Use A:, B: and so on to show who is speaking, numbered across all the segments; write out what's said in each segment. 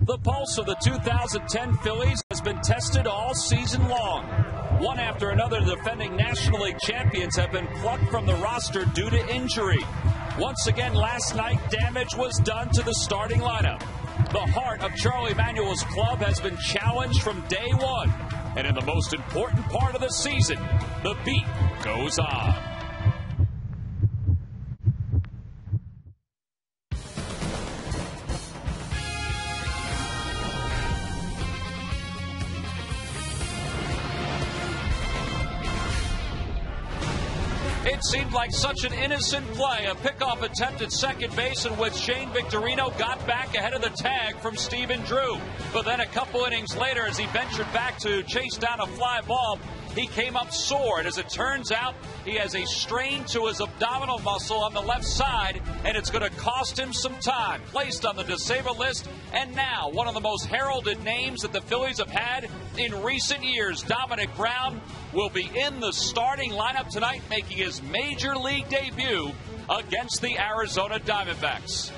A: The pulse of the 2010 Phillies has been tested all season long. One after another, the defending National League champions have been plucked from the roster due to injury. Once again, last night, damage was done to the starting lineup. The heart of Charlie Manuel's club has been challenged from day one. And in the most important part of the season, the beat goes on. It seemed like such an innocent play, a pickoff attempt at second base in which Shane Victorino got back ahead of the tag from Stephen Drew. But then a couple innings later, as he ventured back to chase down a fly ball, he came up sore. And as it turns out, he has a strain to his abdominal muscle on the left side, and it's going to cost him some time. Placed on the disabled list, and now one of the most heralded names that the Phillies have had in recent years, Dominic Brown, will be in the starting lineup tonight, making his major league debut against the Arizona Diamondbacks.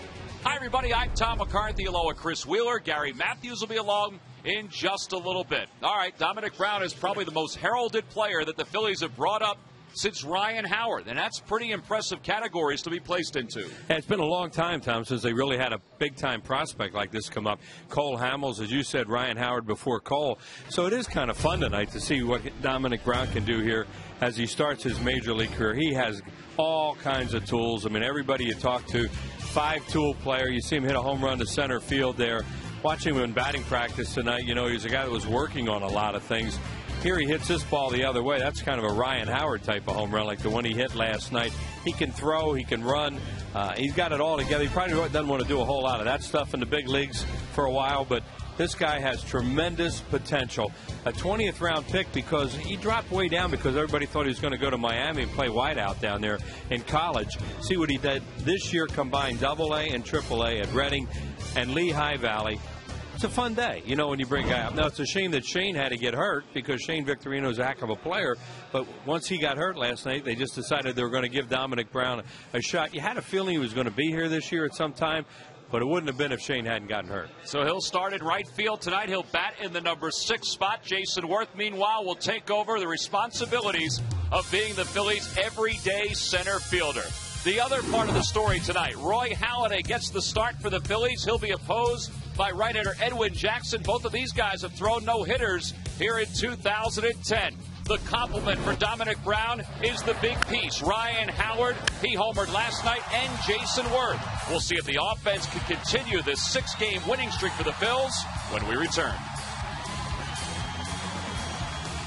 A: Hi, everybody. I'm Tom McCarthy, along with Chris Wheeler. Gary Matthews will be along in just a little bit. All right, Dominic Brown is probably the most heralded player that the Phillies have brought up since Ryan Howard, and that's pretty impressive categories to be placed into.
B: Yeah, it's been a long time, Tom, since they really had a big-time prospect like this come up. Cole Hamels, as you said, Ryan Howard before Cole. So it is kind of fun tonight to see what Dominic Brown can do here as he starts his major league career. He has all kinds of tools. I mean, everybody you talk to, five-tool player. You see him hit a home run to center field there. Watching him in batting practice tonight, you know, he's a guy that was working on a lot of things. Here he hits this ball the other way. That's kind of a Ryan Howard type of home run, like the one he hit last night. He can throw, he can run. He's got it all together. He probably doesn't want to do a whole lot of that stuff in the big leagues for a while, but this guy has tremendous potential. A 20th round pick because he dropped way down because everybody thought he was going to go to Miami and play wideout down there in college. See what he did this year, combined AA and AAA at Reading and Lehigh Valley. It's a fun day, you know, when you bring a guy up. Now, it's a shame that Shane had to get hurt because Shane Victorino is a heck of a player. But once he got hurt last night, they just decided they were going to give Dominic Brown a shot. You had a feeling he was going to be here this year at some time, but it wouldn't have been if Shane hadn't gotten hurt.
A: So he'll start in right field tonight. He'll bat in the number 6 spot. Jason Worth, meanwhile, will take over the responsibilities of being the Phillies' everyday center fielder. The other part of the story tonight, Roy Halladay gets the start for the Phillies. He'll be opposed by right-hander Edwin Jackson. Both of these guys have thrown no-hitters here in 2010. The compliment for Dominic Brown is the big piece. Ryan Howard, he homered last night, and Jason Worth. We'll see if the offense can continue this 6-game winning streak for the Phils when we return.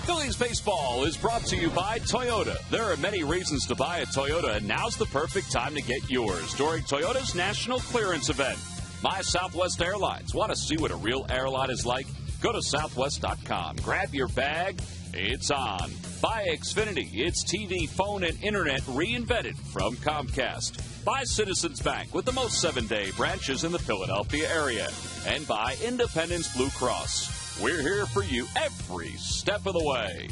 A: Phillies baseball is brought to you by Toyota. There are many reasons to buy a Toyota, and now's the perfect time to get yours during Toyota's National Clearance Event. My Southwest Airlines. Want to see what a real airline is like? Go to southwest.com. Grab your bag. It's on. Buy Xfinity. It's TV, phone, and internet reinvented from Comcast. Buy Citizens Bank with the most 7-day branches in the Philadelphia area. And buy Independence Blue Cross. We're here for you every step of the way.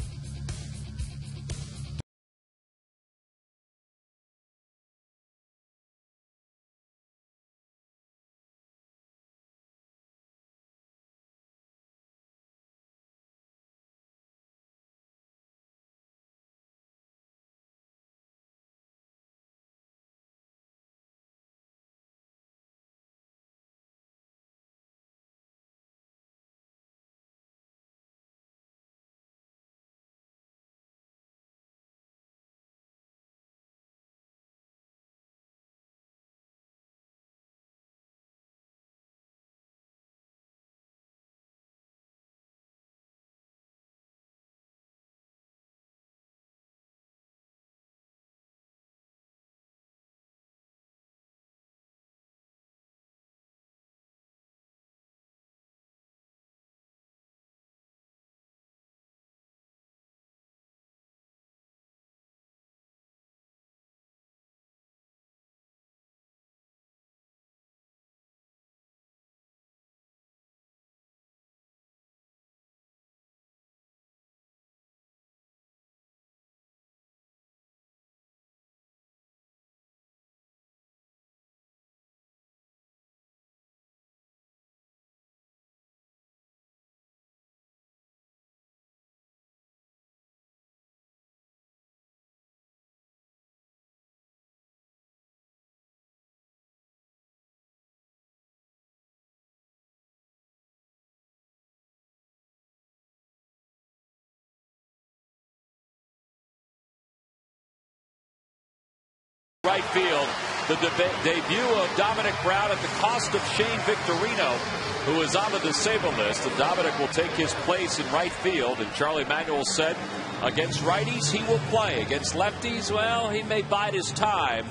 A: Right field, the debut of Dominic Brown at the cost of Shane Victorino, who is on the disabled list. And Dominic will take his place in right field. And Charlie Manuel said against righties he will play. Against lefties, well, he may bide his time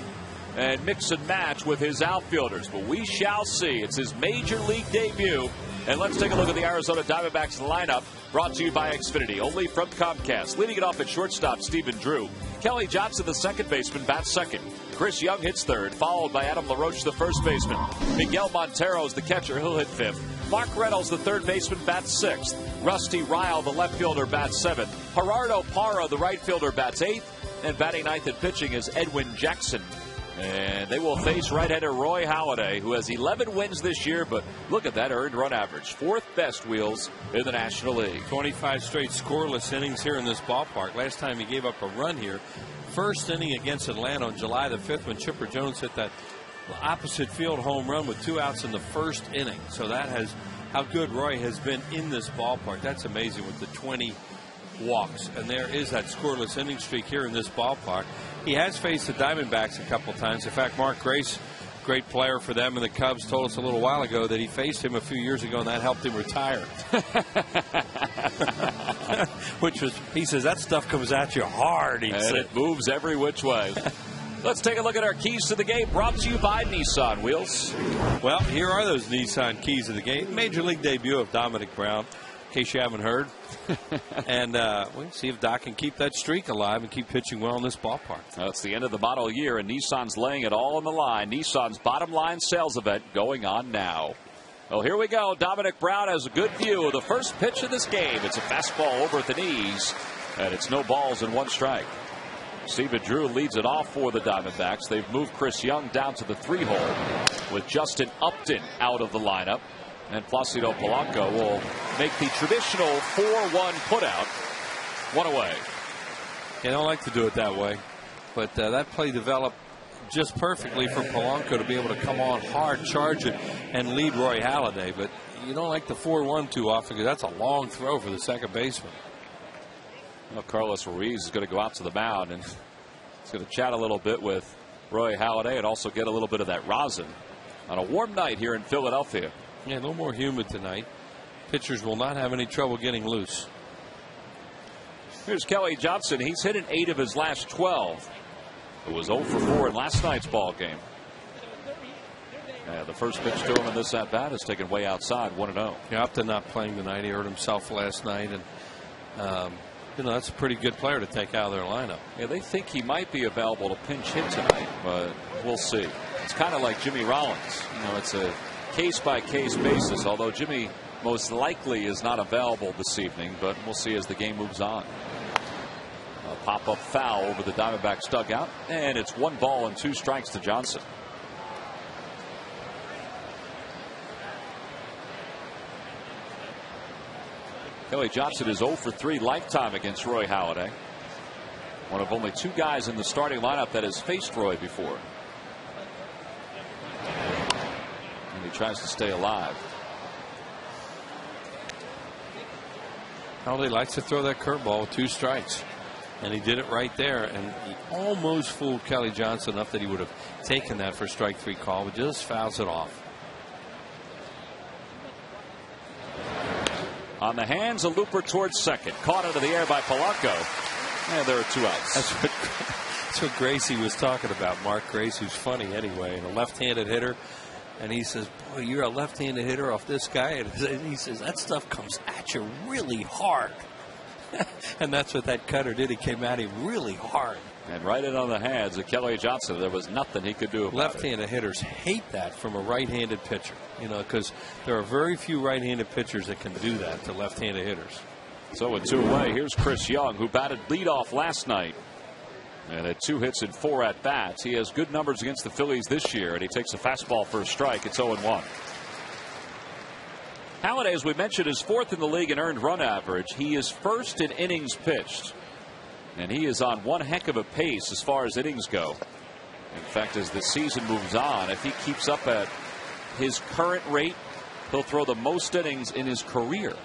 A: and mix and match with his outfielders. But we shall see. It's his major league debut. And let's take a look at the Arizona Diamondbacks lineup, brought to you by Xfinity, only from Comcast. Leading it off at shortstop, Stephen Drew. Kelly Johnson, the second baseman, bats second. Chris Young hits third, followed by Adam LaRoche, the first baseman. Miguel Montero is the catcher. He'll hit fifth. Mark Reynolds, the third baseman, bats sixth. Rusty Ryle, the left fielder, bats seventh. Gerardo Parra, the right fielder, bats eighth. And batting ninth and pitching is Edwin Jackson. And they will face right-hander Roy Halladay, who has 11 wins this year, but look at that earned run average. Fourth best, Wheels, in the National League.
B: 25 straight scoreless innings here in this ballpark. Last time he gave up a run here, first inning against Atlanta on July the 5th when Chipper Jones hit that opposite field home run with 2 outs in the first inning. So that has how good Roy has been in this ballpark. That's amazing with the 20 walks. And there is that scoreless inning streak here in this ballpark. He has faced the Diamondbacks a couple times. In fact, Mark Grace, great player for them, and the Cubs told us a little while ago that he faced him a few years ago, and that helped him retire. Which was, he says, that stuff comes at you hard.
A: And it moves every which way. Let's take a look at our keys to the game, brought to you by Nissan, Wheels.
B: Well, here are those Nissan keys to the game. Major league debut of Dominic Brown, in case you haven't heard. And we'll see if Doc can keep that streak alive and keep pitching well in this ballpark.
A: It's the end of the model year, and Nissan's laying it all on the line. Nissan's bottom line sales event going on now. Well, here we go. Dominic Brown has a good view of the first pitch of this game. It's a fastball over at the knees, and it's no balls and 1 strike. Stephen Drew leads it off for the Diamondbacks. They've moved Chris Young down to the 3-hole with Justin Upton out of the lineup. And Placido Polanco will make the traditional 4-1 putout. 1 away.
B: They don't like to do it that way. But that play developed just perfectly for Polanco to be able to come on hard, charge it, and lead Roy Halladay. But you don't like the 4-1 too often because that's a long throw for the second baseman.
A: Well, Carlos Ruiz is going to go out to the mound and he's going to chat a little bit with Roy Halladay and also get a little bit of that rosin on a warm night here in Philadelphia.
B: Yeah, a little more humid tonight. Pitchers will not have any trouble getting loose.
A: Here's Kelly Johnson. He's hit an 8 of his last 12. It was 0 for 4 in last night's ball game. The first pitch to him in this at bat is taken way outside, 1-0.
B: Yeah, Upton not playing tonight. He hurt himself last night, and that's a pretty good player to take out of their lineup.
A: Yeah, they think he might be available to pinch hit tonight, but we'll see. It's kind of like Jimmy Rollins. It's a case-by-case basis, although Jimmy most likely is not available this evening, but we'll see as the game moves on. A pop-up foul over the Diamondbacks dugout, and it's 1 ball and 2 strikes to Johnson. Kelly Johnson is 0 for 3 lifetime against Roy Halladay. One of only 2 guys in the starting lineup that has faced Roy before. He tries to stay alive.
B: Halladay likes to throw that curveball with 2 strikes. And he did it right there. And he almost fooled Kelly Johnson enough that he would have taken that for strike 3 call, but just fouls it off.
A: On the hands, a looper towards second. Caught into the air by Polanco. And there are 2 outs.
B: That's what Gracie was talking about. Mark Grace, who's funny anyway, and a left-handed hitter. And he says, boy, you're a left-handed hitter off this guy. And he says, that stuff comes at you really hard. And that's what that cutter did. It came at him really hard.
A: And right in on the hands of Kelly Johnson. There was nothing he could do about it.
B: Left-handed hitters hate that from a right-handed pitcher. Because there are very few right-handed pitchers that can do that to left-handed hitters.
A: So with 2 away, here's Chris Young, who batted leadoff last night. And had 2 hits in 4 at-bats. He has good numbers against the Phillies this year, and he takes a fastball for a strike. It's 0-1. Halladay, as we mentioned, is 4th in the league in earned run average. He is 1st in innings pitched. And he is on one heck of a pace as far as innings go. In fact, as the season moves on, if he keeps up at his current rate, he'll throw the most innings in his career.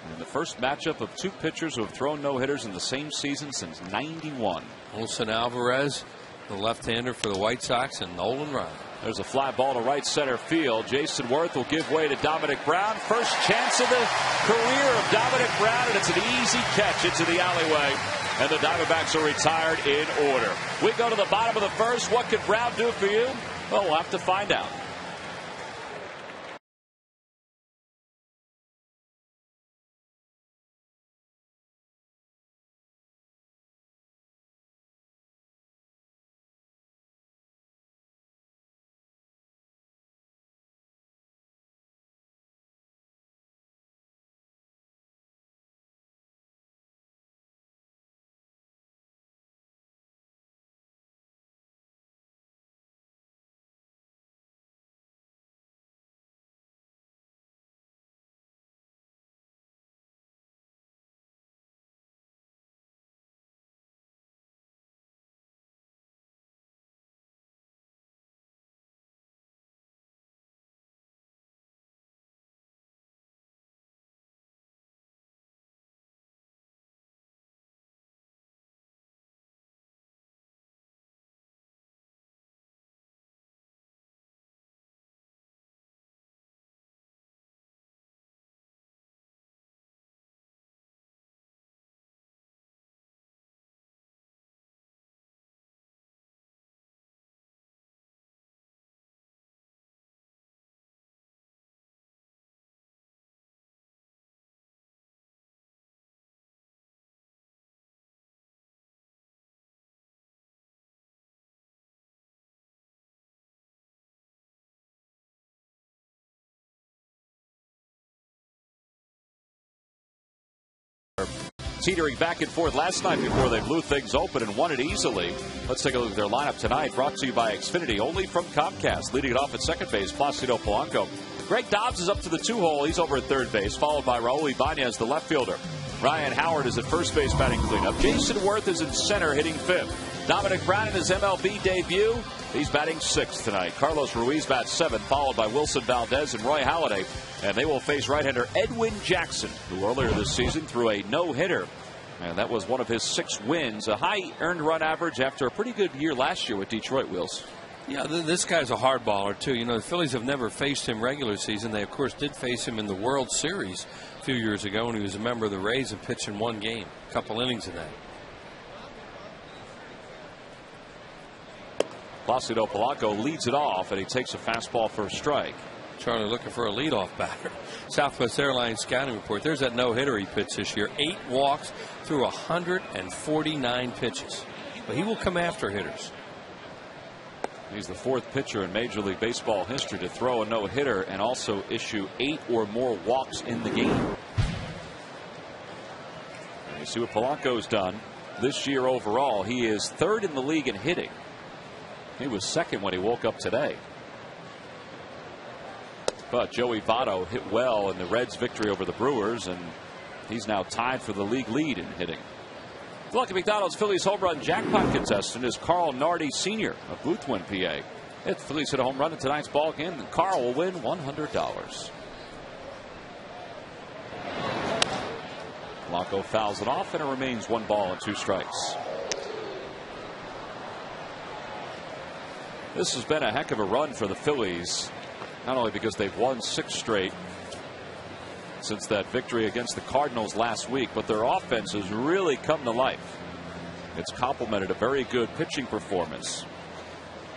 A: And the first matchup of two pitchers who have thrown no-hitters in the same season since '91.
B: Olson Alvarez, the left-hander for the White Sox, and Nolan Ryan.
A: There's a fly ball to right center field. Jason Worth will give way to Dominic Brown. First chance of the career of Dominic Brown, and it's an easy catch into the alleyway. And the Diamondbacks are retired in order. We go to the bottom of the first. What could Brown do for you? Well, we'll have to find out. Teetering back and forth last night before they blew things open and won it easily. Let's take a look at their lineup tonight, brought to you by Xfinity, only from Comcast. Leading it off at second base, Placido Polanco. Greg Dobbs is up to the 2-hole. He's over at third base, followed by Raul Ibanez, the left fielder. Ryan Howard is at first base batting cleanup. Jason Worth is in center hitting fifth. Dominic Brown in his MLB debut. He's batting sixth tonight. Carlos Ruiz bats seventh, followed by Wilson Valdez and Roy Halladay. And they will face right-hander Edwin Jackson, who earlier this season threw a no-hitter. And that was one of his 6 wins. A high earned run average after a pretty good year last year with Detroit, Wills.
B: Yeah, this guy's a hard baller, too. You know, the Phillies have never faced him regular season. They, of course, did face him in the World Series a few years ago when he was a member of the Rays and pitched in one game. A couple innings in that.
A: Placido Polanco leads it off, and he takes a fastball for a strike.
B: Charlie looking for a leadoff batter. Southwest Airlines scouting report. There's that no-hitter he pitched this year. 8 walks through 149 pitches. But he will come after hitters.
A: He's the 4th pitcher in Major League Baseball history to throw a no-hitter and also issue 8 or more walks in the game. And you see what Polanco's done this year overall. He is 3rd in the league in hitting. He was 2nd when he woke up today. But Joey Votto hit well in the Reds' victory over the Brewers, and he's now tied for the league lead in hitting. The Lucky McDonald's Phillies home run jackpot contestant is Carl Nardi Sr. of Boothwyn, PA. If the Phillies hit a home run in tonight's ball game, then Carl will win $100. Polanco fouls it off, and it remains 1 ball and 2 strikes. This has been a heck of a run for the Phillies, not only because they've won 6 straight since that victory against the Cardinals last week, but their offense has really come to life. It's complemented a very good pitching performance.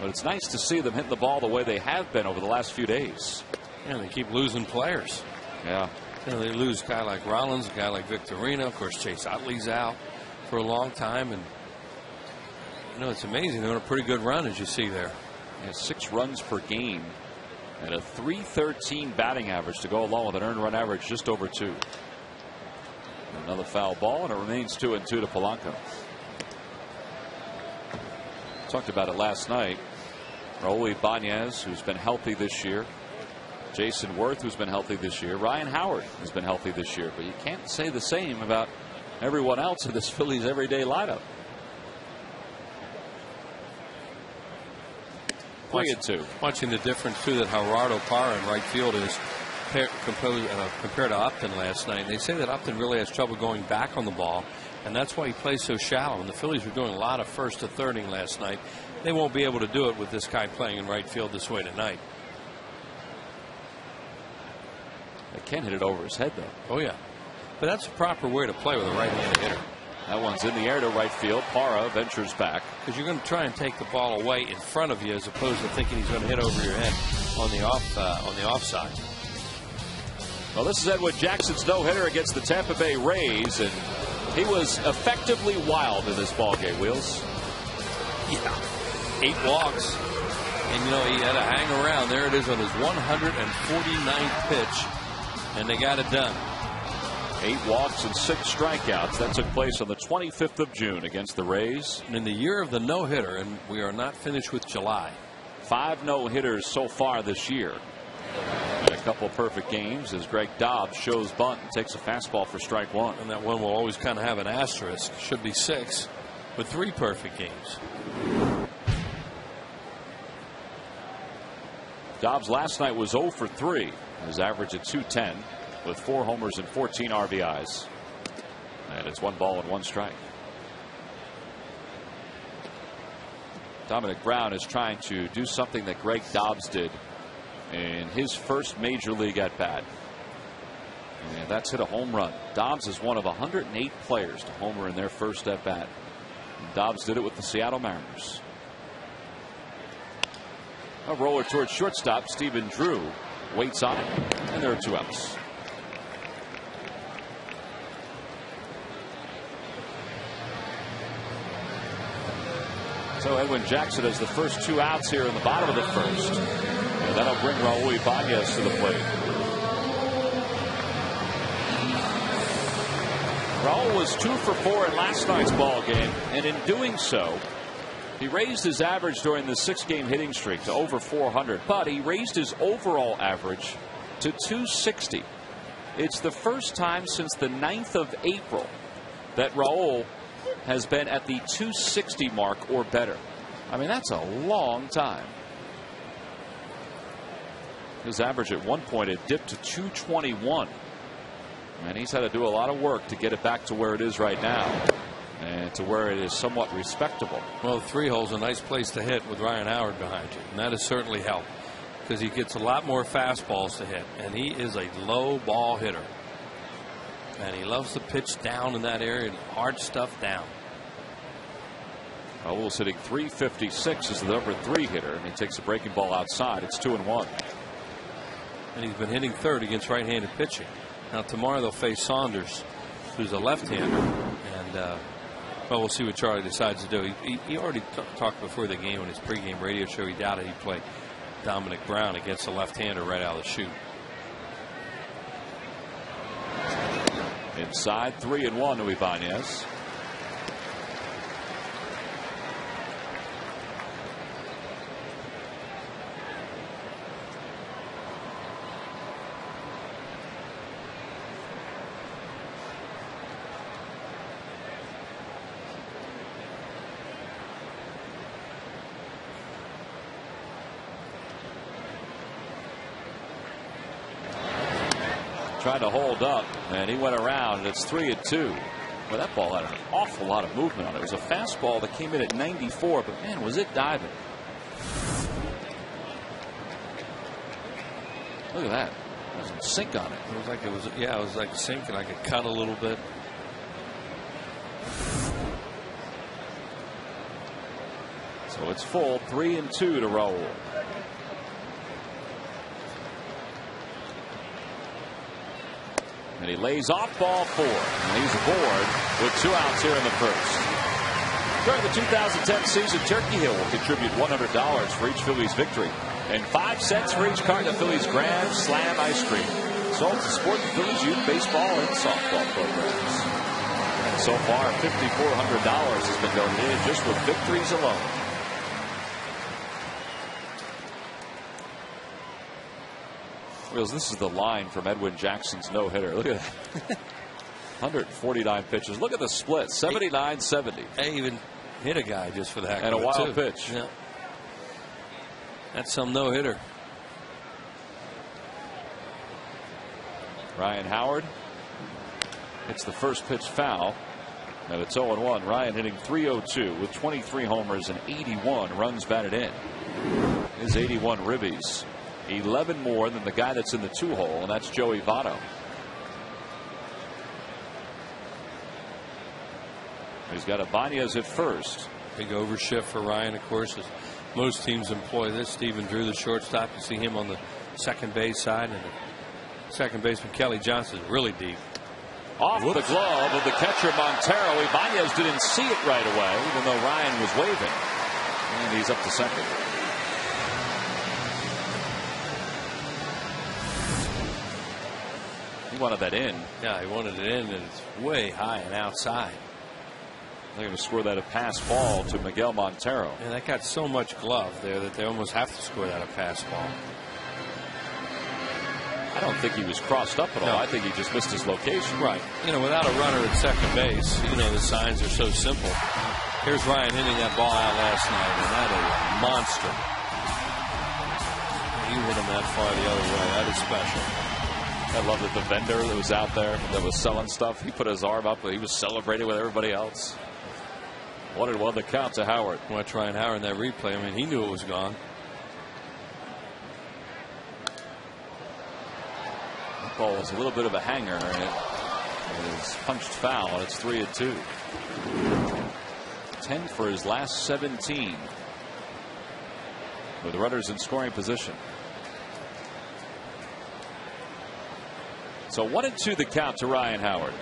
A: But it's nice to see them hitting the ball the way they have been over the last few days.
B: And they keep losing players.
A: Yeah.
B: You know, they lose a guy like Rollins, a guy like Victorino. Of course, Chase Utley's out for a long time. And, you know, it's amazing. They're on a pretty good run, as you see there.
A: Yeah, 6 runs per game and a .313 batting average to go along with an earned run average just over 2. Another foul ball, and it remains 2-2 to Polanco. Talked about it last night. Raul Ibanez, who's been healthy this year. Jason Worth, who's been healthy this year. Ryan Howard has been healthy this year. But you can't say the same about everyone else in this Phillies everyday lineup. 3-2.
B: Watching the difference, too, that Gerardo Parra in right field is compared to Upton last night. And they say that Upton really has trouble going back on the ball, and that's why he plays so shallow. And the Phillies were doing a lot of first to thirding last night. They won't be able to do it with this guy playing in right field this way tonight.
C: They can't hit it over his head, though.
B: Oh, yeah. But that's the proper way to play with a right-handed hitter.
C: That one's in the air to right field. Parra ventures back.
B: Because you're going to try and take the ball away in front of you as opposed to thinking he's going to hit over your head on the offside.
C: Well, this is Edwin Jackson's no-hitter against the Tampa Bay Rays, and he was effectively wild in this ball game, Wheels.
B: Yeah. 8 walks. And, you know, he had to hang around. There it is on his 149th pitch, and they got it done.
C: 8 walks and 6 strikeouts. That took place on the 25th of June against the Rays.
B: And in the year of the no-hitter, and we are not finished with July.
C: 5 no-hitters so far this year. And a couple perfect games as Greg Dobbs shows bunt and takes a fastball for strike 1.
B: And that one will always kind of have an asterisk. Should be 6 with 3 perfect games.
C: Dobbs last night was 0 for 3. His average at .210 with 4 homers and 14 RBIs. And it's 1 ball and 1 strike. Dominic Brown is trying to do something that Greg Dobbs did in his first major league at bat. And that's hit a home run. Dobbs is one of 108 players to homer in their first at bat. Dobbs did it with the Seattle Mariners. A roller towards shortstop. Stephen Drew waits on it, and there are 2 outs. So Edwin Jackson has the first 2 outs here in the bottom of the first. And that'll bring Raul Ibanez to the plate. Raul was 2 for 4 in last night's ball game, and in doing so, he raised his average during the 6-game hitting streak to over 400, but he raised his overall average to 260. It's the first time since the 9th of April that Raul has been at the 260 mark or better. I mean, that's a long time. His average at one point had dipped to 221. And he's had to do a lot of work to get it back to where it is right now. And to where it is somewhat respectable.
B: Well, 3 hole's a nice place to hit with Ryan Howard behind you. And that has certainly helped. Because he gets a lot more fastballs to hit. And he is a low ball hitter. And he loves to pitch down in that area. Hard stuff down.
C: Raul's hitting .356 as the number 3 hitter. And he takes a breaking ball outside. It's 2-1.
B: And he's been hitting third against right-handed pitching. Now tomorrow they'll face Saunders, who's a left-hander. And well, we'll see what Charlie decides to do. He already talked before the game on his pregame radio show. He doubted he'd play Dominic Brown against a left-hander right out of the chute.
C: Inside 3-1 to Ibanez. Tried to hold up, and he went around, and it's 3-2. Well, that ball had an awful lot of movement on it. It was a fastball that came in at 94, but man, was it diving. Look at that. There's some sink on it.
B: It was like sinking. I could cut a little bit.
C: So it's full 3-2 to Raul. And he lays off ball 4. And he's aboard with 2 outs here in the first. During the 2010 season, Turkey Hill will contribute $100 for each Phillies victory and 5 cents for each carton of Phillies Grand Slam ice cream. Sold to support the Phillies youth baseball and softball programs. And so far, $5,400 has been donated just with victories alone. This is the line from Edwin Jackson's no-hitter. Look at that. 149 pitches. Look at the split. 79-70.
B: They even hit a guy just for the heck of it.
C: And a wild pitch.
B: Yeah. That's some no-hitter.
C: Ryan Howard hits the first pitch foul. And it's 0-1. Ryan hitting .302 with 23 homers and 81 runs batted in. His 81 ribbies, 11 more than the guy that's in the 2-hole, and that's Joey Votto. He's got Ibanez at first.
B: Big overshift for Ryan, of course, as most teams employ this. Stephen Drew, the shortstop. You see him on the second base side, and the second baseman Kelly Johnson is really deep.
C: Off the glove of the catcher Montero. Ibanez didn't see it right away, even though Ryan was waving. And he's up to second. He wanted that in.
B: Yeah, he wanted it in, and it's way high and outside.
C: They're going to score that a pass ball to Miguel Montero.
B: And that got so much glove there that they almost have to score that a pass ball.
C: I don't think he was crossed up at all.
B: No.
C: I think he just missed his location.
B: Right. You know, without a runner at second base, you know, the signs are so simple. Here's Ryan hitting that ball out last night, and that is a monster. You hit him that far the other way. That is special.
C: I love that the vendor that was out there that was selling stuff, he put his arm up, but he was celebrating with everybody else. 1-1 the count to Howard.
B: Watch Ryan Howard in that replay. I mean, he knew it was gone.
C: Ball was a little bit of a hanger, and it was punched foul. It's 3-2. 10 for his last 17 with runners in scoring position. So 1-2 the count to Ryan Howard.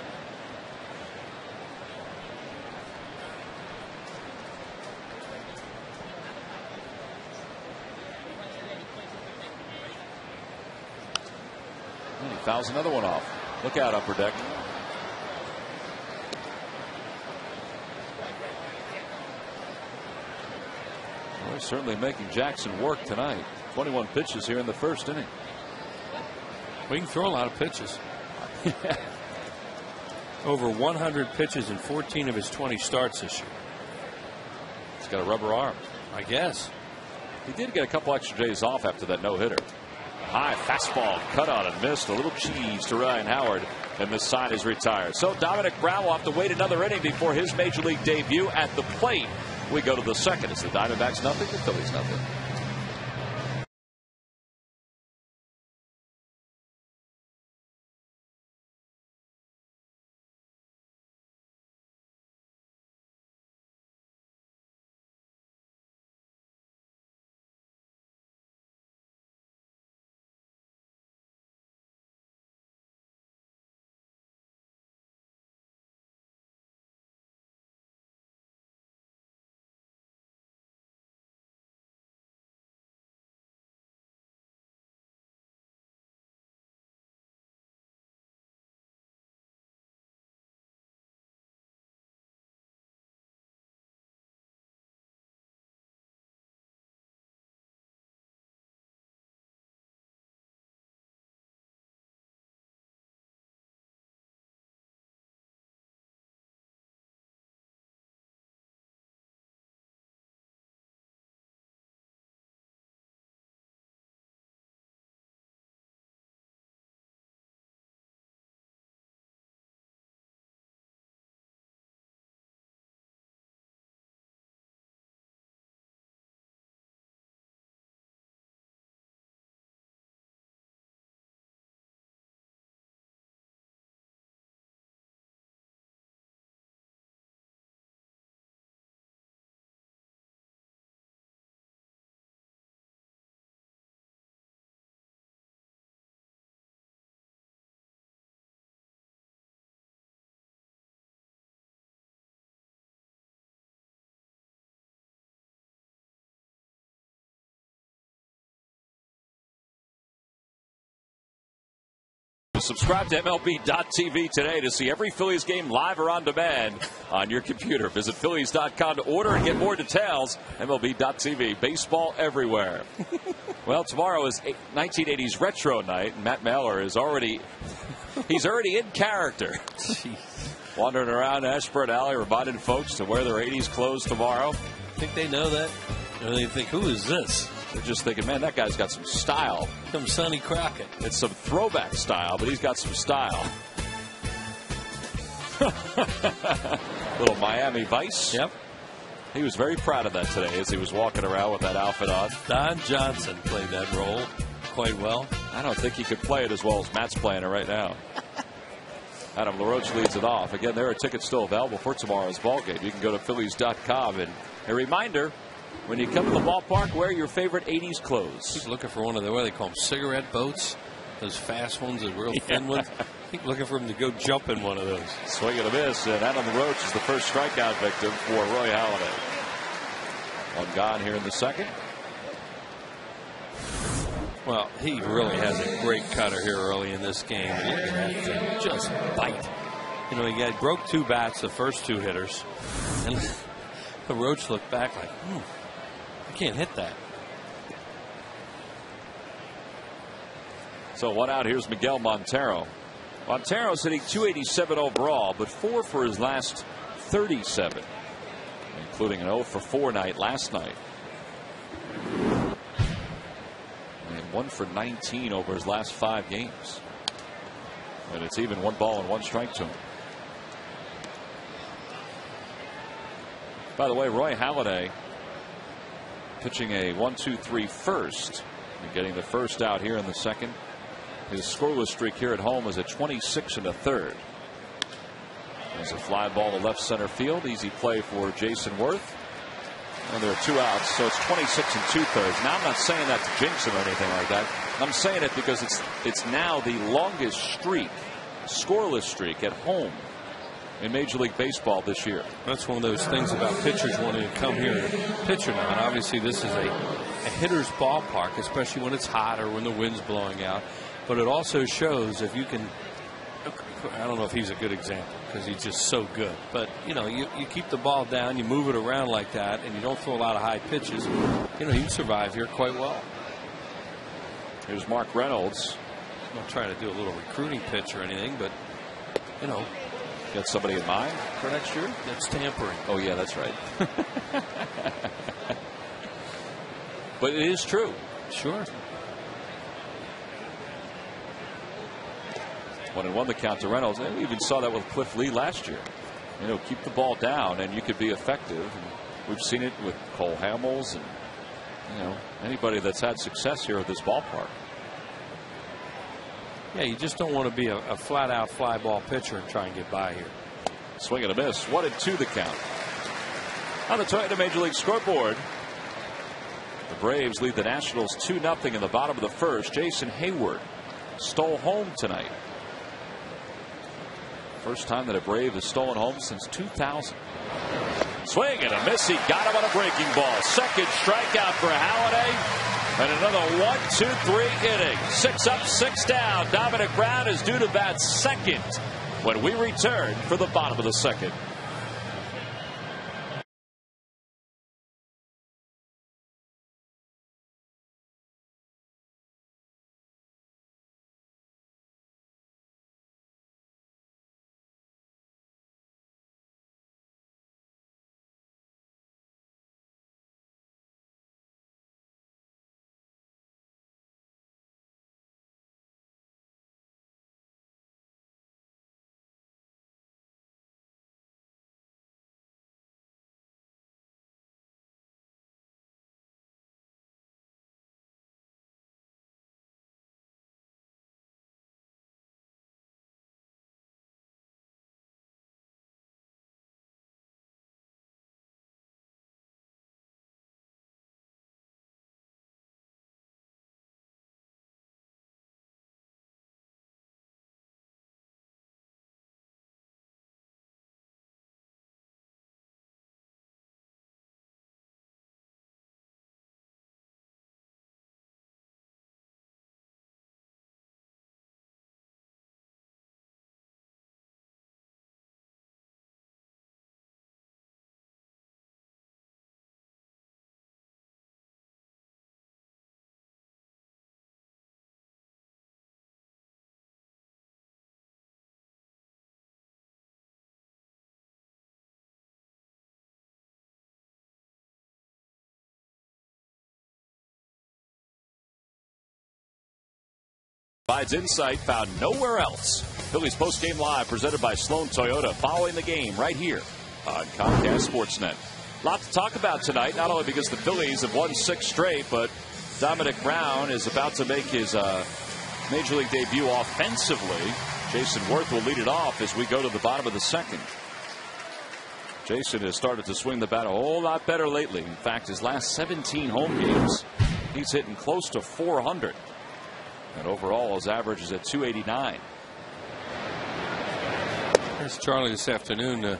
C: And he fouls another one off. Look out, upper deck. Well, they're certainly making Jackson work tonight. 21 pitches here in the first inning.
B: We can throw a lot of pitches. Over 100 pitches in 14 of his 20 starts this year.
C: He's got a rubber arm.
B: I guess.
C: He did get a couple extra days off after that no-hitter. High fastball cut on and missed. A little cheese to Ryan Howard, and this side is retired. So Dominic Brown will have to wait another inning before his major league debut at the plate. We go to the second. It's the Diamondbacks nothing, the Phillies nothing. Subscribe to MLB.tv today to see every Phillies game live or on demand on your computer. Visit Phillies.com to order and get more details. MLB.tv, baseball everywhere. Well, tomorrow is 1980s retro night, and Matt Mailer is already in character. Wandering around Ashburn Alley, reminding folks to wear their 80s clothes tomorrow.
B: Think they know that? Or they think, who is this?
C: They're just thinking, man, that guy's got some style.
B: Some Sonny Crockett.
C: It's some throwback style, but he's got some style. Little Miami Vice.
B: Yep.
C: He was very proud of that today as he was walking around with that outfit on.
B: Don Johnson played that role quite well.
C: I don't think he could play it as well as Matt's playing it right now. Adam LaRoche leads it off. Again, there are tickets still available for tomorrow's ballgame. You can go to Phillies.com. And a reminder, when you come to the ballpark, wear your favorite 80s clothes.
B: Keep looking for one of the, what do they call them, cigarette boats? Those fast ones, the real thin ones. Keep looking for him to go jump in one of those.
C: Swing and a miss, and Adam LaRoche is the first strikeout victim for Roy Halladay. One gone here in the second.
B: Well, he really has a great cutter here early in this game. Look at that thing, just bite. You know, he broke 2 bats, the first 2 hitters. And LaRoche looked back like, I can't hit that.
C: So 1 out. Here's Miguel Montero. Montero's hitting .287 overall, but 4 for his last 37, including an 0 for 4 night last night. And 1 for 19 over his last 5 games. And it's even 1 ball and 1 strike to him. By the way, Roy Halladay pitching a 1-2-3 first and getting the first out here in the second. His scoreless streak here at home is at 26 1/3. There's a fly ball to left center field. Easy play for Jason Worth. And there are 2 outs, so it's 26 2/3. Now, I'm not saying that to jinx him or anything like that. I'm saying it because it's now the longest streak, scoreless streak at home in Major League Baseball this year.
B: That's one of those things about pitchers wanting to come here and pitch or not. Obviously, this is a hitter's ballpark, especially when it's hot or when the wind's blowing out. But it also shows if you can, I don't know if he's a good example because he's just so good. But, you know, you keep the ball down, you move it around like that, and you don't throw a lot of high pitches, you know, you can survive here quite well.
C: Here's Mark Reynolds.
B: I'm not trying to do a little recruiting pitch or anything, but, you know.
C: Got somebody in mind for next year?
B: That's tampering.
C: Oh, yeah, that's right. But it is true.
B: Sure.
C: 1-1 the count to Reynolds. And we even saw that with Cliff Lee last year. You know, keep the ball down and you could be effective. And we've seen it with Cole Hamels and, you know, anybody that's had success here at this ballpark.
B: Yeah, you just don't want to be a flat out fly ball pitcher and try and get by here.
C: Swing and a miss. 1-2 the count. On the Toyota Major League scoreboard, the Braves lead the Nationals 2-0 in the bottom of the first. Jason Hayward stole home tonight. First time that a Brave has stolen home since 2000. Swing and a miss. He got him on a breaking ball. Second strikeout for Halladay. And another 1-2-3 inning. 6 up, 6 down. Dominic Brown is due to bat second when we return for the bottom of the second. Provides insight found nowhere else. Phillies postgame live presented by Sloan Toyota. Following the game right here on Comcast Sportsnet. A lot to talk about tonight, not only because the Phillies have won 6 straight, but Dominic Brown is about to make his Major League debut offensively. Jason Worth will lead it off as we go to the bottom of the second. Jason has started to swing the bat a whole lot better lately. In fact, his last 17 home games, he's hitting close to 400. And overall, his average is at 289.
B: There's Charlie this afternoon,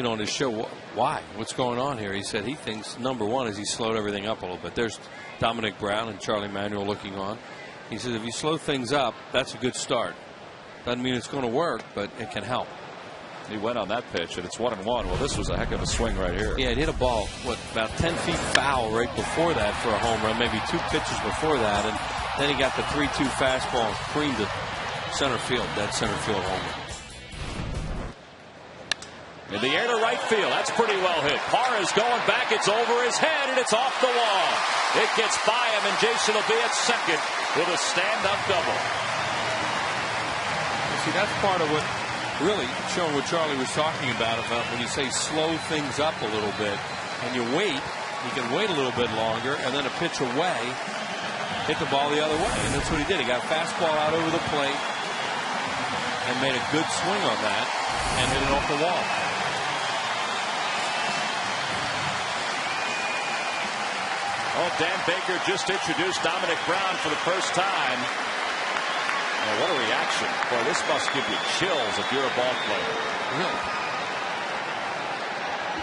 B: on his show. Why? What's going on here? He said he thinks number one is he slowed everything up a little bit. There's Dominic Brown and Charlie Manuel looking on. He says if you slow things up, that's a good start. Doesn't mean it's going to work, but it can help.
C: He went on that pitch, and it's 1-1. Well, this was a heck of a swing right here.
B: Yeah, it hit a ball, about 10 feet foul right before that for a home run, maybe 2 pitches before that, and then he got the 3-2 fastball and creamed it center field, that center field homer.
C: In the air to right field, that's pretty well hit. Parr is going back, it's over his head, and it's off the wall. It gets by him, and Jason will be at second with a stand-up double.
B: See, that's part of what really showing what Charlie was talking about when you say slow things up a little bit, and you can wait a little bit longer, and then a pitch away, hit the ball the other way, and that's what he did. He got a fastball out over the plate and made a good swing on that and hit it off the wall.
C: Oh, Dan Baker just introduced Dominic Brown for the first time. Oh, what a reaction. Boy, this must give you chills if you're a ball player.
B: Really?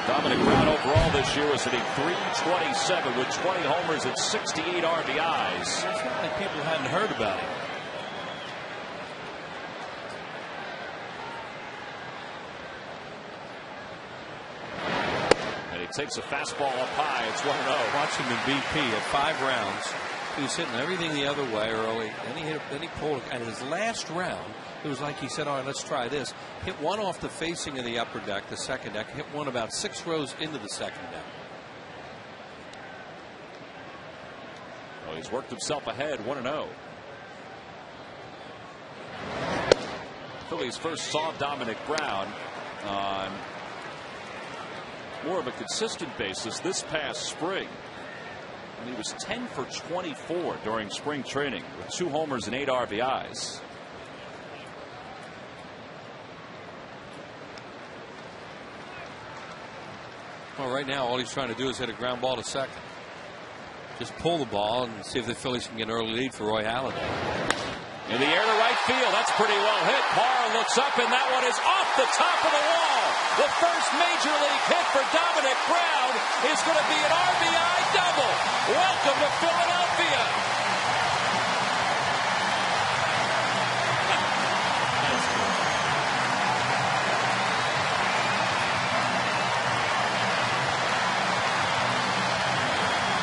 C: Dominic Brown overall this year was hitting .327 with 20 homers and 68 RBIs.
B: It's not like people hadn't heard about him.
C: And he takes a fastball up high. It's 1-0.
B: Watch him in BP at 5 rounds. He was hitting everything the other way early. Then he pulled. And his last round, it was like he said, all right, let's try this. Hit one off the facing of the upper deck, the second deck. Hit one about 6 rows into the second deck.
C: Well, he's worked himself ahead, 1-0. Phillies first saw Dominic Brown on more of a consistent basis this past spring. And he was 10 for 24 during spring training with 2 homers and 8 RBIs.
B: Well, right now, all he's trying to do is hit a ground ball to second. Just pull the ball and see if the Phillies can get an early lead for Roy Halladay.
C: In the air to right field, that's pretty well hit. Parr looks up, and that one is off the top of the wall. The first major league hit for Dominic Brown is going to be an RBI double. Welcome to Philadelphia.
B: That's good.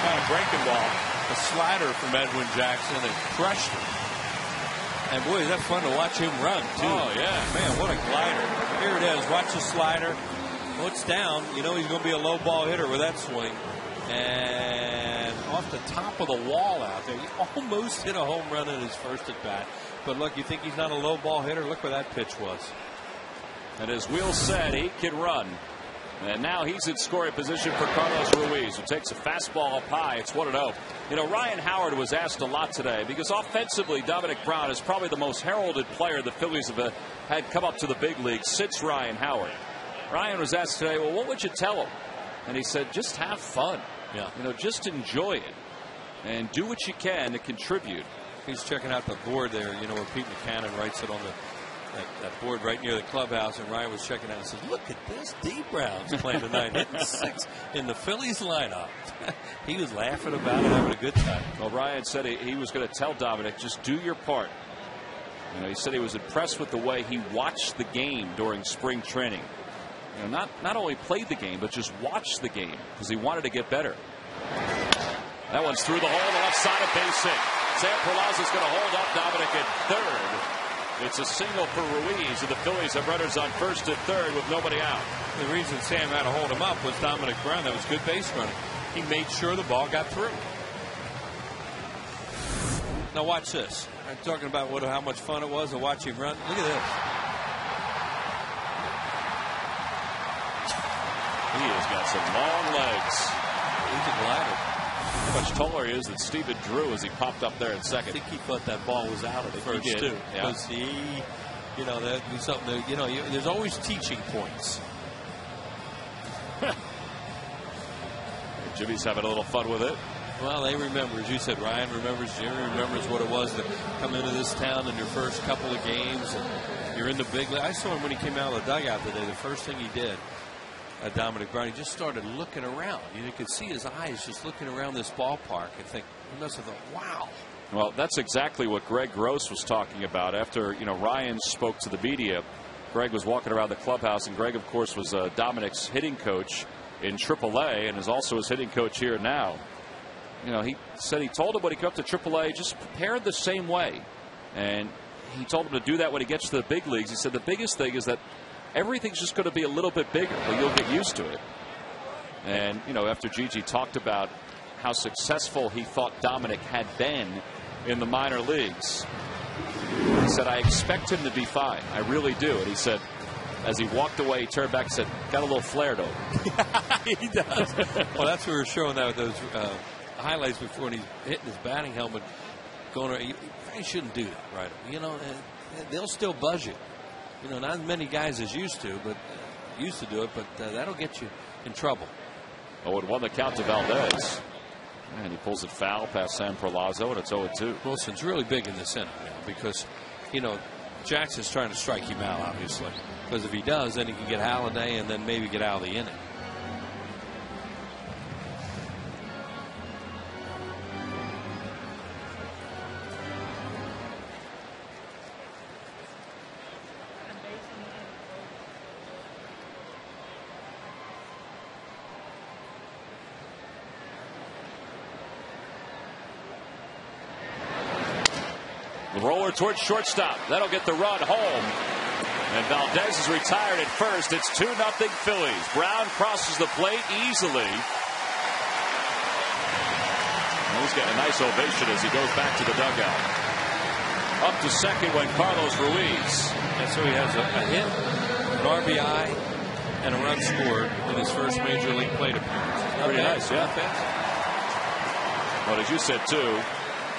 B: Kind of breaking ball. A slider from Edwin Jackson and crushed him. And boy, is that fun to watch him run, too.
C: Oh, yeah.
B: Man, what a glider. Here it is. Watch the slider. Well, it's down. You know he's going to be a low ball hitter with that swing. And off the top of the wall out there. He almost hit a home run in his first at bat. But look, you think he's not a low ball hitter? Look where that pitch was.
C: And as Will said, he can run. And now he's in scoring position for Carlos Ruiz, who takes a fastball up high. It's 1-0. You know, Ryan Howard was asked a lot today because offensively, Dominic Brown is probably the most heralded player the Phillies have had come up to the big league since Ryan Howard. Ryan was asked today, well, what would you tell him? And he said, just have fun.
B: Yeah.
C: You know, just enjoy it and do what you can to contribute.
B: He's checking out the board there, you know, where Pete McCannon writes it on that board right near the clubhouse, and Ryan was checking out and says, look at this, D. Brown's playing tonight, hitting 6 in the Phillies lineup. He was laughing about it, having a good time.
C: Well, Ryan said he was going to tell Dominic, just do your part. You know, he said he was impressed with the way he watched the game during spring training. You know, not only played the game, but just watched the game because he wanted to get better. That one's through the hole on the left side of base hit. Sam Perlaza's going to hold up Dominic at third. It's a single for Ruiz, and the Phillies have runners on first and third with nobody out.
B: The reason Sam had to hold him up was Dominic Brown. That was good base running. He made sure the ball got through. Now watch this. I'm talking about how much fun it was to watch him run. Look at this.
C: He has got some long legs.
B: He's a glider.
C: How much taller he is than Stephen Drew as he popped up there in
B: I
C: second.
B: think he thought that ball was out at first too. Because that'd be something that, there's always teaching points.
C: Jimmy's having a little fun with it.
B: Well, they remember, as you said, Ryan remembers, Jimmy remembers what it was to come into this town in your first couple of games. And you're in the big league. I saw him when he came out of the dugout today. The first thing he did, Dominic Brown, he just started looking around. You could see his eyes just looking around this ballpark. I think he must have thought, wow.
C: Well, that's exactly what Greg Gross was talking about after, Ryan spoke to the media. Greg was walking around the clubhouse, and Greg, of course, was Dominic's hitting coach in AAA and is also his hitting coach here now. He said he told him when he came up to AAA, just prepare the same way. And he told him to do that when he gets to the big leagues. He said the biggest thing is that everything's just going to be a little bit bigger, but you'll get used to it. And, after Gigi talked about how successful he thought Dominic had been in the minor leagues, he said, I expect him to be fine. I really do. And he said, as he walked away, he turned back and said, got a little flared over.
B: He does. Well, that's what we were showing that with those highlights before, when he's hitting his batting helmet. You shouldn't do that, right? They'll still buzz you. Not as many guys as used to do it, but that'll get you in trouble.
C: 0-1 the count to Valdez. And he pulls it foul past Sam Perlazzo, and it's 0-2.
B: Wilson's really big in this inning now because, Jackson's trying to strike him out, obviously. Because if he does, then he can get Halliday and then maybe get out of the inning.
C: The roller towards shortstop. That'll get the run home. And Valdez is retired at first. It's 2-0 Phillies. Brown crosses the plate easily. And he's getting a nice ovation as he goes back to the dugout. Up to second when Carlos Ruiz.
B: And so he has a hit, an RBI, and a run scored in his first major league plate appearance.
C: Pretty nice, yeah. But as you said, too,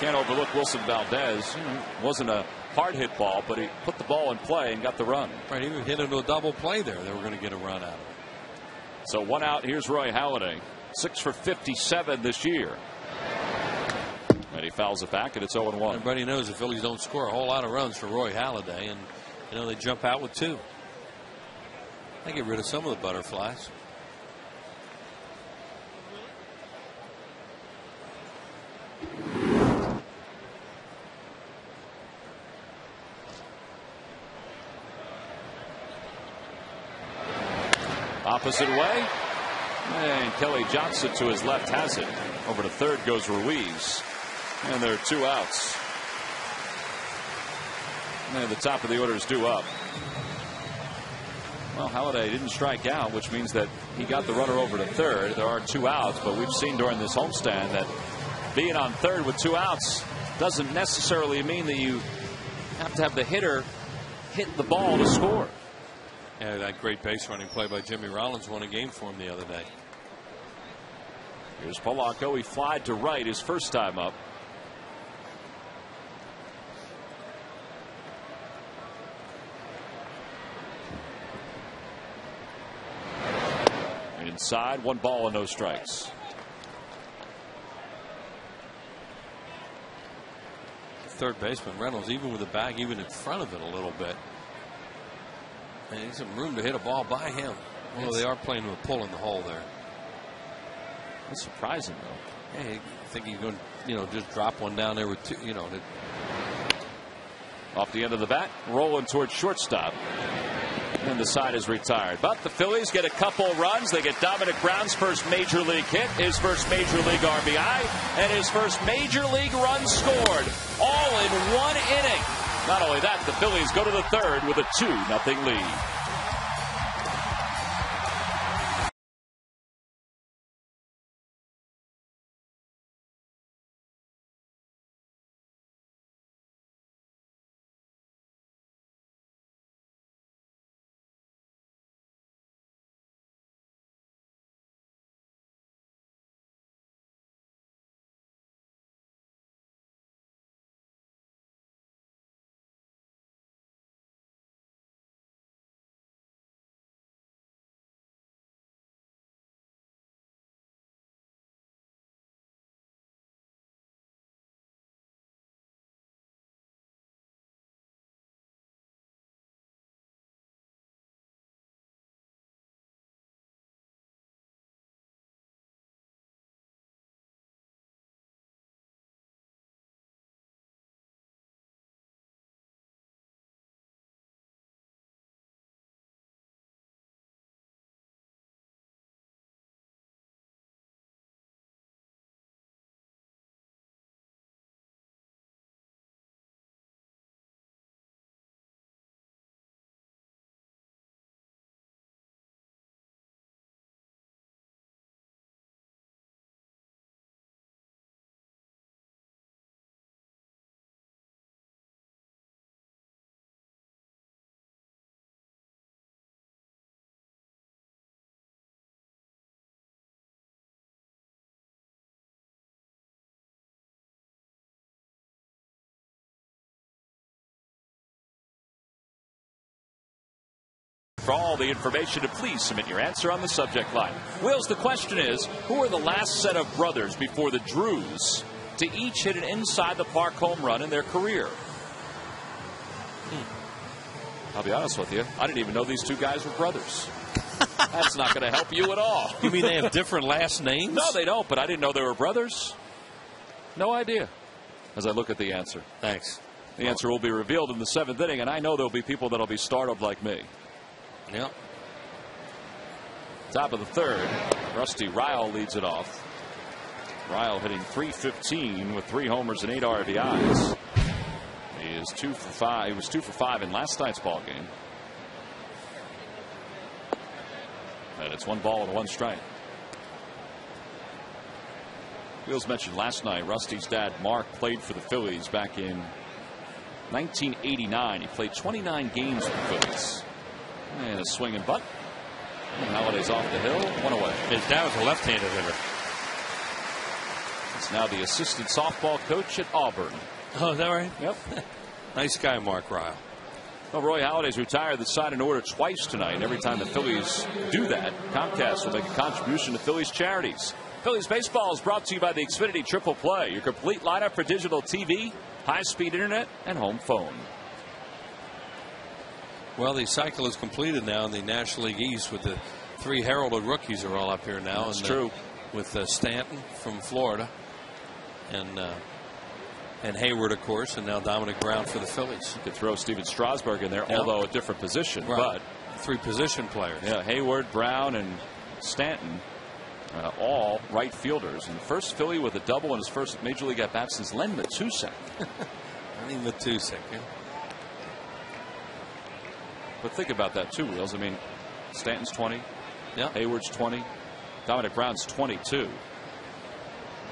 C: can't overlook Wilson Valdez. Wasn't a hard hit ball, but he put the ball in play and got the run.
B: Right, he hit into a double play there. They were going to get a run out of it.
C: So 1 out. Here's Roy Halladay, 6 for 57 this year. And he fouls it back, and it's 0-1.
B: Everybody knows the Phillies don't score a whole lot of runs for Roy Halladay, and they jump out with 2. They get rid of some of the butterflies.
C: Opposite way. And Kelly Johnson to his left has it. Over to third goes Ruiz. And there are 2 outs. And the top of the order is due up. Well, Halladay didn't strike out, which means that he got the runner over to third. There are 2 outs, but we've seen during this homestand that being on third with 2 outs doesn't necessarily mean that you have to have the hitter hit the ball to score.
B: Yeah, that great base running play by Jimmy Rollins won a game for him the other day.
C: Here's Polanco. He flied to right his first time up. Inside, 1 ball and no strikes.
B: Third baseman Reynolds, even with the bag even in front of it a little bit. And he's some room to hit a ball by him. Well, they are playing with a pull in the hole there.
C: That's surprising, though.
B: Hey, I think he's going to, just drop one down there with 2,
C: Off the end of the bat, rolling towards shortstop. And the side is retired. But the Phillies get a couple runs. They get Dominic Brown's first major league hit, his first major league RBI, and his first major league run scored, all in 1 inning. Not only that, the Phillies go to the third with a 2-0 lead. for all the information, and please submit your answer on the subject line. Wills, the question is, who are the last set of brothers before the Drews to each hit an inside-the-park home run in their career? I'll be honest with you, I didn't even know these two guys were brothers. That's not going to help you at all.
B: You mean they have different last names?
C: No, they don't, but I didn't know they were brothers. No idea. As I look at the answer.
B: Thanks.
C: The answer will be revealed in the 7th inning, and I know there'll be people that'll be startled like me.
B: Yep.
C: Top of the 3rd, Rusty Ryle leads it off. Ryle hitting .315 with 3 homers and 8 RBIs. He is 2 for 5. He was 2 for 5 in last night's ball game. And it's 1 ball and 1 strike. Wheels mentioned last night Rusty's dad Mark played for the Phillies back in 1989. He played 29 games for the Phillies. And a swing and butt. Holiday's off the hill, 1 away.
B: His dad was a left-handed hitter.
C: He's now the assistant softball coach at Auburn.
B: Oh, is that right?
C: Yep.
B: Nice guy, Mark Ryle.
C: Well, Roy Halladay's retired the side and order twice tonight. And every time the Phillies do that, Comcast will make a contribution to Phillies charities. Phillies baseball is brought to you by the Xfinity Triple Play, your complete lineup for digital TV, high-speed internet, and home phone.
B: Well, the cycle is completed now in the National League East with the 3 heralded rookies are all up here now.
C: That's true.
B: With Stanton from Florida and Hayward, of course, and now Dominic Brown for the Phillies.
C: You could throw Steven Strasburg in there, although a different position.
B: Right.
C: But
B: 3 position players.
C: Yeah, Hayward, Brown, and Stanton, all right fielders. And the first Philly with a double in his first Major League at bat since Len Matusek.
B: Len Matusek, yeah.
C: But think about that too, Wheels. I mean, Stanton's 20.
B: Yeah.
C: Hayward's 20. Dominic Brown's 22.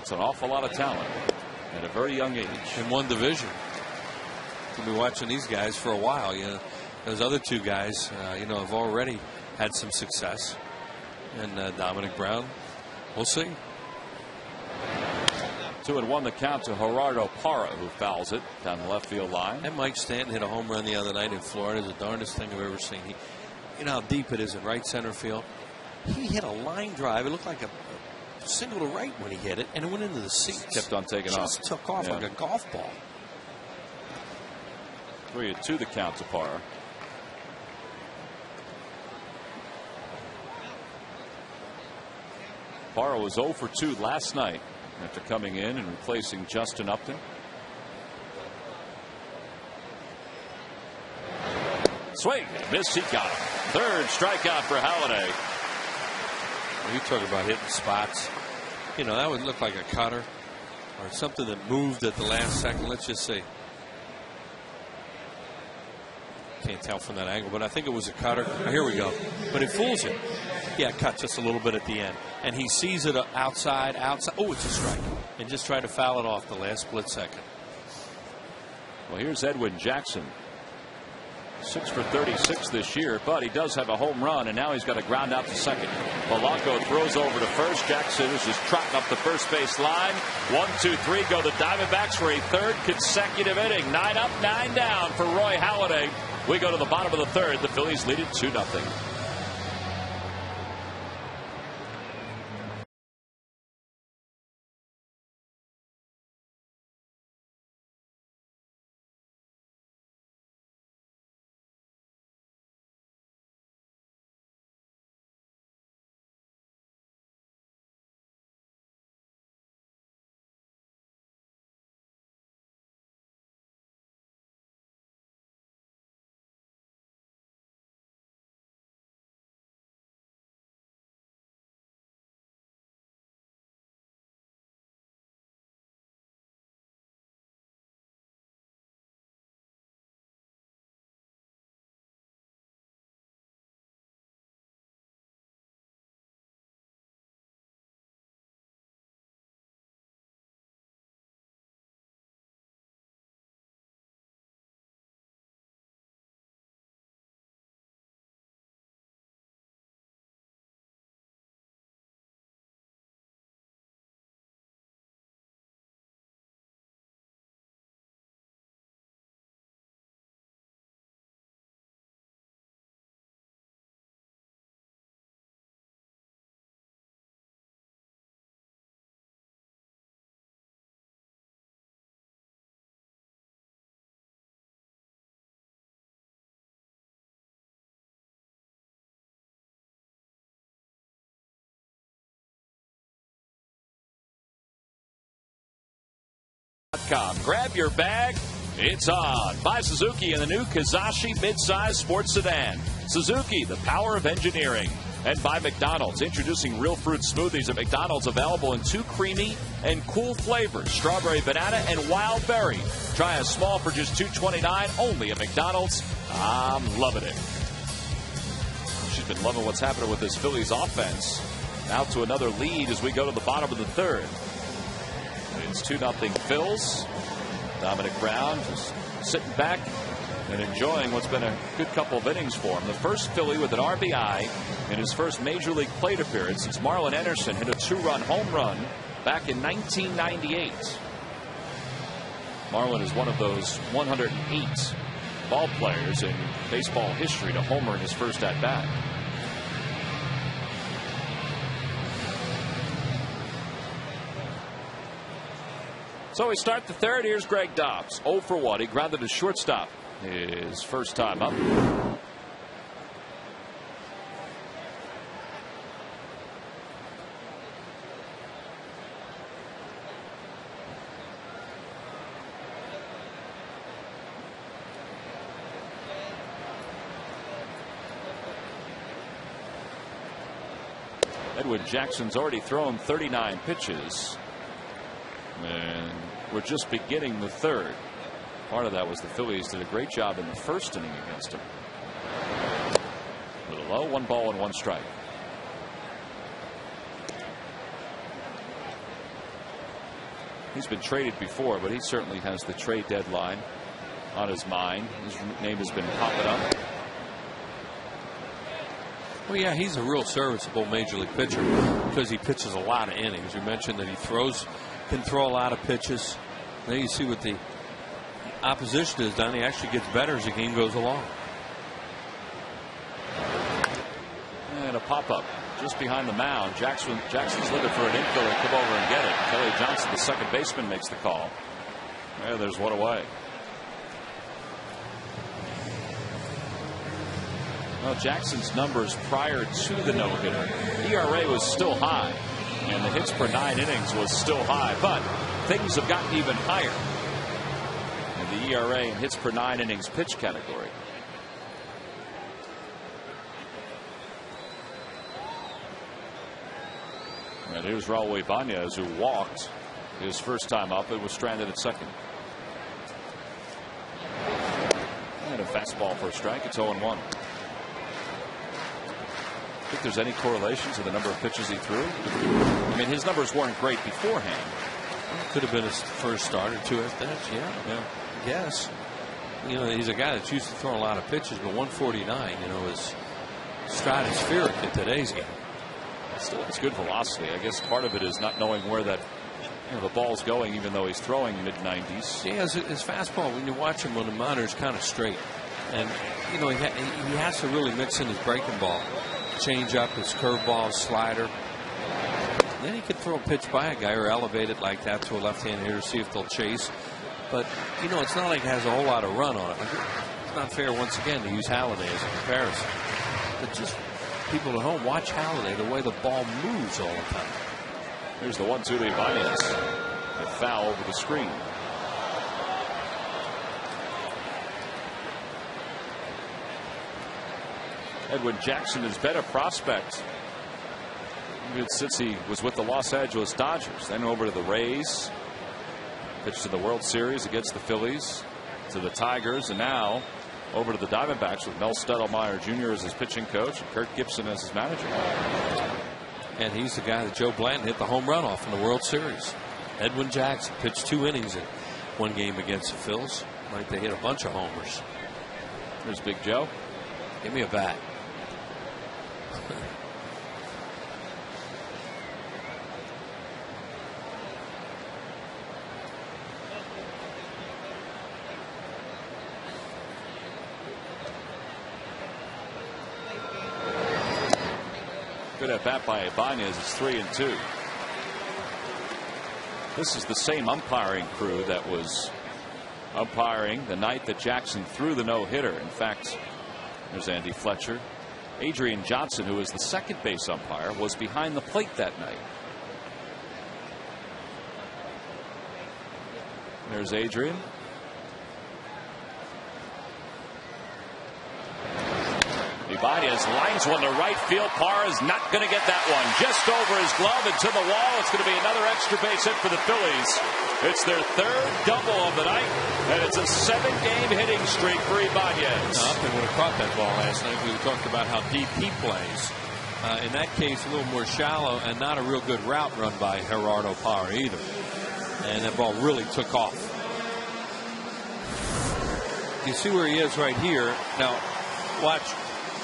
C: It's an awful lot of talent at a very young age.
B: In one division. We'll be watching these guys for a while. You know, those other 2 guys, have already had some success. And Dominic Brown, we'll see.
C: 2-1 the count to Gerardo Parra, who fouls it down the left field line.
B: And Mike Stanton hit a home run the other night in Florida. It's the darndest thing I've ever seen. You know how deep it is in right center field? He hit a line drive. It looked like a single to right when he hit it, and it went into the seats.
C: Kept on taking off.
B: Just took off like a golf ball.
C: 3-2 the count to Parra. Parra was 0 for 2 last night after coming in and replacing Justin Upton. Swing, miss, he got him. 3rd strikeout for Halladay.
B: Well, you talk about hitting spots. You know, that would look like a cutter or something that moved at the last second. Let's just see. Can't tell from that angle, but I think it was a cutter. Oh, here we go. But it fools him. Yeah, cut just a little bit at the end. And he sees it outside. Oh, it's a strike. And just tried to foul it off the last split second.
C: Well, here's Edwin Jackson. 6 for 36 this year, but he does have a home run, and now he's got a ground out to second. Polanco throws over to first. Jackson is just trotting up the first base line. 1, 2, 3 go the Diamondbacks for a 3rd consecutive inning. 9 up, 9 down for Roy Halladay. We go to the bottom of the 3rd. The Phillies lead it 2-0. Suzuki.com. Grab your bag. It's on. Buy Suzuki in the new Kizashi midsize sports sedan. Suzuki, the power of engineering. And by McDonald's, introducing real fruit smoothies at McDonald's, available in 2 creamy and cool flavors, strawberry banana and wild berry. Try a small for just $2.29 only at McDonald's. I'm loving it. She's been loving what's happening with this Phillies offense. Out to another lead as we go to the bottom of the third. It's 2-0 Phils. Dominic Brown just sitting back and enjoying what's been a good couple of innings for him. The first Philly with an RBI in his first Major League Plate appearance since Marlon Anderson hit a 2-run home run back in 1998. Marlon is one of those 108 ball players in baseball history to homer in his first at-bat. So we start the third. Here's Greg Dobbs. 0 for 1. He grounded to shortstop his first time up. Edwin Jackson's already thrown 39 pitches. And we're just beginning the third. Part of that was the Phillies did a great job in the first inning against him. A little low, 1 ball and 1 strike. He's been traded before, but he certainly has the trade deadline on his mind. His name has been popping up.
B: Well, yeah, he's a real serviceable Major League pitcher because he pitches a lot of innings. You mentioned that he can throw a lot of pitches. Then you see what the opposition has done. He actually gets better as the game goes along.
C: And a pop-up just behind the mound. Jackson's looking for an infielder to come over and get it. Kelly Johnson, the second baseman, makes the call. There's one away. Well, Jackson's numbers prior to the no-hitter, ERA was still high, and the hits per 9 innings was still high, but things have gotten even higher in the ERA and hits per 9 innings pitch category. And here's Raul Ibanez, who walked his first time up and was stranded at second. And a fastball for a strike. It's 0-1. Think there's any correlation to the number of pitches he threw? I mean, his numbers weren't great beforehand.
B: Could have been his first start or two after that. Yeah. Yes. You know, he's a guy that's used to throwing a lot of pitches, but 149, you know, is stratospheric in today's game.
C: Still, it's good velocity. I guess part of it is not knowing where that the ball's going, even though he's throwing mid-90s.
B: Yeah, his fastball, when you watch him on the monitor, is kind of straight. And, you know, he has to really mix in his breaking ball. Change up his curveball, slider. Then he could throw a pitch by a guy or elevate it like that to a left-hand hitter, see if they'll chase. But, you know, it's not like it has a whole lot of run on it. It's not fair, once again, to use Halladay as a comparison. But just people at home, watch Halladay, the way the ball moves all the time.
C: Here's the 1-2 to Ibanez. A foul over the screen. Edwin Jackson has been a prospect since he was with the Los Angeles Dodgers. Then over to the Rays. Pitched to the World Series against the Phillies, to the Tigers, and now over to the Diamondbacks with Mel Stottlemyre Jr. as his pitching coach and Kirk Gibson as his manager.
B: And he's the guy that Joe Blanton hit the home run off in the World Series. Edwin Jackson pitched 2 innings in one game against the Phils. Like they hit a bunch of homers.
C: There's Big Joe.
B: Give me a bat.
C: Good at bat by Ibanez. It's 3-2. This is the same umpiring crew that was umpiring the night that Jackson threw the no-hitter. In fact, there's Andy Fletcher. Adrian Johnson, who was the second base umpire, was behind the plate that night. There's Adrian. Ibanez lines one to right field. Parr is not going to get that one. Just over his glove and to the wall. It's going to be another extra base hit for the Phillies. It's their third double of the night, and it's a 7-game hitting streak for Ibanez.
B: Upton would have caught that ball last night. We talked about how deep he plays. In that case, a little more shallow and not a real good route run by Gerardo Parr either. And that ball really took off. You see where he is right here. Now, watch.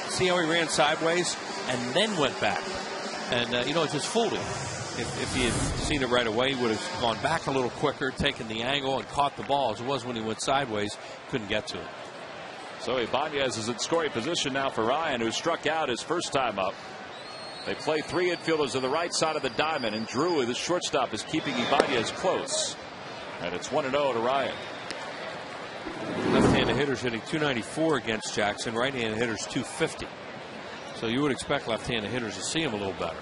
B: See how he ran sideways and then went back. And, it just fooled him. If he had seen it right away, he would have gone back a little quicker, taken the angle, and caught the ball. As it was when he went sideways, couldn't get to it.
C: So Ibanez is in scoring position now for Ryan, who struck out his first time up. They play 3 infielders to the right side of the diamond, and Drew, the shortstop, is keeping Ibanez close. And it's 1-0 to Ryan.
B: Left-handed hitters hitting .294 against Jackson. Right-handed hitters .250. So you would expect left-handed hitters to see him a little better.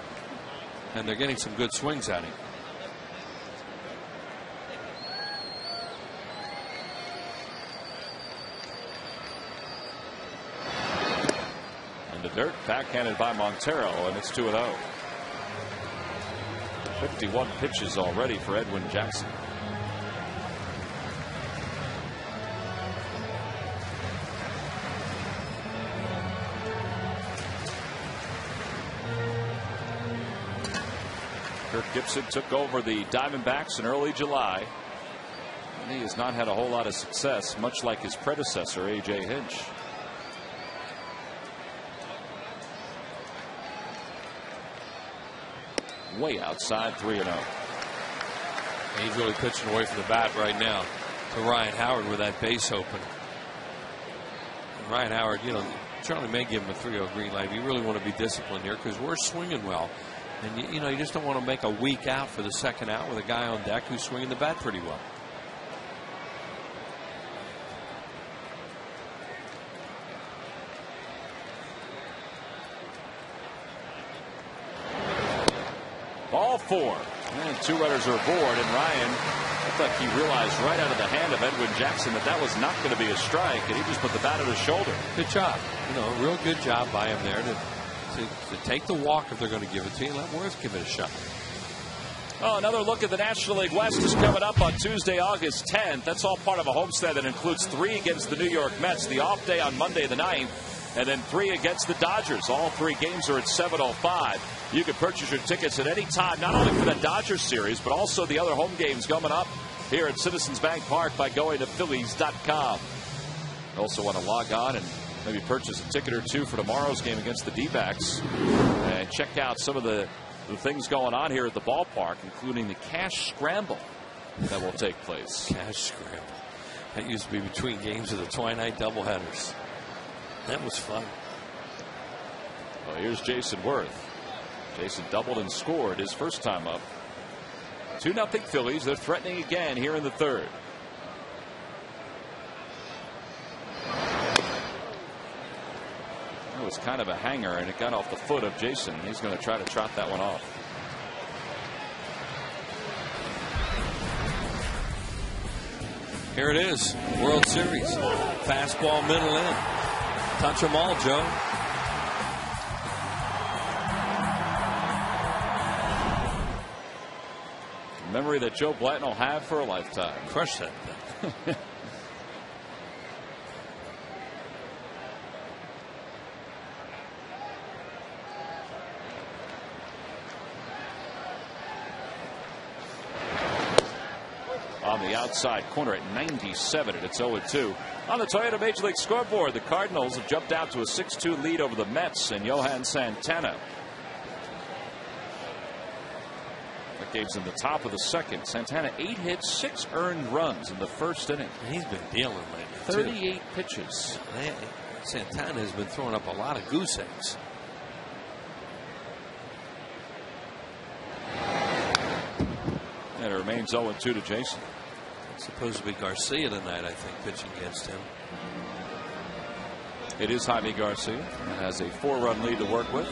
B: And they're getting some good swings at him.
C: And the dirt backhanded by Montero, and it's 2-0. 51 pitches already for Edwin Jackson. Kirk Gibson took over the Diamondbacks in early July. And he has not had a whole lot of success, much like his predecessor, A.J. Hinch. Way outside, 3-0.
B: He's really pitching away from the bat right now to Ryan Howard with that base open. And Ryan Howard, Charlie may give him a 3-0 green light. You really want to be disciplined here because we're swinging well. And, you just don't want to make a weak out for the second out with a guy on deck who's swinging the bat pretty well.
C: Ball 4. And 2 runners are aboard, and Ryan looked like he realized right out of the hand of Edwin Jackson that was not going to be a strike, and he just put the bat on his shoulder.
B: Good job. A real good job by him there to take the walk if they're going to give it to you. Let Worth give it a shot.
C: Oh, another look at the National League West is coming up on Tuesday, August 10th. That's all part of a homestand that includes 3 against the New York Mets, the off day on Monday the 9th, and then 3 against the Dodgers. All 3 games are at 7:05. You can purchase your tickets at any time, not only for the Dodgers series, but also the other home games coming up here at Citizens Bank Park by going to Phillies.com. You also want to log on and maybe purchase a ticket or 2 for tomorrow's game against the D-backs and check out some of the things going on here at the ballpark, including the cash scramble that will take place.
B: Cash scramble. That used to be between games of the twilight doubleheaders. That was fun.
C: Well, here's Jason Worth. Jason doubled and scored his first time up. 2-0 Phillies. They're threatening again here in the 3rd. It was kind of a hanger, and it got off the foot of Jason. He's going to try to trot that one off.
B: Here it is, World Series. Fastball middle in. Touch them all, Joe.
C: A memory that Joe Blanton will have for a lifetime.
B: Crush that thing.
C: On the outside corner at 97, and it's 0-2. On the Toyota Major League scoreboard, the Cardinals have jumped out to a 6-2 lead over the Mets and Johan Santana. That game's in the top of the 2nd. Santana 8 hits, 6 earned runs in the 1st inning.
B: He's been dealing lately.
C: 38 pitches.
B: Santana has been throwing up a lot of goose eggs.
C: And it remains 0-2 to Jason.
B: It's supposed to be Garcia tonight, I think, pitching against him.
C: It is Jaime Garcia, and has a 4-run lead to work with.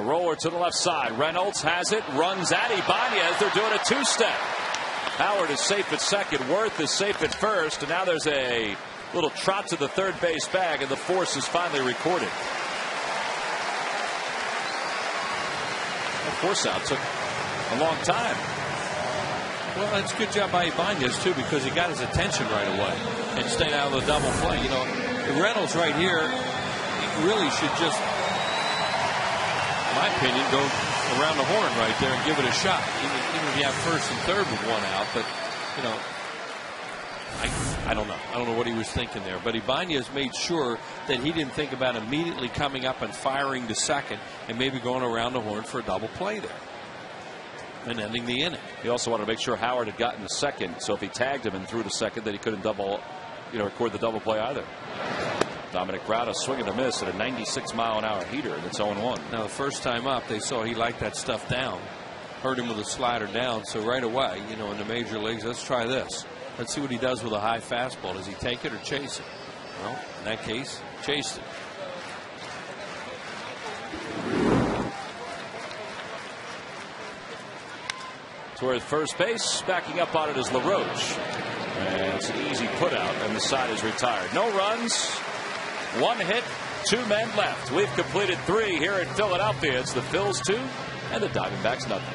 C: A roller to the left side. Reynolds has it, runs at Ibanez. They're doing a two-step. Howard is safe at second. Worth is safe at first. And now there's a little trot to the third base bag, and the force is finally recorded. That force out took a long time.
B: Well, it's a good job by Ibanez, too, because he got his attention right away and stayed out of the double play. You know, Reynolds right here, he really should just, in my opinion, go around the horn right there and give it a shot. Even if you have first and third with one out. But, you know, I don't know. I don't know what he was thinking there. But Ibanez made sure that he didn't think about immediately coming up and firing to second and maybe going around the horn for a double play there and ending the inning.
C: He also wanted to make sure Howard had gotten to second, so if he tagged him and threw to second, that he couldn't record the double play either. Dominic Grauda swinging a miss at a 96-mile-an-hour heater, and it's 0-1.
B: Now, the first time up, they saw he liked that stuff down. Heard him with a slider down, so right away, you know, in the major leagues, let's try this. Let's see what he does with a high fastball. Does he take it or chase it? Well, in that case, chased it.
C: Toward first base, backing up on it is LaRoche. And it's an easy put out, and the side is retired. No runs, one hit, 2 men left. We've completed 3 here in Philadelphia. It's the Phils 2 and the Diamondbacks nothing.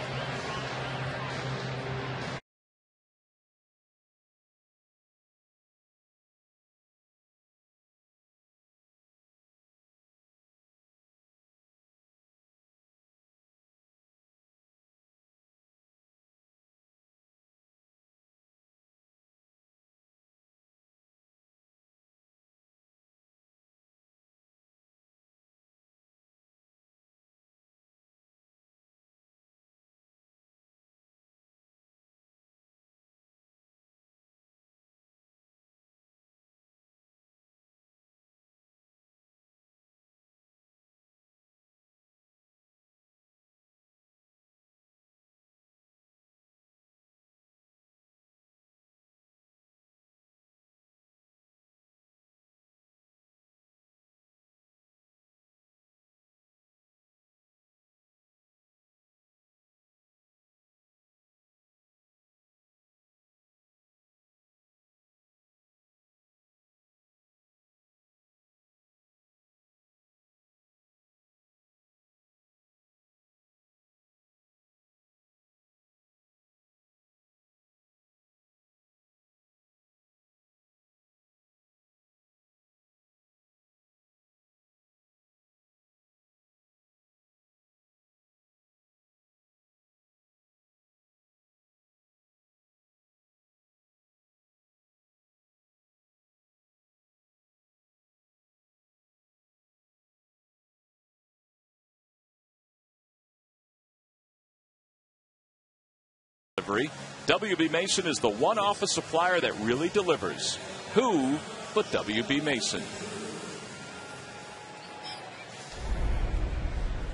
C: WB Mason is the one office supplier that really delivers. Who but WB Mason?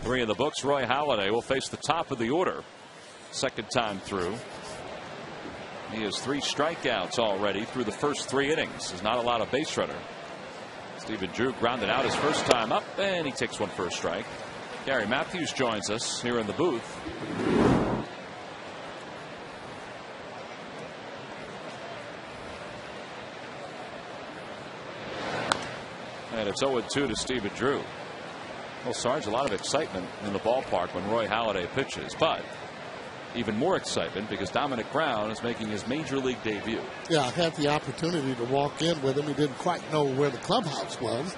C: 3 in the books. Roy Halladay will face the top of the order. Second time through. He has 3 strikeouts already through the first 3 innings. There's not a lot of base runner. Stephen Drew grounded out his first time up, and he takes one for a strike. Gary Matthews joins us here in the booth. And it's 0-2 to Stephen Drew. Well, Sarge, a lot of excitement in the ballpark when Roy Halladay pitches, but even more excitement because Dominic Brown is making his major league debut.
D: Yeah, I had the opportunity to walk in with him. He didn't quite know where the clubhouse was.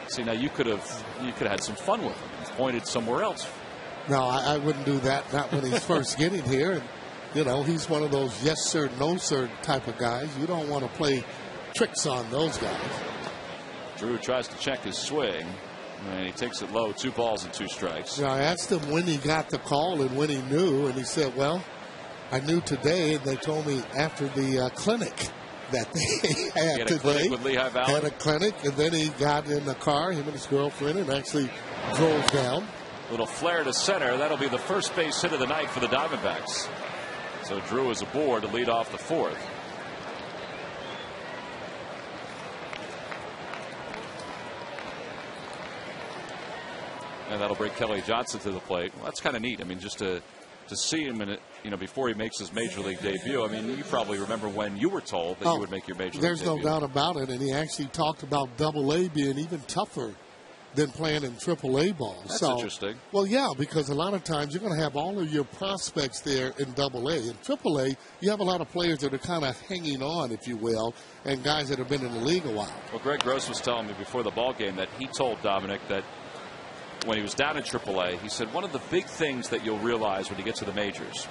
C: See, now you could have had some fun with him. Pointed somewhere else.
D: No, I wouldn't do that. Not when he's first getting here. And you know, he's one of those yes sir, no sir type of guys. You don't want to play tricks on those guys.
C: Drew tries to check his swing, and he takes it low. 2 balls and 2 strikes.
D: Yeah, I asked him when he got the call and when he knew, and he said, well, I knew today, and they told me after the clinic that they had
C: he had
D: today.
C: A clinic with Lehigh Valley.
D: Had a clinic, and then he got in the car, him and his girlfriend, and actually drove down.
C: Little flare to center. That'll be the first base hit of the night for the Diamondbacks. So Drew is aboard to lead off the 4th. And that'll bring Kelly Johnson to the plate. Well, that's kind of neat. I mean, just to see him in it, before he makes his major league debut. I mean, you probably remember when you were told that you would make your major league debut.
D: There's no doubt about it. And he actually talked about Double-A being even tougher than playing in Triple-A ball.
C: That's interesting.
D: Well, yeah, because a lot of times you're going to have all of your prospects there in Double-A. In Triple-A, you have a lot of players that are kind of hanging on, if you will, and guys that have been in the league a while.
C: Well, Greg Gross was telling me before the ball game that he told Dominic that when he was down in AAA, he said one of the big things that you'll realize when you get to the majors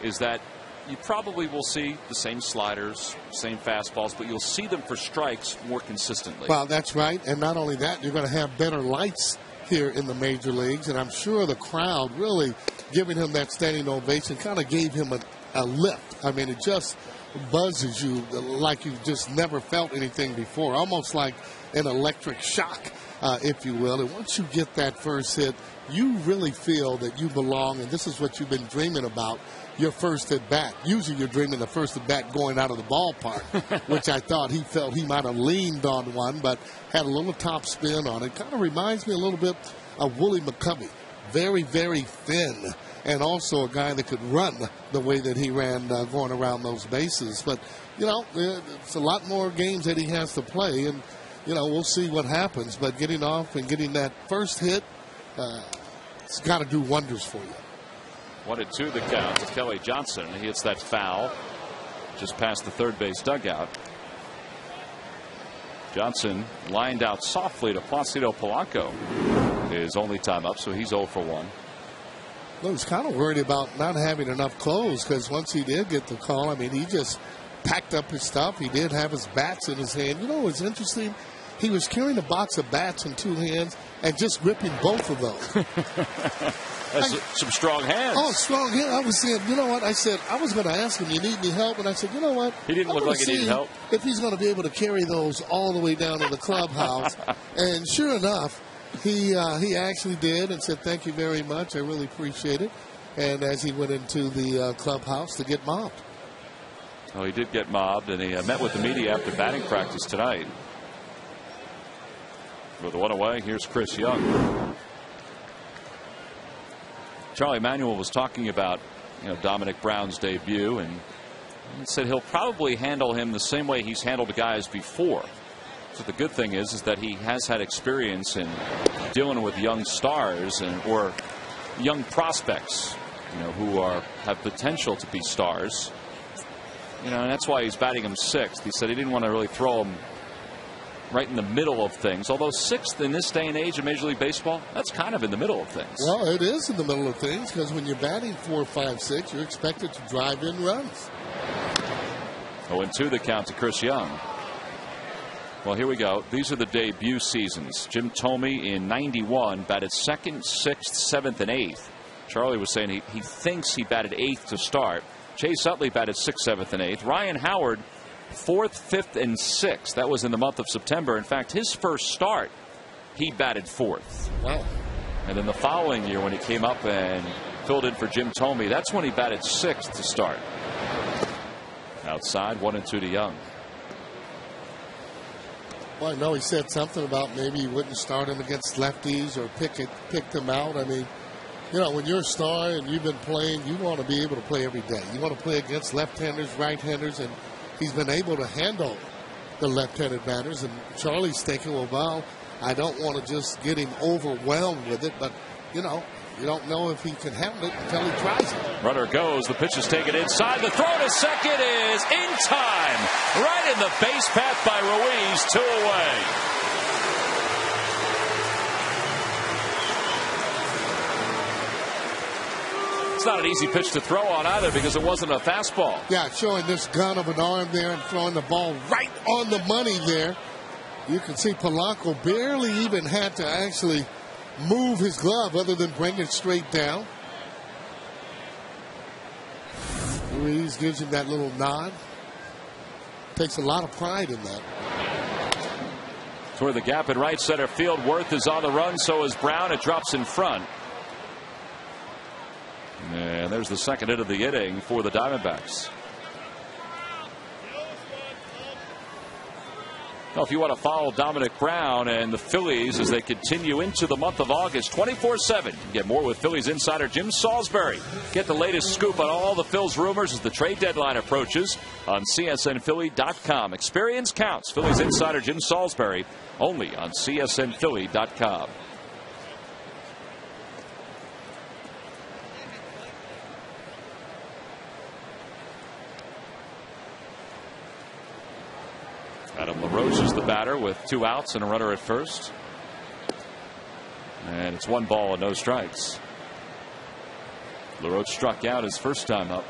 C: is that you probably will see the same sliders, same fastballs, but you'll see them for strikes more consistently.
D: Well, that's right. And not only that, you're going to have better lights here in the major leagues. And I'm sure the crowd really giving him that standing ovation kind of gave him a lift. I mean, it just buzzes you like you've just never felt anything before, almost like an electric shock, if you will. And once you get that first hit, you really feel that you belong, and this is what you've been dreaming about, your first at bat. Usually you're dreaming the first at bat going out of the ballpark, which I thought he felt he might have leaned on one, but had a little top spin on it. Kind of reminds me a little bit of Willie McCovey. Very, very thin, and also a guy that could run the way that he ran going around those bases. But, it's a lot more games that he has to play, and, we'll see what happens. But getting off and getting that first hit, it's got to do wonders for you.
C: 1-2 the count to Kelly Johnson. He hits that foul just past the third base dugout. Johnson lined out softly to Placido Polanco. His only time up, so he's 0 for 1.
D: Well, he was kind of worried about not having enough clothes, because once he did get the call, I mean, he just packed up his stuff. He did have his bats in his hand. What's interesting? He was carrying a box of bats in 2 hands and just gripping both of those.
C: That's some strong hands.
D: Oh, strong hands. I was saying, you know what? I said, I was going to ask him, you need any help? And I said, you know what?
C: He didn't look like he needed help.
D: If he's going to be able to carry those all the way down to the clubhouse. And sure enough, he actually did and said, thank you very much. I really appreciate it. And as he went into the clubhouse to get mobbed.
C: Oh, he did get mobbed, and he met with the media after batting practice tonight. With 1 away, here's Chris Young. Charlie Manuel was talking about Dominic Brown's debut, and he said he'll probably handle him the same way he's handled guys before. So the good thing is that he has had experience in dealing with young stars or young prospects, who have potential to be stars. And that's why he's batting him 6th. He said he didn't want to really throw him right in the middle of things. Although 6th in this day and age of Major League Baseball, that's kind of in the middle of things.
D: Well, it is in the middle of things, because when you're batting 4, 5, 6, you're expected to drive in runs.
C: 0-2 the count to Chris Young. Well, here we go. These are the debut seasons. Jim Thome in 91 batted 2nd, 6th, 7th, and 8th. Charlie was saying he thinks he batted 8th to start. Chase Utley batted 6th, 7th, and 8th. Ryan Howard 4th, 5th, and 6th. That was in the month of September. In fact, his first start, he batted 4th.
D: Wow.
C: And then the following year, when he came up and filled in for Jim Thome, that's when he batted 6th to start. Outside, 1-2 to Young.
D: Well, I know he said something about maybe he wouldn't start him against lefties or pick them out. I mean, when you're a star and you've been playing, you want to be able to play every day. You want to play against left-handers, right-handers, and he's been able to handle the left-handed batters. And Charlie's thinking, well, I don't want to just get him overwhelmed with it, but, you don't know if he can handle it until he tries it.
C: Runner goes. The pitch is taken inside. The throw to second is in time. Right in the base path by Ruiz. 2 away. It's not an easy pitch to throw on either, because it wasn't a fastball.
D: Yeah, showing this gun of an arm there and throwing the ball right on the money there. You can see Polanco barely even had to actually move his glove other than bring it straight down. Ruiz gives him that little nod. Takes a lot of pride in that.
C: Toward the gap in right center field. Worth is on the run, so is Brown. It drops in front. And there's the second hit of the inning for the Diamondbacks. Well, if you want to follow Dominic Brown and the Phillies as they continue into the month of August 24/7, get more with Phillies insider Jim Salisbury. Get the latest scoop on all the Phils rumors as the trade deadline approaches on CSNPhilly.com. Experience counts. Phillies insider Jim Salisbury only on CSNPhilly.com. Adam LaRoche is the batter with 2 outs and a runner at first. And it's 1 ball and no strikes. LaRoche struck out his first time up.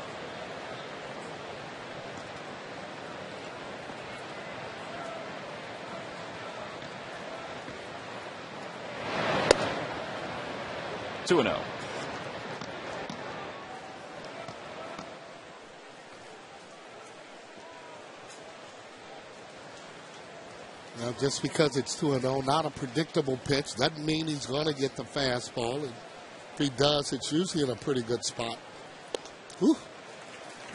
C: Two and 0.
D: Now, just because it's 2-0, not a predictable pitch, doesn't mean he's going to get the fastball. And if he does, it's usually in a pretty good spot. Whew.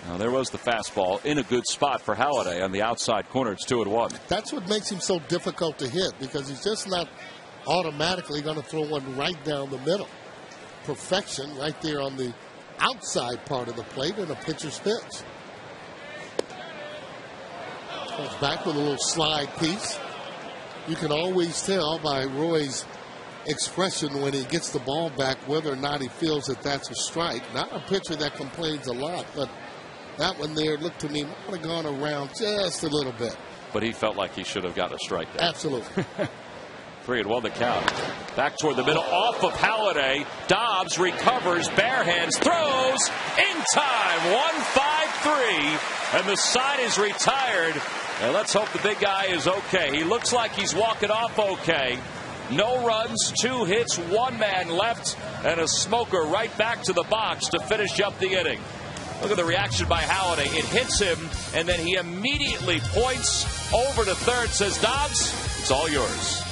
C: Now, there was the fastball in a good spot for Halladay on the outside corner. It's 2-1.
D: That's what makes him so difficult to hit, because he's just not automatically going to throw one right down the middle. Perfection right there on the outside part of the plate in a pitcher's pitch. Comes back with a little slide piece. You can always tell by Roy's expression when he gets the ball back whether or not he feels that that's a strike. Not a pitcher that complains a lot, but that one there looked to me might have gone around just a little bit.
C: But he felt like he should have gotten a strike there.
D: Absolutely.
C: 3-1 the count. Back toward the middle, off of Halladay. Dobbs recovers, bare hands, throws in time. 1-5-3, and the side is retired. And let's hope the big guy is okay. He looks like he's walking off okay. No runs, 2 hits, 1 man left, and a smoker right back to the box to finish up the inning. Look at the reaction by Halladay. It hits him, and then he immediately points over to third, says, Dobbs, it's all yours.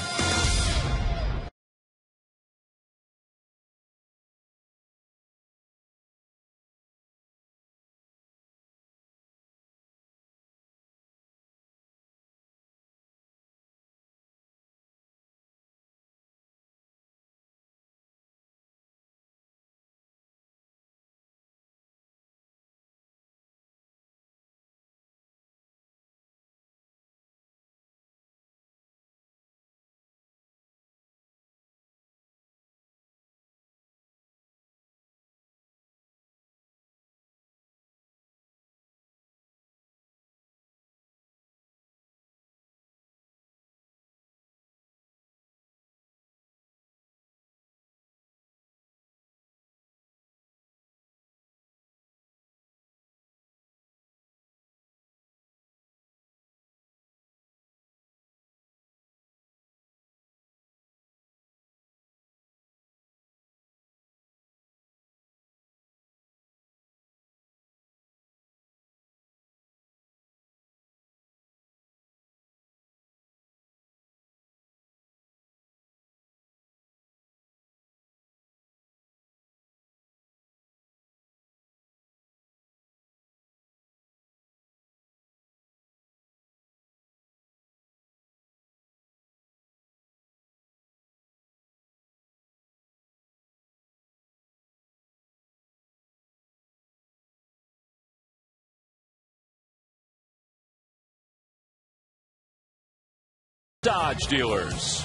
C: Dodge dealers.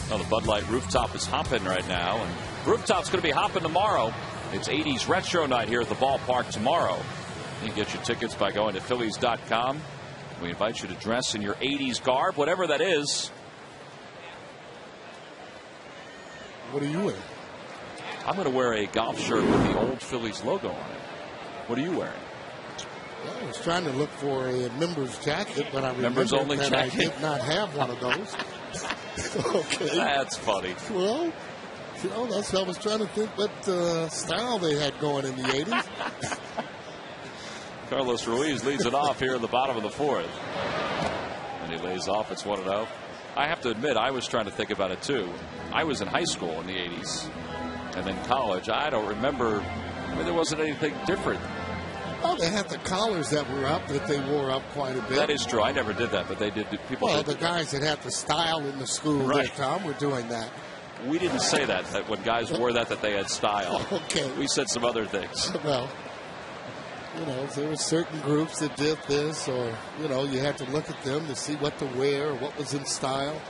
C: Well, the Bud Light rooftop is hopping right now, and the rooftop's going to be hopping tomorrow. It's 80s retro night here at the ballpark tomorrow. You can get your tickets by going to Phillies.com. We invite you to dress in your 80s garb, whatever that is.
D: What are you wearing?
C: I'm going to wear a golf shirt with the old Phillies logo on it. What are you wearing?
D: Well, I was trying to look for a members jacket, but I remember
C: only
D: that
C: jacket.
D: I did not have one of those. Okay.
C: That's funny.
D: Well, you know, that's I was trying to think what style they had going in the 80s.
C: Carlos Ruiz leads it off here in the bottom of the 4th. And he lays off. It's 1-0. I have to admit, I was trying to think about it, too. I was in high school in the 80s. And then college. I don't remember. I mean, there wasn't anything different.
D: Oh, they had the collars that were up that they wore up quite a bit.
C: That is true. I never did that, but they did. People
D: well,
C: did
D: the guys that had the style in the school, right, Tom, were doing that.
C: We didn't say that when guys wore that they had style.
D: Okay.
C: We said some other things.
D: Well, you know, there were certain groups that did this, or, you know, you had to look at them to see what to wear or what was in style.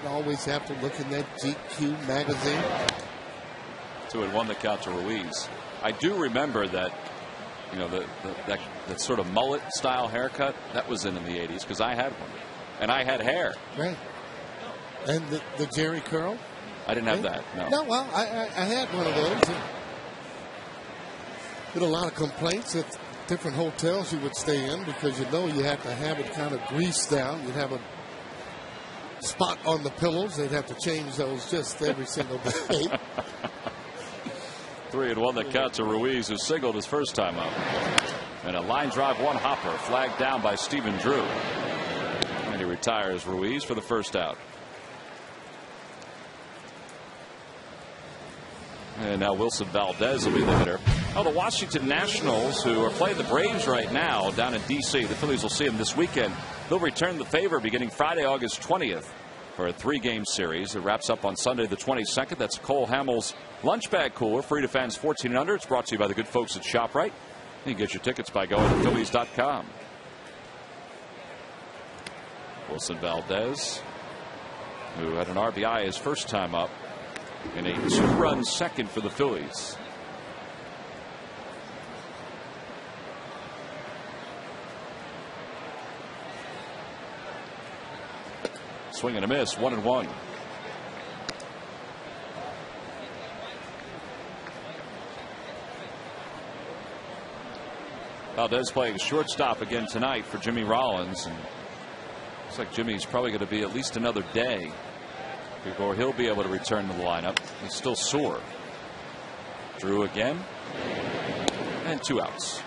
D: You always have to look in that GQ magazine.
C: 2-1 the count to Ruiz. I do remember that, you know, that sort of mullet style haircut that was in the 80s because I had one and I had hair.
D: Right. And the Jerry curl.
C: I didn't have that. No.
D: No. Well, I had one of those. Did a lot of complaints at different hotels you would stay in because you know you had to have it kind of greased down. You'd have a spot on the pillows. They'd have to change those just every single day.
C: 3-1 the count to Ruiz, who singled his first time up. And a line drive one hopper flagged down by Stephen Drew. And he retires Ruiz for the first out. And now Wilson Valdez will be the hitter. Oh, the Washington Nationals, who are playing the Braves right now down in D.C. The Phillies will see them this weekend. They'll return the favor beginning Friday, August 20th for a 3-game series. It wraps up on Sunday the 22nd. That's Cole Hamels Lunch Bag Cooler, free to fans 14 and under. It's brought to you by the good folks at ShopRite. You can get your tickets by going to Phillies.com. Wilson Valdez, who had an RBI his first time up in a 2-run second for the Phillies. Swing and a miss, 1-1. Valdez playing shortstop again tonight for Jimmy Rollins. And looks like Jimmy's probably going to be at least another day before he'll be able to return to the lineup. He's still sore. Drew again. And 2 outs.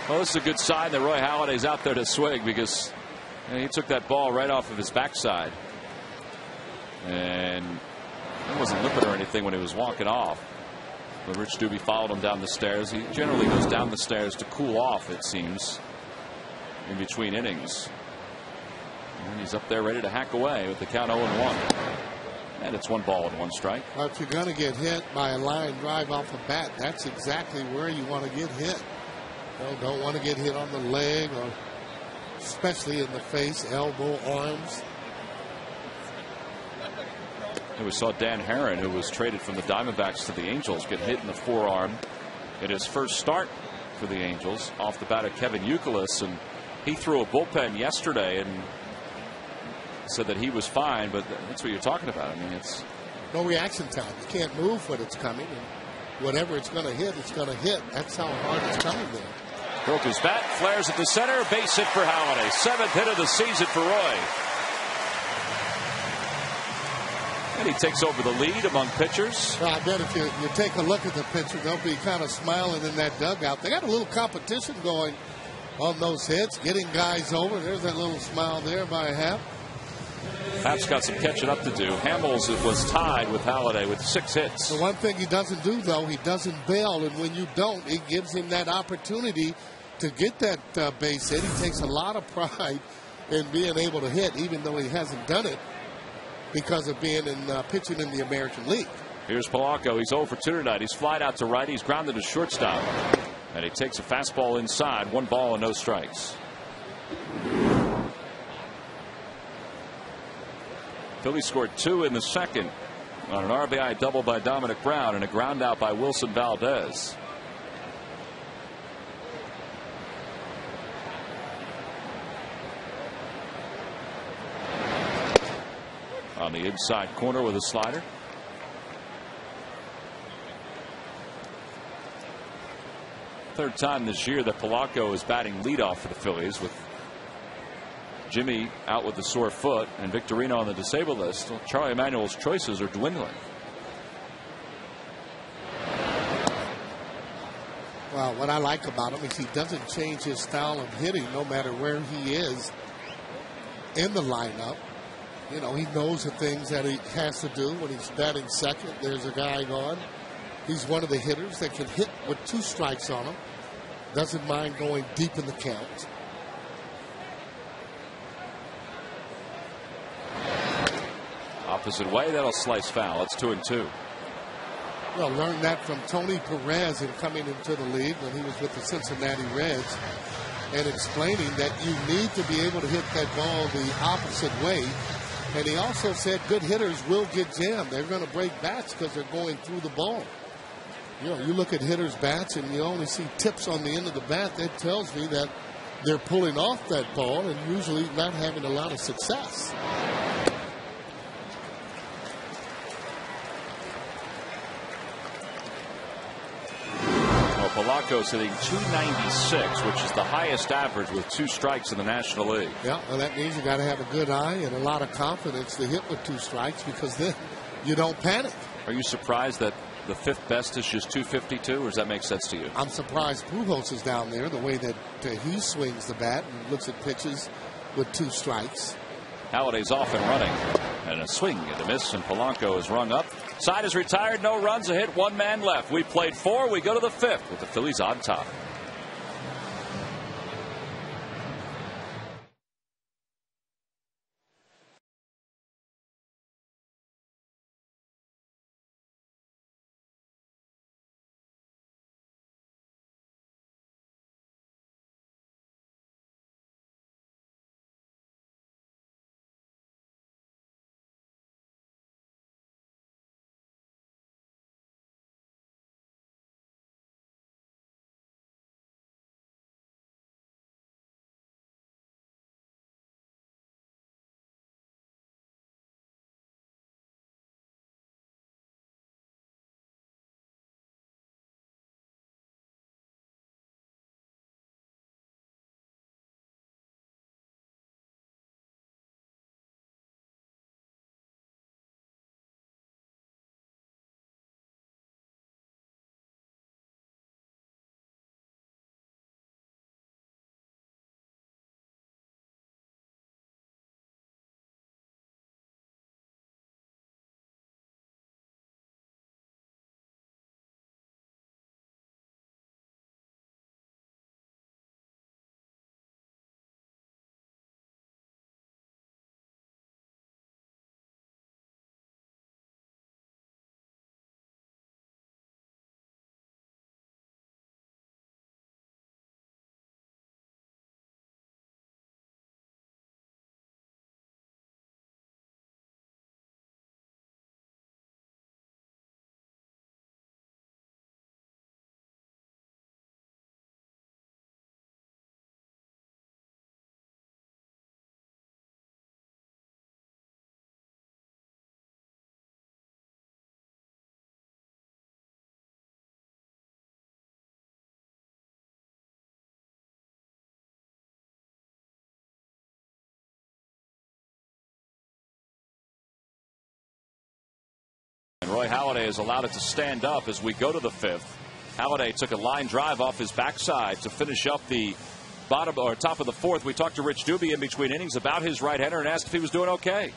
C: Well, this is a good sign that Roy Halladay's out there to swing because he took that ball right off of his backside. And he wasn't limping or anything when he was walking off. But Rich Doobie followed him down the stairs. He generally goes down the stairs to cool off, it seems, in between innings. And he's up there ready to hack away with the count 0-1. And it's 1 ball and 1 strike.
D: Well, if you're going to get hit by a line drive off the bat, that's exactly where you want to get hit. You don't want to get hit on the leg or especially in the face, elbow, arms.
C: And we saw Dan Herron, who was traded from the Diamondbacks to the Angels, get hit in the forearm in his first start for the Angels off the bat of Kevin Youkilis. And he threw a bullpen yesterday and said that he was fine, but that's what you're talking about. I mean, it's
D: no reaction time. You can't move when it's coming. And whatever it's going to hit, it's going to hit. That's how hard it's coming there.
C: Broke his bat, flares at the center, base hit for Halladay. 7th hit of the season for Roy. And he takes over the lead among pitchers.
D: Well, I bet if you take a look at the pitcher, they'll be kind of smiling in that dugout. They got a little competition going on those hits, getting guys over. There's that little smile there by Happ.
C: Happ's got some catching up to do. Hamels was tied with Halladay with 6 hits.
D: The one thing he doesn't do, though, he doesn't bail. And when you don't, it gives him that opportunity to get that base hit. He takes a lot of pride in being able to hit, even though he hasn't done it because of being in pitching in the American League.
C: Here's Polanco. He's 0 for 2 tonight. He's flied out to right. He's grounded to shortstop. And he takes a fastball inside. 1 ball and no strikes. Phillies scored 2 in the second on an RBI double by Dominic Brown and a ground out by Wilson Valdez. On the inside corner with a slider. Third time this year that Polanco is batting leadoff for the Phillies, with Jimmy out with the sore foot and Victorino on the disabled list. Well, Charlie Emanuel's choices are dwindling.
D: Well, what I like about him is he doesn't change his style of hitting no matter where he is in the lineup. You know, he knows the things that he has to do when he's batting second. There's a guy on. He's one of the hitters that can hit with 2 strikes on him. Doesn't mind going deep in the count.
C: Opposite way, that'll slice foul. It's 2-2.
D: Well, learned that from Tony Perez in coming into the league when he was with the Cincinnati Reds, and explaining that you need to be able to hit that ball the opposite way. And he also said good hitters will get jammed. They're going to break bats because they're going through the ball. You know, you look at hitters' bats and you only see tips on the end of the bat. That tells me that they're pulling off that ball and usually not having a lot of success.
C: Polanco's hitting .296, which is the highest average with 2 strikes in the National League.
D: Yeah, well, that means you got to have a good eye and a lot of confidence to hit with 2 strikes, because then you don't panic.
C: Are you surprised that the 5th best is just .252, or does that make sense to you?
D: I'm surprised Pujols is down there, the way that he swings the bat and looks at pitches with 2 strikes.
C: Halliday's off and running, and a swing and a miss, and Polanco is rung up. Side is retired, no runs, a hit, 1 man left. We played 4, we go to the 5th with the Phillies on top. And Roy Halladay has allowed it to stand up as we go to the 5th. Halladay took a line drive off his backside to finish up the bottom or top of the 4th. We talked to Rich Doobie in between innings about his right-hander and asked if he was doing okay.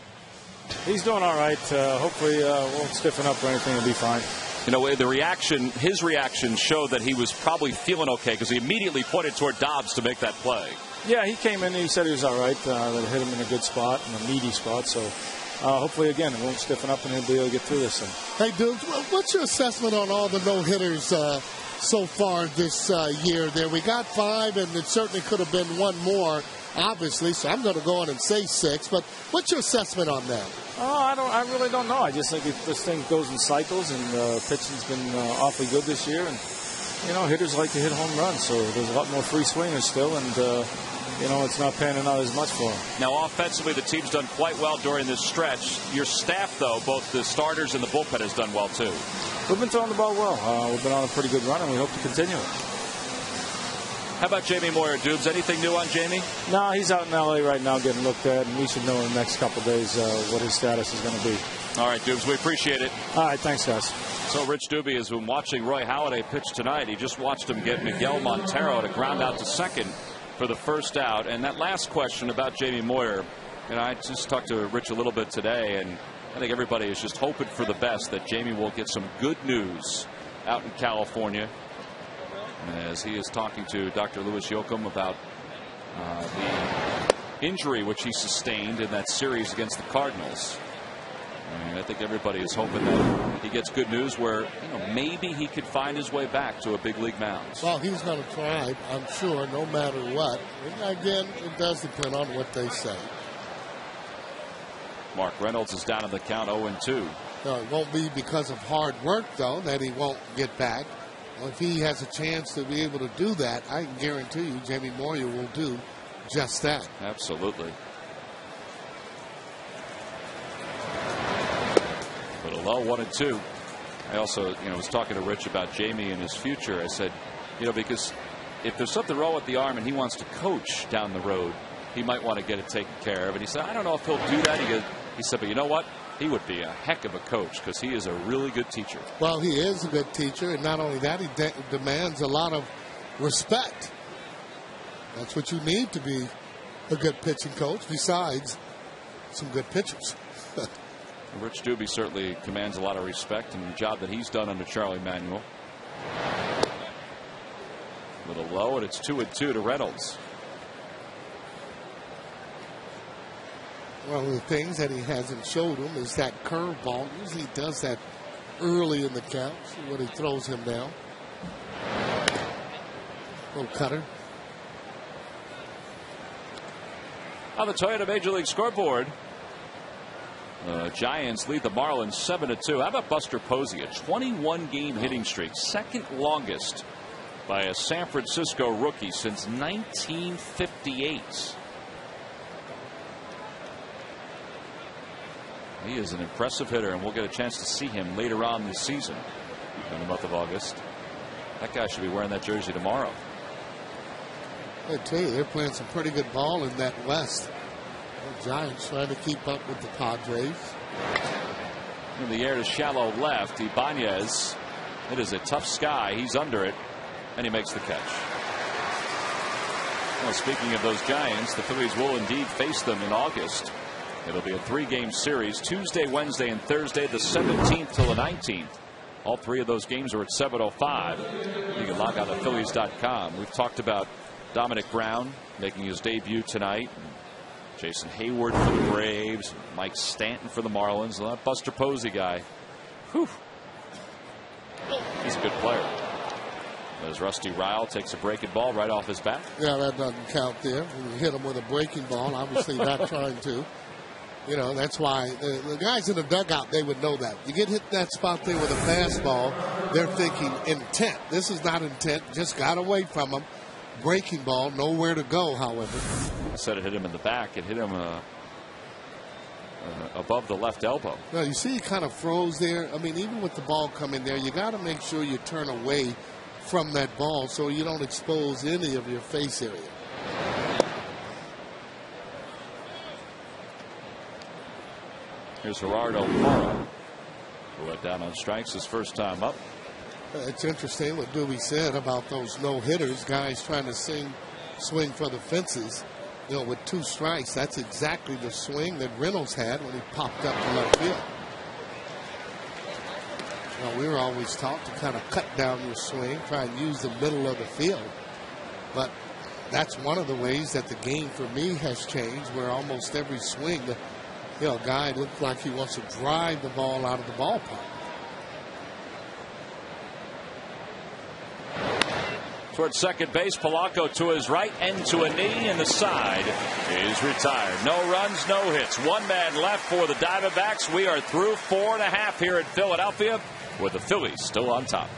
E: He's doing all right. Hopefully won't stiffen up or anything. He'll be fine.
C: You know, the reaction, his reaction showed that he was probably feeling okay because he immediately pointed toward Dobbs to make that play.
E: Yeah, he came in and he said he was all right. That hit him in a good spot, in a meaty spot. So hopefully, again, it won't stiffen up and he'll be able to get through this thing.
D: Hey, Dukes, what's your assessment on all the no-hitters so far this year there? We got 5, and it certainly could have been 1 more, obviously, so I'm going to go on and say 6. But what's your assessment on that?
E: I really don't know. I just think this thing goes in cycles, and pitching's been awfully good this year. And, you know, hitters like to hit home runs, so there's a lot more free swingers still, and, you know, it's not panning out as much for them.
C: Now, offensively, the team's done quite well during this stretch. Your staff, though, both the starters and the bullpen, has done well, too.
E: We've been throwing the ball well. We've been on a pretty good run, and we hope to continue it.
C: How about Jamie Moyer, Dubes? Anything new on Jamie?
E: No, he's out in L.A. right now getting looked at, and we should know in the next couple of days what his status is going to be.
C: All right, Dubes, we appreciate it.
E: All right, thanks, guys.
C: So Rich Doobie has been watching Roy Halladay pitch tonight. He just watched him get Miguel Montero to ground out to second for the first out. And that last question about Jamie Moyer, and I just talked to Rich a little bit today, and I think everybody is just hoping for the best that Jamie will get some good news out in California, as he is talking to Dr. Louis Yoakum about the injury which he sustained in that series against the Cardinals. And I think everybody is hoping that he gets good news where, maybe he could find his way back to a big league mound.
D: Well, he's going to try, I'm sure, no matter what. And again, it does depend on what they say.
C: Mark Reynolds is down in the count 0-2.
D: It won't be because of hard work, though, that he won't get back. Well, if he has a chance to be able to do that, I can guarantee you Jamie Moyer will do just that.
C: Absolutely. But a low 1-2. I also, was talking to Rich about Jamie and his future. I said, because if there's something wrong with the arm and he wants to coach down the road, he might want to get it taken care of. And he said, I don't know if he'll do that. He said, but you know what? He would be a heck of a coach because he is a really good teacher.
D: Well, he is a good teacher. And not only that, he demands a lot of respect. That's what you need to be a good pitching coach, besides some good pitchers.
C: Rich Doobie certainly commands a lot of respect in the job that he's done under Charlie Manuel. A little low, and it's 2-2 to Reynolds.
D: One of the things that he hasn't showed him is that curveball. Usually he does that early in the count. See what he throws him down. Little cutter.
C: On the Toyota Major League scoreboard, Giants lead the Marlins 7-2. How about Buster Posey? A 21-game hitting streak, second longest by a San Francisco rookie since 1958. He is an impressive hitter, and we'll get a chance to see him later on this season in the month of August. That guy should be wearing that jersey tomorrow.
D: I tell you, they're playing some pretty good ball in that West. The Giants trying to keep up with the Padres.
C: In the air to shallow left, Ibanez. It is a tough sky. He's under it, and he makes the catch. Well, speaking of those Giants, the Phillies will indeed face them in August. It'll be a 3-game series, Tuesday, Wednesday, and Thursday, the 17th till the 19th. All 3 of those games are at 7:05. You can log on to Phillies.com. We've talked about Dominic Brown making his debut tonight. Jason Hayward for the Braves. Mike Stanton for the Marlins. That Buster Posey guy. Whew. He's a good player. As Rusty Ryle takes a breaking ball right off his bat.
D: Yeah, that doesn't count there. When you hit him with a breaking ball, obviously not trying to. That's why the guys in the dugout, they would know that. You get hit that spot there with a fastball, they're thinking intent. This is not intent. Just got away from him. Breaking ball, nowhere to go, however.
C: Said it hit him in the back. It hit him above the left elbow.
D: Well, you see he kind of froze there. I mean, even with the ball coming there, you got to make sure you turn away from that ball so you don't expose any of your face area.
C: Here's Gerardo Parra, who went down on strikes his first time up.
D: It's interesting what Dewey said about those no-hitters, guys trying to swing for the fences. With 2 strikes, that's exactly the swing that Reynolds had when he popped up to left field. We were always taught to kind of cut down your swing, try and use the middle of the field. But that's one of the ways that the game for me has changed, where almost every swing, a guy looks like he wants to drive the ball out of the ballpark.
C: Towards second base, Polanco to his right and to a knee, and the side is retired. No runs, no hits. 1 man left for the Diamondbacks. We are through 4.5 here in Philadelphia, with the Phillies still on top.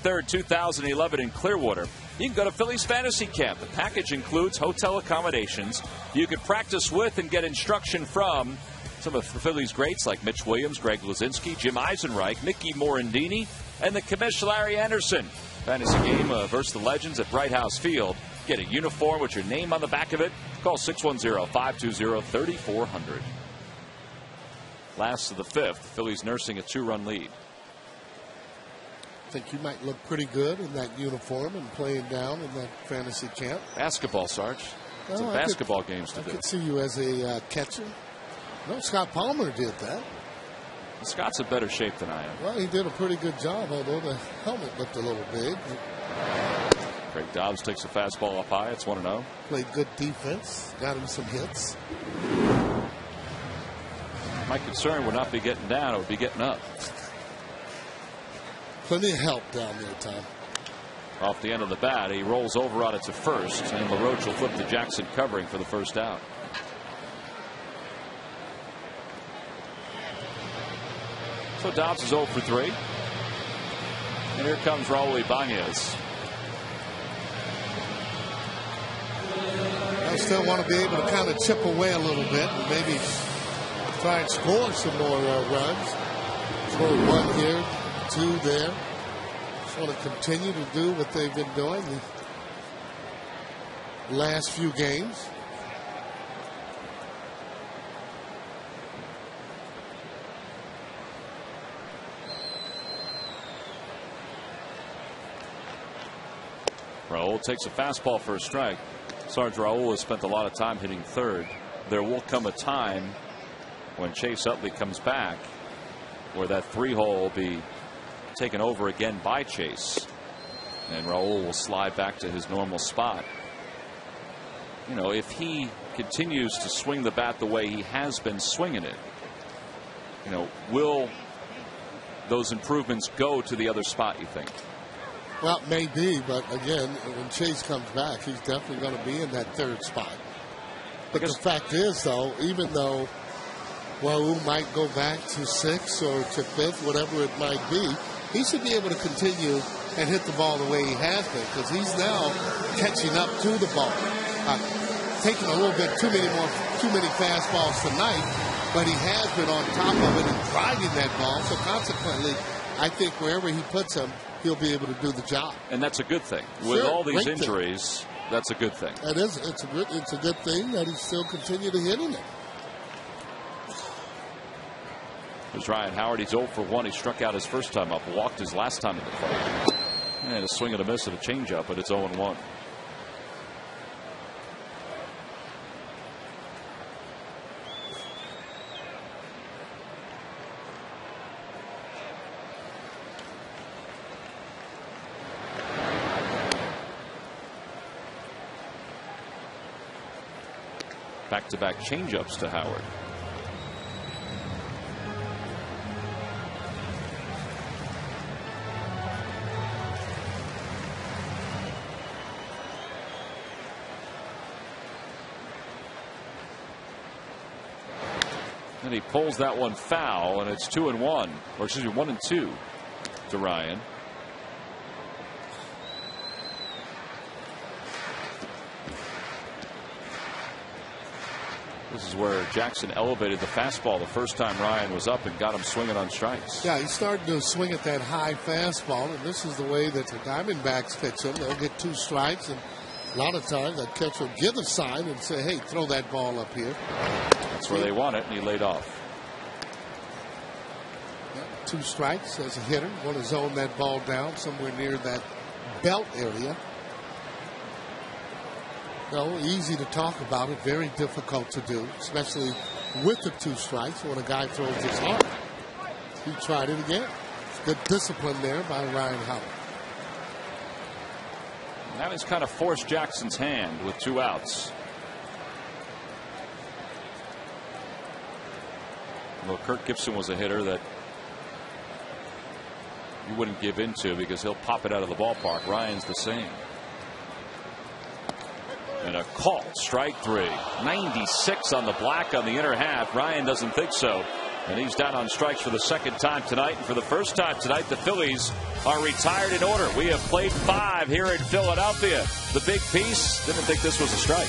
C: 23rd, 2011 in Clearwater, you can go to Phillies Fantasy Camp. The package includes hotel accommodations. You can practice with and get instruction from some of the Phillies greats like Mitch Williams, Greg Luzinski, Jim Eisenreich, Mickey Morandini, and the commissioner Larry Anderson. Fantasy game versus the Legends at Bright House Field. Get a uniform with your name on the back of it. Call 610-520-3400. Last of the fifth, Phillies nursing a 2-run lead.
D: I think you might look pretty good in that uniform and playing down in that fantasy camp.
C: Basketball, Sarge. It's a basketball games to do.
D: I could see you as a catcher. No, Scott Palmer did that.
C: Scott's in better shape than I am.
D: Well, he did a pretty good job, although the helmet looked a little big.
C: Craig Dobbs takes a fastball up high. It's 1-0.
D: Played good defense. Got him some hits.
C: My concern would not be getting down. It would be getting up.
D: Plenty of help down there, Tom.
C: Off the end of the bat, he rolls over on it to first, and LaRoche will flip to Jackson covering for the first out. So Dobbs is 0 for 3. And here comes Raul Ibanez.
D: I still want to be able to kind of chip away a little bit and maybe try and score some more runs. Score 1 here, 2 there. Just want to continue to do what they've been doing the last few games.
C: Raul takes a fastball for a strike. Sarge, Raul has spent a lot of time hitting third. There will come a time when Chase Utley comes back where that 3-hole will be taken over again by Chase. And Raul will slide back to his normal spot. You know, if he continues to swing the bat the way he has been swinging it, you know, will those improvements go to the other spot, you think?
D: Well, maybe, but again, when Chase comes back, he's definitely going to be in that third spot. But the fact is, though, even though Raul might go back to 6th or to 5th, whatever it might be, he should be able to continue and hit the ball the way he has been, because he's now catching up to the ball. Taking a little bit too many fastballs tonight, but he has been on top of it and driving that ball. So consequently, I think wherever he puts him, he'll be able to do the job.
C: And that's a good thing. With all these injuries, that's a good thing.
D: It is. It's a good thing that he still continue to hit in it.
C: There's Ryan Howard. He's 0 for 1. He struck out his first time up, walked his last time in the fight. And a swing and a miss at a changeup, but it's 0-1. Back-to-back changeups to Howard. And he pulls that one foul, and it's 2-1, or excuse me, 1-2 to Ryan. This is where Jackson elevated the fastball the first time Ryan was up and got him swinging on strikes.
D: Yeah, he's starting to swing at that high fastball, and this is the way that the Diamondbacks pitch him. They'll get 2 strikes, and a lot of times that catcher will give a sign and say, hey, throw that ball up here.
C: That's where they want it, and he laid off.
D: Yeah, 2 strikes as a hitter. Want to zone that ball down somewhere near that belt area. No, easy to talk about it, very difficult to do, especially with the 2 strikes when a guy throws his hard. He tried it again. Good discipline there by Ryan Howard.
C: Now he's kind of forced Jackson's hand with 2 outs. Well, Kirk Gibson was a hitter that you wouldn't give into because he'll pop it out of the ballpark. Ryan's the same. And a call, strike 3. 96 on the black on the inner half. Ryan doesn't think so. And he's down on strikes for the second time tonight. And for the first time tonight, the Phillies are retired in order. We have played 5 here in Philadelphia. The big piece, didn't think this was a strike.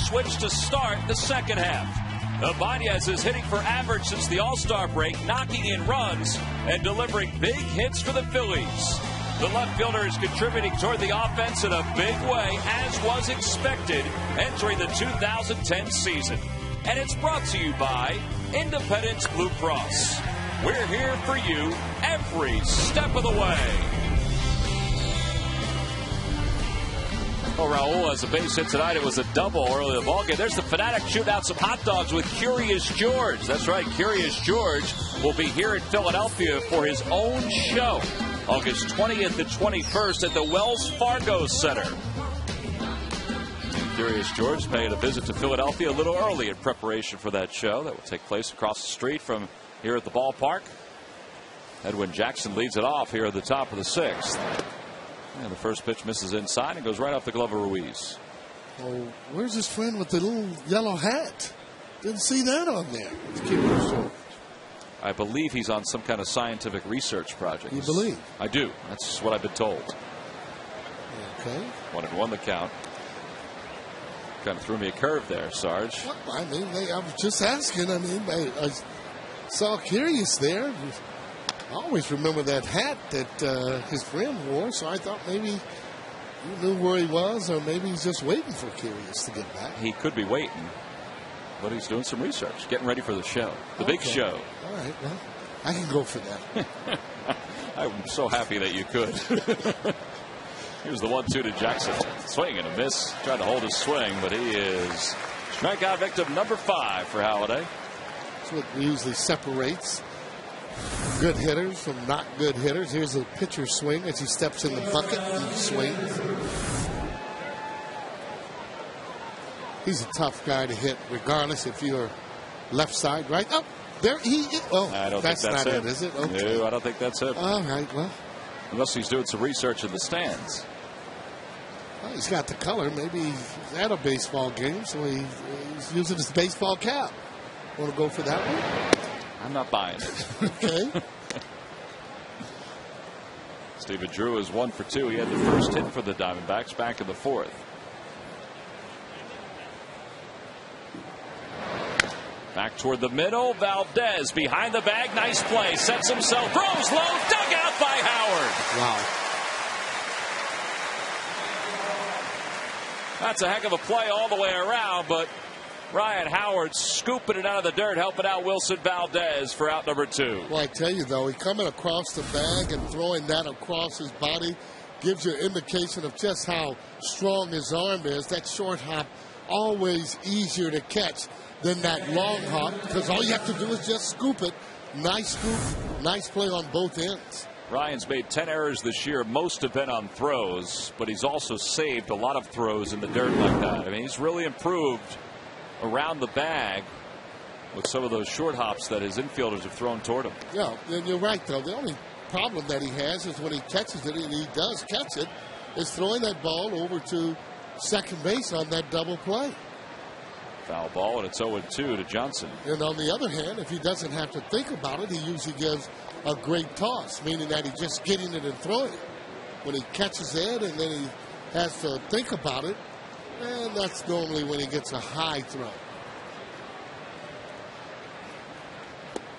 C: Switch to start the second half. Ibanez is hitting for average since the All-Star break, knocking in runs and delivering big hits for the Phillies. The left fielder is contributing toward the offense in a big way, as was expected entering the 2010 season. And it's brought to you by Independence Blue Cross. We're here for you every step of the way. Oh, Raul has a base hit tonight. It was a double early in the ballgame. There's the Fanatic shooting out some hot dogs with Curious George. That's right, Curious George will be here in Philadelphia for his own show, August 20th and 21st at the Wells Fargo Center. Curious George paying a visit to Philadelphia a little early in preparation for that show that will take place across the street from here at the ballpark. Edwin Jackson leads it off here at the top of the 6th. And the first pitch misses inside and goes right off the glove of Ruiz.
D: Oh, where's his friend with the little yellow hat? Didn't see that on there.
C: I believe he's on some kind of scientific research project.
D: You believe?
C: I do. That's what I've been told.
D: Okay.
C: 1-1 the count. Kind of threw me a curve there, Sarge.
D: Well, I mean, I was just asking. I mean, I saw Curious there. I always remember that hat that his friend wore, so I thought maybe you knew where he was, or maybe he's just waiting for Curious to get back.
C: He could be waiting, but he's doing some research, getting ready for the show, the big show.
D: All right, well, I can go for that.
C: I'm so happy that you could. Here's the 1-2 to Jackson. Swing and a miss. Tried to hold his swing, but he is strikeout victim number 5 for Halladay.
D: That's what usually separates good hitters from not good hitters. Here's a pitcher swing as he steps in the bucket and swings. He's a tough guy to hit, regardless if you're left side, right? Oh, there he is. Oh,
C: I don't
D: that's
C: think that's
D: not
C: it.
D: it, is it? Okay.
C: No, I don't think that's it.
D: All right, well.
C: Unless he's doing some research in the stands.
D: Well, he's got the color. Maybe he's at a baseball game, so he's using his baseball cap. Want to go for that one?
C: I'm not buying it.
D: Okay.
C: Stephen Drew is 1 for 2. He had the first hit for the Diamondbacks back in the 4th. Back toward the middle. Valdez behind the bag. Nice play. Sets himself. Throws low. Dug out by Howard.
D: Wow.
C: That's a heck of a play all the way around, but Ryan Howard scooping it out of the dirt, helping out Wilson Valdez for out number 2.
D: Well, I tell you, though, he coming across the bag and throwing that across his body gives you an indication of just how strong his arm is. That short hop, always easier to catch than that long hop, because all you have to do is just scoop it. Nice scoop, nice play on both ends.
C: Ryan's made 10 errors this year. Most have been on throws, but he's also saved a lot of throws in the dirt like that. I mean, he's really improved around the bag with some of those short hops that his infielders have thrown toward him.
D: Yeah, and you're right, though. The only problem that he has is when he catches it, and he does catch it, is throwing that ball over to second base on that double play.
C: Foul ball, and it's 0-2 to Johnson.
D: And on the other hand, if he doesn't have to think about it, he usually gives a great toss, meaning that he's just getting it and throwing it. When he catches it and then he has to think about it, and that's normally when he gets a high throw.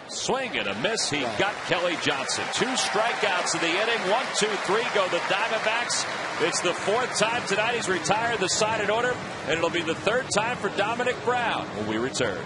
C: Swing and a miss. He got Kelly Johnson. 2 strikeouts in the inning. 1, 2, 3 go the Diamondbacks. It's the 4th time tonight he's retired the side in order, and it'll be the 3rd time for Dominic Brown when we return.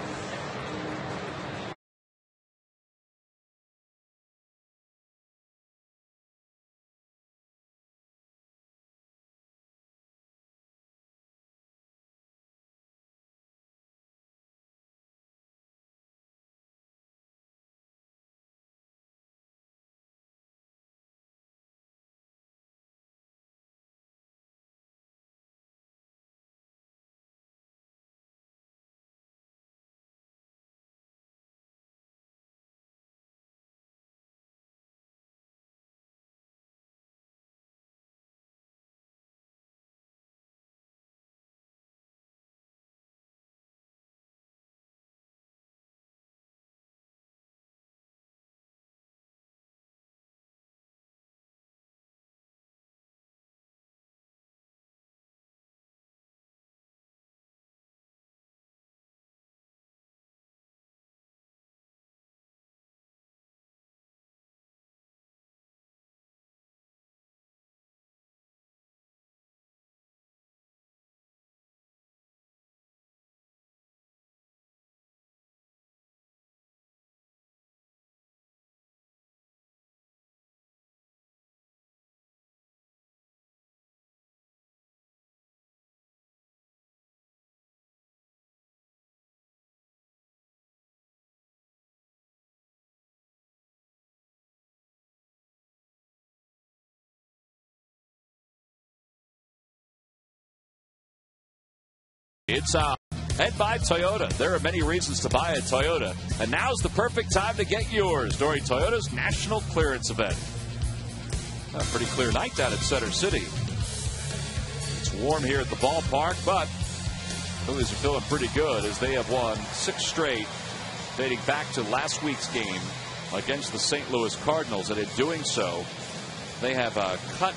C: It's Head by Toyota. There are many reasons to buy a Toyota, and now's the perfect time to get yours during Toyota's National Clearance Event. A pretty clear night down at Center City. It's warm here at the ballpark, but Phillies are feeling pretty good as they have won 6 straight dating back to last week's game against the St. Louis Cardinals, and in doing so, they have cut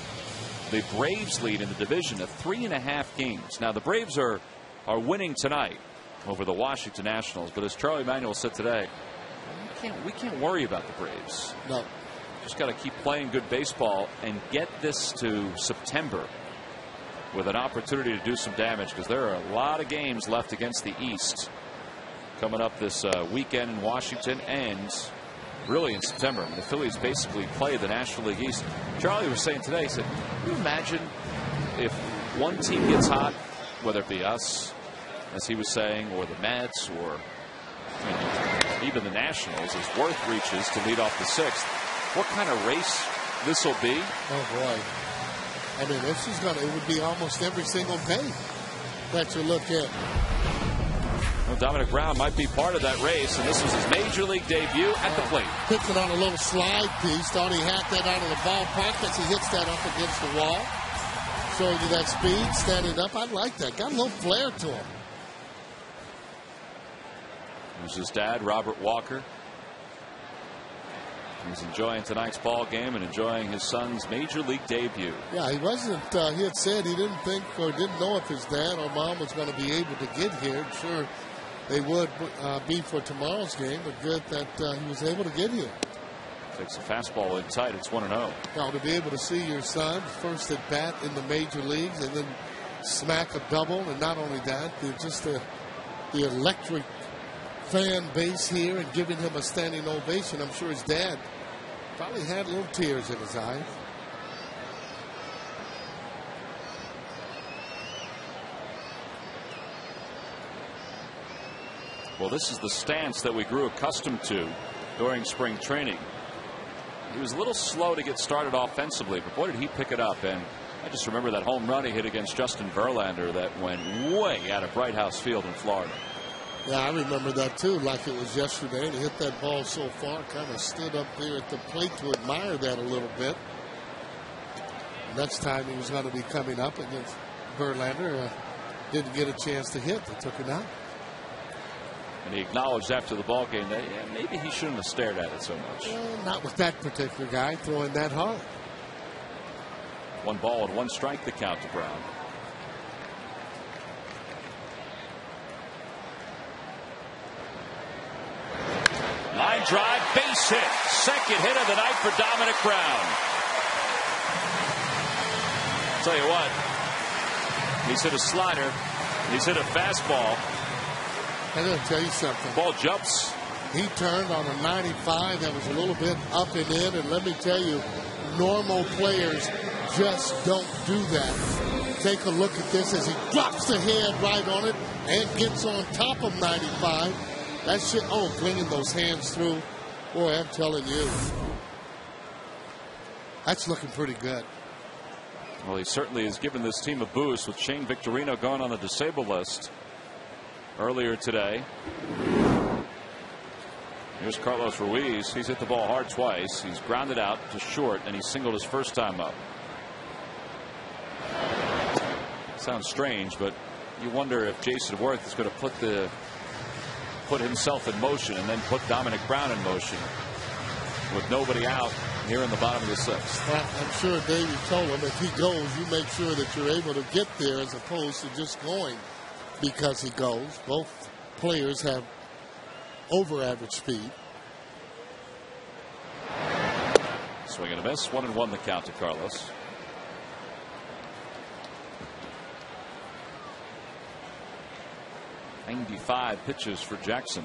C: the Braves lead in the division to 3.5 games. Now, the Braves are winning tonight over the Washington Nationals, but as Charlie Manuel said today, we can't worry about the Braves.
D: No.
C: Just got to keep playing good baseball and get this to September with an opportunity to do some damage, because there are a lot of games left against the East coming up this weekend in Washington and really in September. I mean, the Phillies basically play the National League East. Charlie was saying today, he said, can you imagine if one team gets hot, whether it be us, as he was saying, or the Mets, or even the Nationals, as Worth reaches to lead off the 6th. What kind of race this will be?
D: Oh boy! I mean, this is it would be almost every single day that you look at.
C: Well, Dominic Brown might be part of that race, and this was his major league debut at the plate.
D: Pitching on a little slide piece. Thought he had that out of the ballpark as he hits that up against the wall. Showing you that speed, standing up. I like that. Got a little flair to him.
C: There's his dad, Robert Walker. He's enjoying tonight's ball game and enjoying his son's major league debut.
D: Yeah, he wasn't. He had said he didn't think or didn't know if his dad or mom was going to be able to get here. Sure, they would be for tomorrow's game, but good that he was able to get here.
C: Takes a fastball in tight. It's 1-0.
D: Now, to be able to see your son first at bat in the major leagues and then smack a double, and not only that, just the electric fan base here and giving him a standing ovation. I'm sure his dad probably had little tears in his eyes.
C: Well, this is the stance that we grew accustomed to during spring training. He was a little slow to get started offensively, but boy, did he pick it up. And I just remember that home run he hit against Justin Verlander that went way out of Bright House Field in Florida.
D: Yeah, I remember that too, like it was yesterday. And he hit that ball so far, kind of stood up there at the plate to admire that a little bit. Next time he was going to be coming up against Verlander, didn't get a chance to hit. They took him out.
C: And he acknowledged after the ball game that maybe he shouldn't have stared at it so much.
D: Not with that particular guy throwing that hard.
C: 1 ball and 1 strike the count to Brown. Line drive, base hit. Second hit of the night for Dominic Brown. I'll tell you what, he's hit a slider, he's hit a fastball.
D: I'm going to tell you something.
C: Ball jumps.
D: He turned on a 95 that was a little bit up and in, and let me tell you, normal players just don't do that. Take a look at this as he drops the head right on it and gets on top of 95. That shit, bringing those hands through. Boy, I'm telling you, that's looking pretty good.
C: Well, he certainly has given this team a boost with Shane Victorino going on the disabled list earlier today. Here's Carlos Ruiz. He's hit the ball hard twice. He's grounded out to short, and he singled his first time up. Sounds strange, but you wonder if Jason Worth is going to put himself in motion and then put Dominic Brown in motion with nobody out here in the bottom of the 6th.
D: Well, I'm sure Davey told him if he goes, you make sure that you're able to get there as opposed to just going because he goes. Both players have over average speed.
C: Swing and a miss. 1-1 the count to Carlos. .95 pitches for Jackson.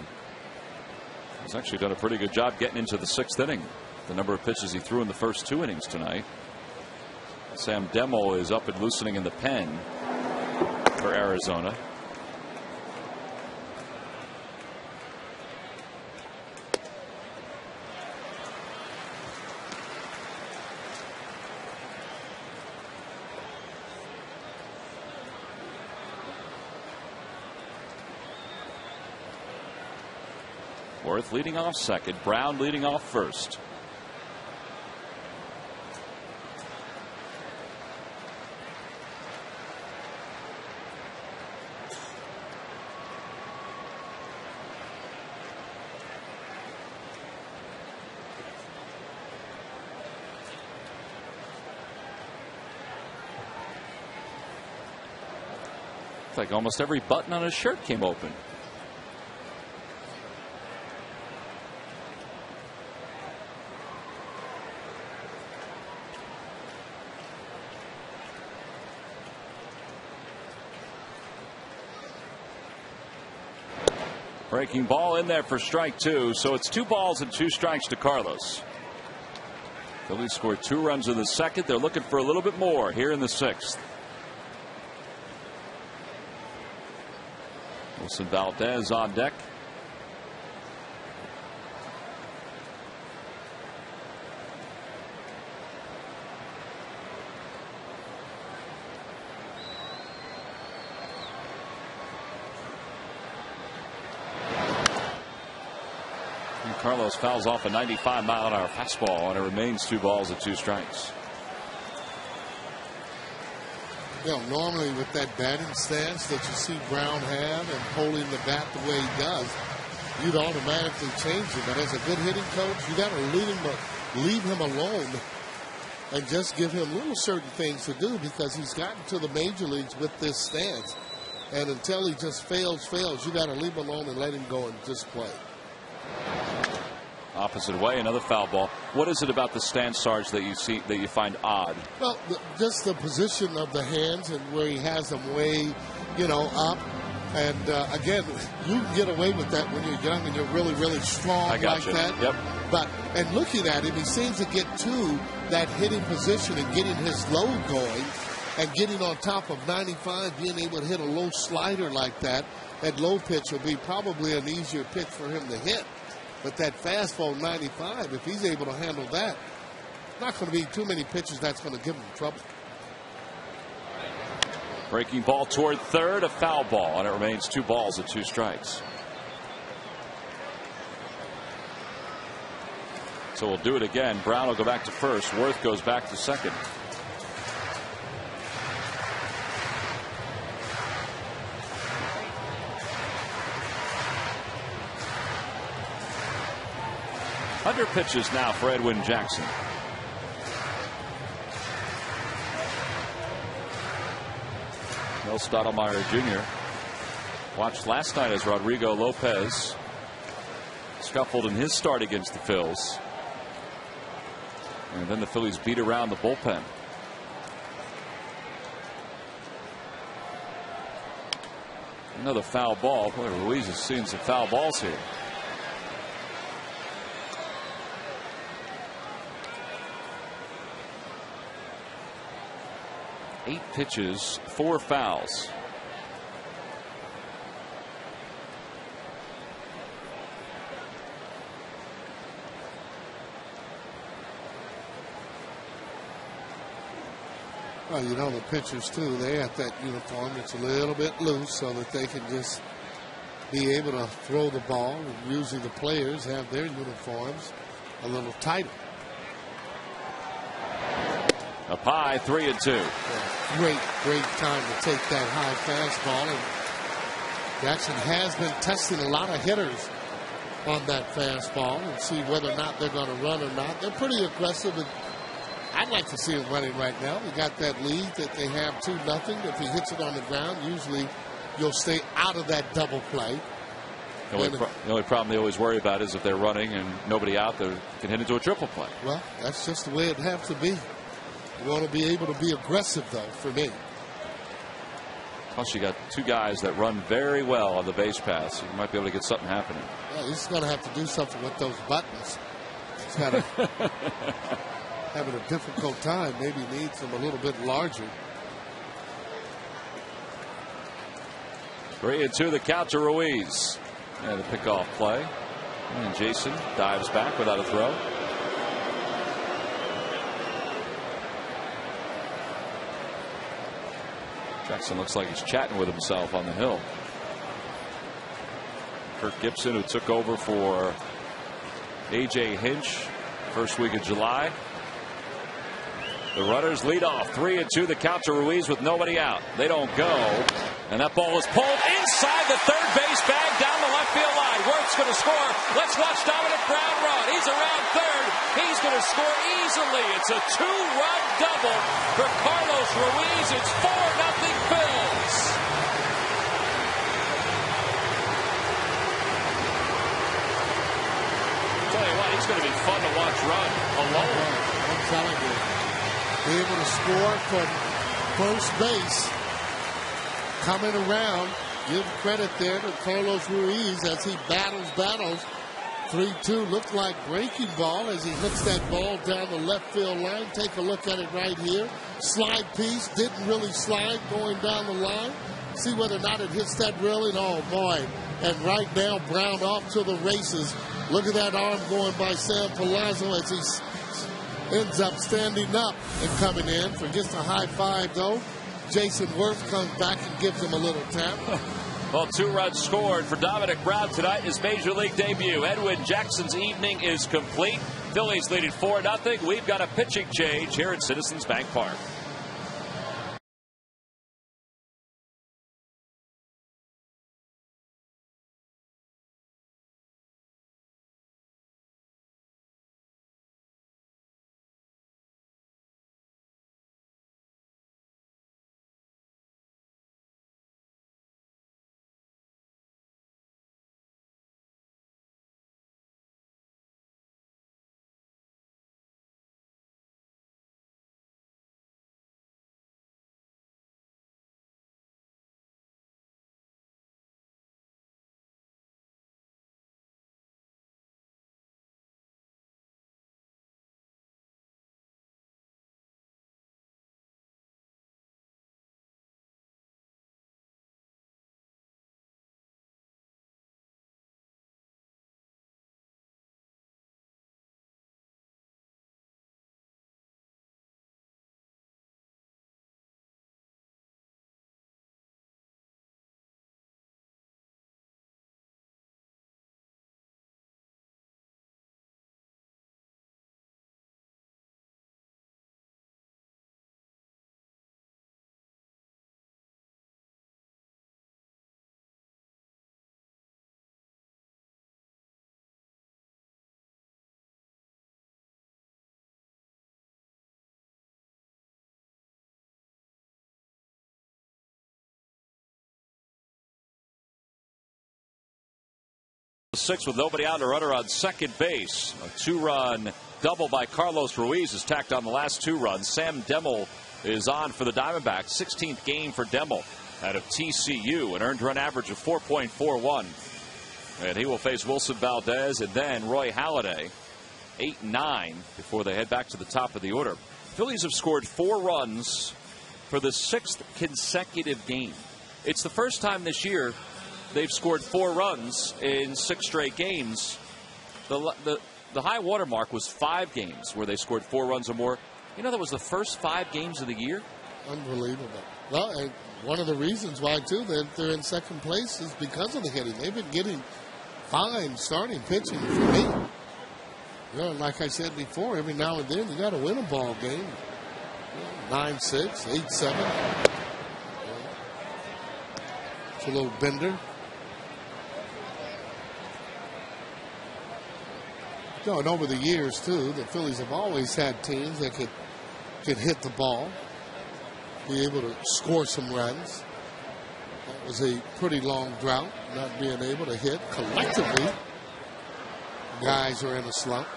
C: He's actually done a pretty good job getting into the 6th inning. The number of pitches he threw in the first 2 innings tonight. Sam Demmel is up and loosening in the pen for Arizona. Worth leading off second. Brown leading off first. Looks like almost every button on his shirt came open. Breaking ball in there for strike 2. So it's 2 balls and 2 strikes to Carlos. Phillies scored 2 runs in the 2nd. They're looking for a little bit more here in the 6th. Wilson Valdez on deck. Carlos fouls off a 95-mile-an-hour fastball, and it remains 2 balls and 2 strikes.
D: Normally with that batting stance that you see Brown have and holding the bat the way he does, you'd automatically change it. But as a good hitting coach, you got to leave him alone and just give him little certain things to do because he's gotten to the major leagues with this stance. And until he just fails, you got to leave him alone and let him go and just play.
C: Opposite way, another foul ball. What is it about the stance, Sarge, that you find odd?
D: Well, just the position of the hands and where he has them way, up. And again, you can get away with that when you're young and you're really, really strong like that.
C: Yep.
D: And looking at him, he seems to get to that hitting position and getting his load going and getting on top of 95, being able to hit a low slider like that. That low pitch will be probably an easier pitch for him to hit. But that fastball 95, if he's able to handle that, not going to be too many pitches that's going to give him trouble.
C: Breaking ball toward third, a foul ball, and it remains 2 balls and 2 strikes. So we'll do it again. Brown will go back to first. Worth goes back to second. Under pitches now for Edwin Jackson. Mel Stottlemyre Jr. watched last night as Rodrigo Lopez scuffled in his start against the Phils. And then the Phillies beat around the bullpen. Another foul ball. Boy, Ruiz is seeing some foul balls here. Eight pitches, 4 fouls.
D: Well, you know, the pitchers, too, they have that uniform that's a little bit loose so that they can just be able to throw the ball. And usually the players have their uniforms a little tighter.
C: Up high, 3-2.
D: Great time to take that high fastball. And Jackson has been testing a lot of hitters on that fastball and see whether or not they're going to run or not. They're pretty aggressive, and I'd like to see him running right now. We got that lead that they have 2-0. If he hits it on the ground, usually you'll stay out of that double play.
C: The only problem they always worry about is if they're running and nobody out there can hit into a triple play.
D: Well, that's just the way it has to be. You want to be able to be aggressive, though, for me.
C: Plus, you got 2 guys that run very well on the base paths. You might be able to get something happening.
D: Yeah, he's going to have to do something with those buttons. He's kind of having a difficult time. Maybe needs them a little bit larger.
C: 3-2 the count to Ruiz. And the pickoff play. And Jason dives back without a throw. Jackson looks like he's chatting with himself on the hill. Kirk Gibson, who took over for A.J. Hinch first week of July. The runners lead off. 3-2 the count to Ruiz with nobody out. They don't go. And that ball is pulled inside the third base bag down the left field line. Worth's going to score. Let's watch Dominic Brown run. He's around third. He's going to score easily. It's a 2-run double for Carlos Ruiz. It's 4-0 Phils. Tell you what, he's going to be fun to watch run alone.
D: I'm telling you. Be able to score from first base. Coming around. Give credit there to Carlos Ruiz as he battles. 3-2 looked like breaking ball as he hits that ball down the left field line. Take a look at it right here. Slide piece. Didn't really slide going down the line. See whether or not it hits that railing. Oh, boy. And right now, Brown off to the races. Look at that arm going by Sam Palazzo as he ends up standing up and coming in. Forgets a high five, though. Jason Worth comes back and gives him a little tap.
C: Well, 2 runs scored for Dominic Brown tonight, his major league debut. Edwin Jackson's evening is complete. Phillies leading 4-0. We've got a pitching change here at Citizens Bank Park. 6 with nobody out, a runner on second base. A 2-run double by Carlos Ruiz is tacked on the last 2 runs. Sam Demmel is on for the Diamondbacks. 16th game for Demmel out of TCU, an earned run average of 4.41. And he will face Wilson Valdez and then Roy Halladay. 8-9 before they head back to the top of the order. Phillies have scored 4 runs for the 6th consecutive game. It's the first time this year they've scored 4 runs in 6 straight games. The high water mark was 5 games where they scored 4 runs or more. You know, that was the first 5 games of the year.
D: Unbelievable. Well, and one of the reasons why, too, that they're in second place is because of the hitting. They've been getting fine starting pitching for me. You know, like I said before, every now and then you got to win a ball game. 9-6, 8-7. It's a little bender. You know, and over the years, too, the Phillies have always had teams that could hit the ball, be able to score some runs. That was a pretty long drought, not being able to hit collectively. Guys are in a slump.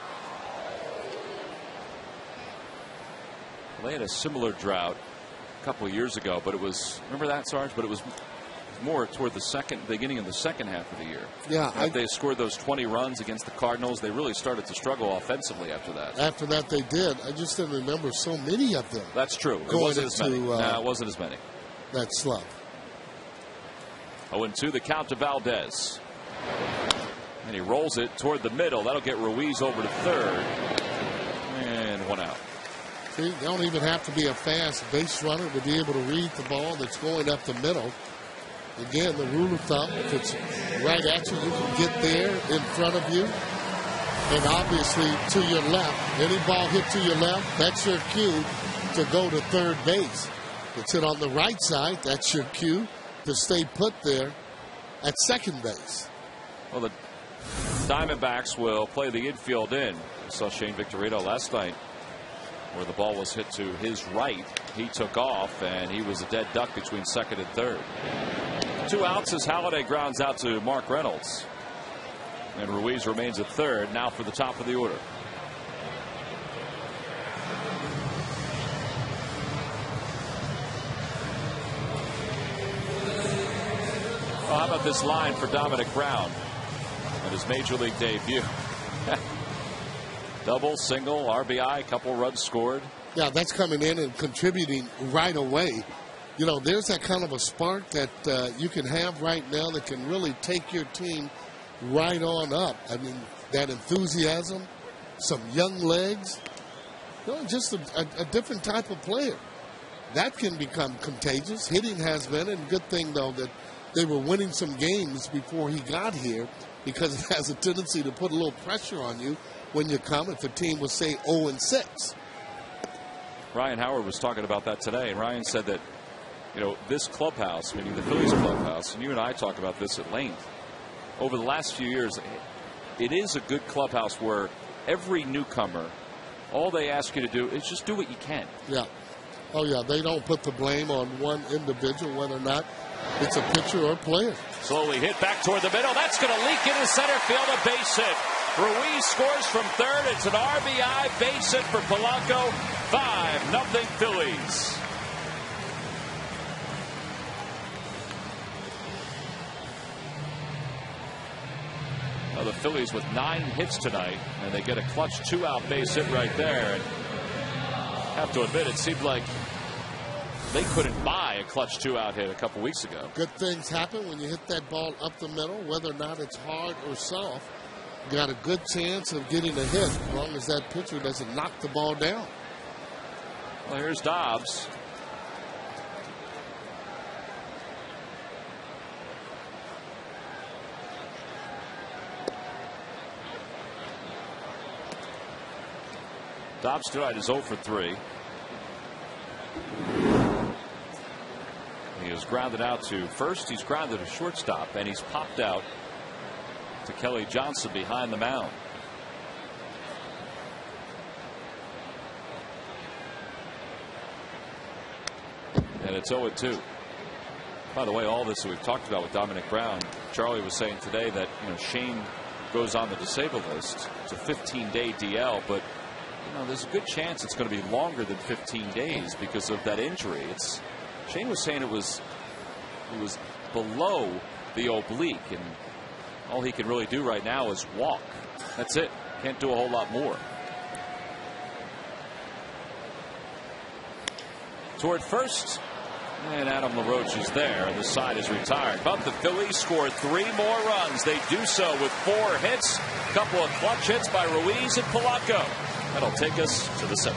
C: They had a similar drought a couple of years ago, but it was, remember that, Sarge? But it was more toward the beginning of the second half of the year.
D: Yeah.
C: After they scored those 20 runs against the Cardinals, they really started to struggle offensively after that.
D: After that, they did. I just didn't remember so many of them.
C: That's true. It wasn't as many. No, it wasn't as many.
D: That slump.
C: 0-2 the count to Valdez. And he rolls it toward the middle. That'll get Ruiz over to third. And 1 out.
D: See, you don't even have to be a fast base runner to be able to read the ball that's going up the middle. Again, the rule of thumb, if it's right at you, you can get there in front of you. And obviously to your left. Any ball hit to your left, that's your cue to go to third base. If it's hit on the right side, that's your cue to stay put there at second base.
C: Well, the Diamondbacks will play the infield in. We saw Shane Victorino last night where the ball was hit to his right. He took off, and he was a dead duck between second and third. 2 outs as Halladay grounds out to Mark Reynolds. And Ruiz remains at third now for the top of the order. Well, how about this line for Dominic Brown in his major league debut? Double, single, RBI, couple runs scored.
D: Yeah, that's coming in and contributing right away. You know, there's that kind of a spark that you can have right now that can really take your team right on up. I mean, that enthusiasm, some young legs, you know, just a different type of player. That can become contagious. Hitting has been, and good thing, though, that they were winning some games before he got here because it has a tendency to put a little pressure on you when you come if the team was, say, 0-6.
C: Ryan Howard was talking about that today, and Ryan said that, you know, this clubhouse, meaning the Phillies clubhouse, and you and I talk about this at length, over the last few years, it is a good clubhouse where every newcomer, all they ask you to do is just do what you can.
D: Yeah. Oh, yeah, they don't put the blame on one individual, whether or not it's a pitcher or a player.
C: Slowly hit back toward the middle. That's going to leak into center field, a base hit. Ruiz scores from third. It's an RBI base hit for Polanco. 5-0 Phillies. Well, the Phillies with 9 hits tonight, and they get a clutch 2-out base hit right there. And I have to admit, it seemed like they couldn't buy a clutch 2-out hit a couple weeks ago.
D: Good things happen when you hit that ball up the middle, whether or not it's hard or soft. You got a good chance of getting a hit as long as that pitcher doesn't knock the ball down.
C: Well, here's Dobbs. Dobbs tonight is 0 for 3. He is grounded out to first. He's grounded to shortstop, and he's popped out to Kelly Johnson behind the mound. And it's 0-2. By the way, all this that we've talked about with Dominic Brown, Charlie was saying today that, you know, Shane goes on the disabled list. It's a 15-day DL, but there's a good chance it's going to be longer than 15 days because of that injury. Shane was saying it was below the oblique, and all he can really do right now is walk. That's it. Can't do a whole lot more. Toward first, and Adam LaRoche is there. The side is retired. But the Phillies score 3 more runs. They do so with 4 hits, a couple of clutch hits by Ruiz and Polanco. That'll take us to the 7th.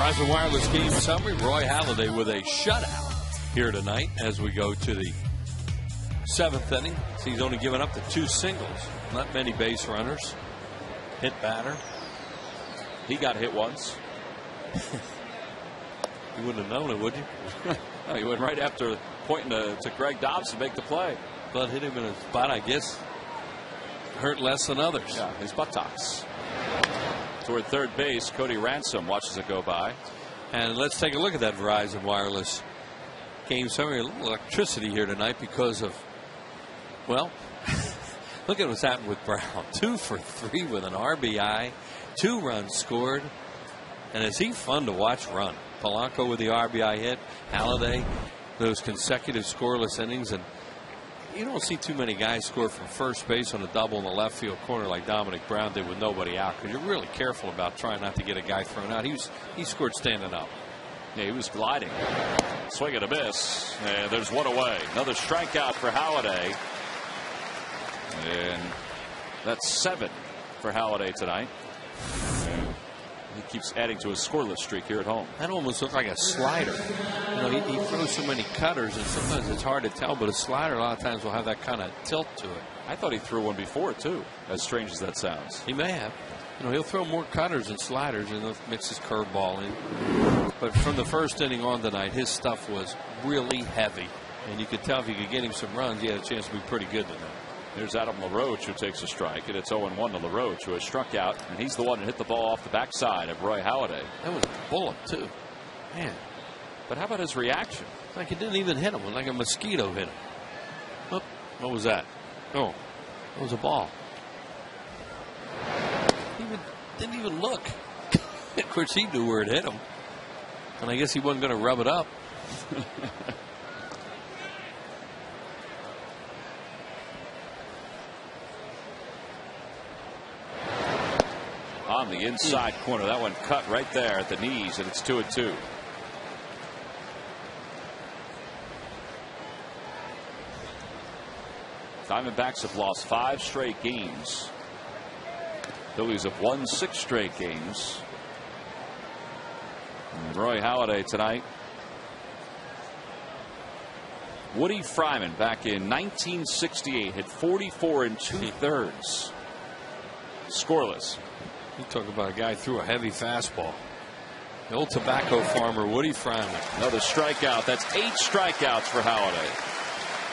B: Verizon Wireless game summary. Roy Halladay with a shutout here tonight as we go to the 7th inning. He's only given up the 2 singles. Not many base runners. Hit batter.
C: He got hit once.
B: You wouldn't have known it, would you?
C: No, he went right after pointing to Greg Dobbs to make the play.
B: But hit him in a spot, I guess, hurt less than others.
C: Yeah, his buttocks. Toward third base, Cody Ransom watches it go by.
B: And let's take a look at that Verizon Wireless game summary. A little electricity here tonight because of, well, look at what's happened with Brown. 2 for 3 with an RBI, 2 runs scored. And is he fun to watch run? Polanco with the RBI hit, Halladay, those consecutive scoreless innings. And you don't see too many guys score from first base on a double in the left field corner like Dominic Brown did with nobody out, because you're really careful about trying not to get a guy thrown out. He scored standing up.
C: Yeah, he was gliding. Swing and a miss. And there's one away. Another strikeout for Halladay. And that's 7 for Halladay tonight. He keeps adding to his scoreless streak here at home.
B: That almost looked like a slider. He throws so many cutters, and sometimes it's hard to tell, but a slider a lot of times will have that kind of tilt to it.
C: I thought he threw one before, too, as strange as that sounds.
B: He may have. He'll throw more cutters than sliders, and he'll mix his curveball in. But from the first inning on tonight, his stuff was really heavy. And you could tell if you could get him some runs, he had a chance to be pretty good tonight.
C: There's Adam LaRoche, who takes a strike, and it's 0-1 to LaRoche, who has struck out, and he's the one that hit the ball off the backside of Roy Halladay.
B: That was a bullet, too. Man.
C: But how about his reaction?
B: It's like it didn't even hit him. It was like a mosquito hit him. Oh, what was that? Oh, it was a ball. He didn't even look. Of course, he knew where it hit him. And I guess he wasn't going to rub it up.
C: On the inside corner. That one cut right there at the knees, and it's 2-2. Diamondbacks have lost 5 straight games. Phillies have won 6 straight games. And Roy Halladay tonight. Woody Fryman back in 1968 hit 44 2/3. Scoreless.
B: You talk about a guy threw a heavy fastball. The old tobacco farmer Woody Fryman.
C: Another strikeout. That's 8 strikeouts for Halladay.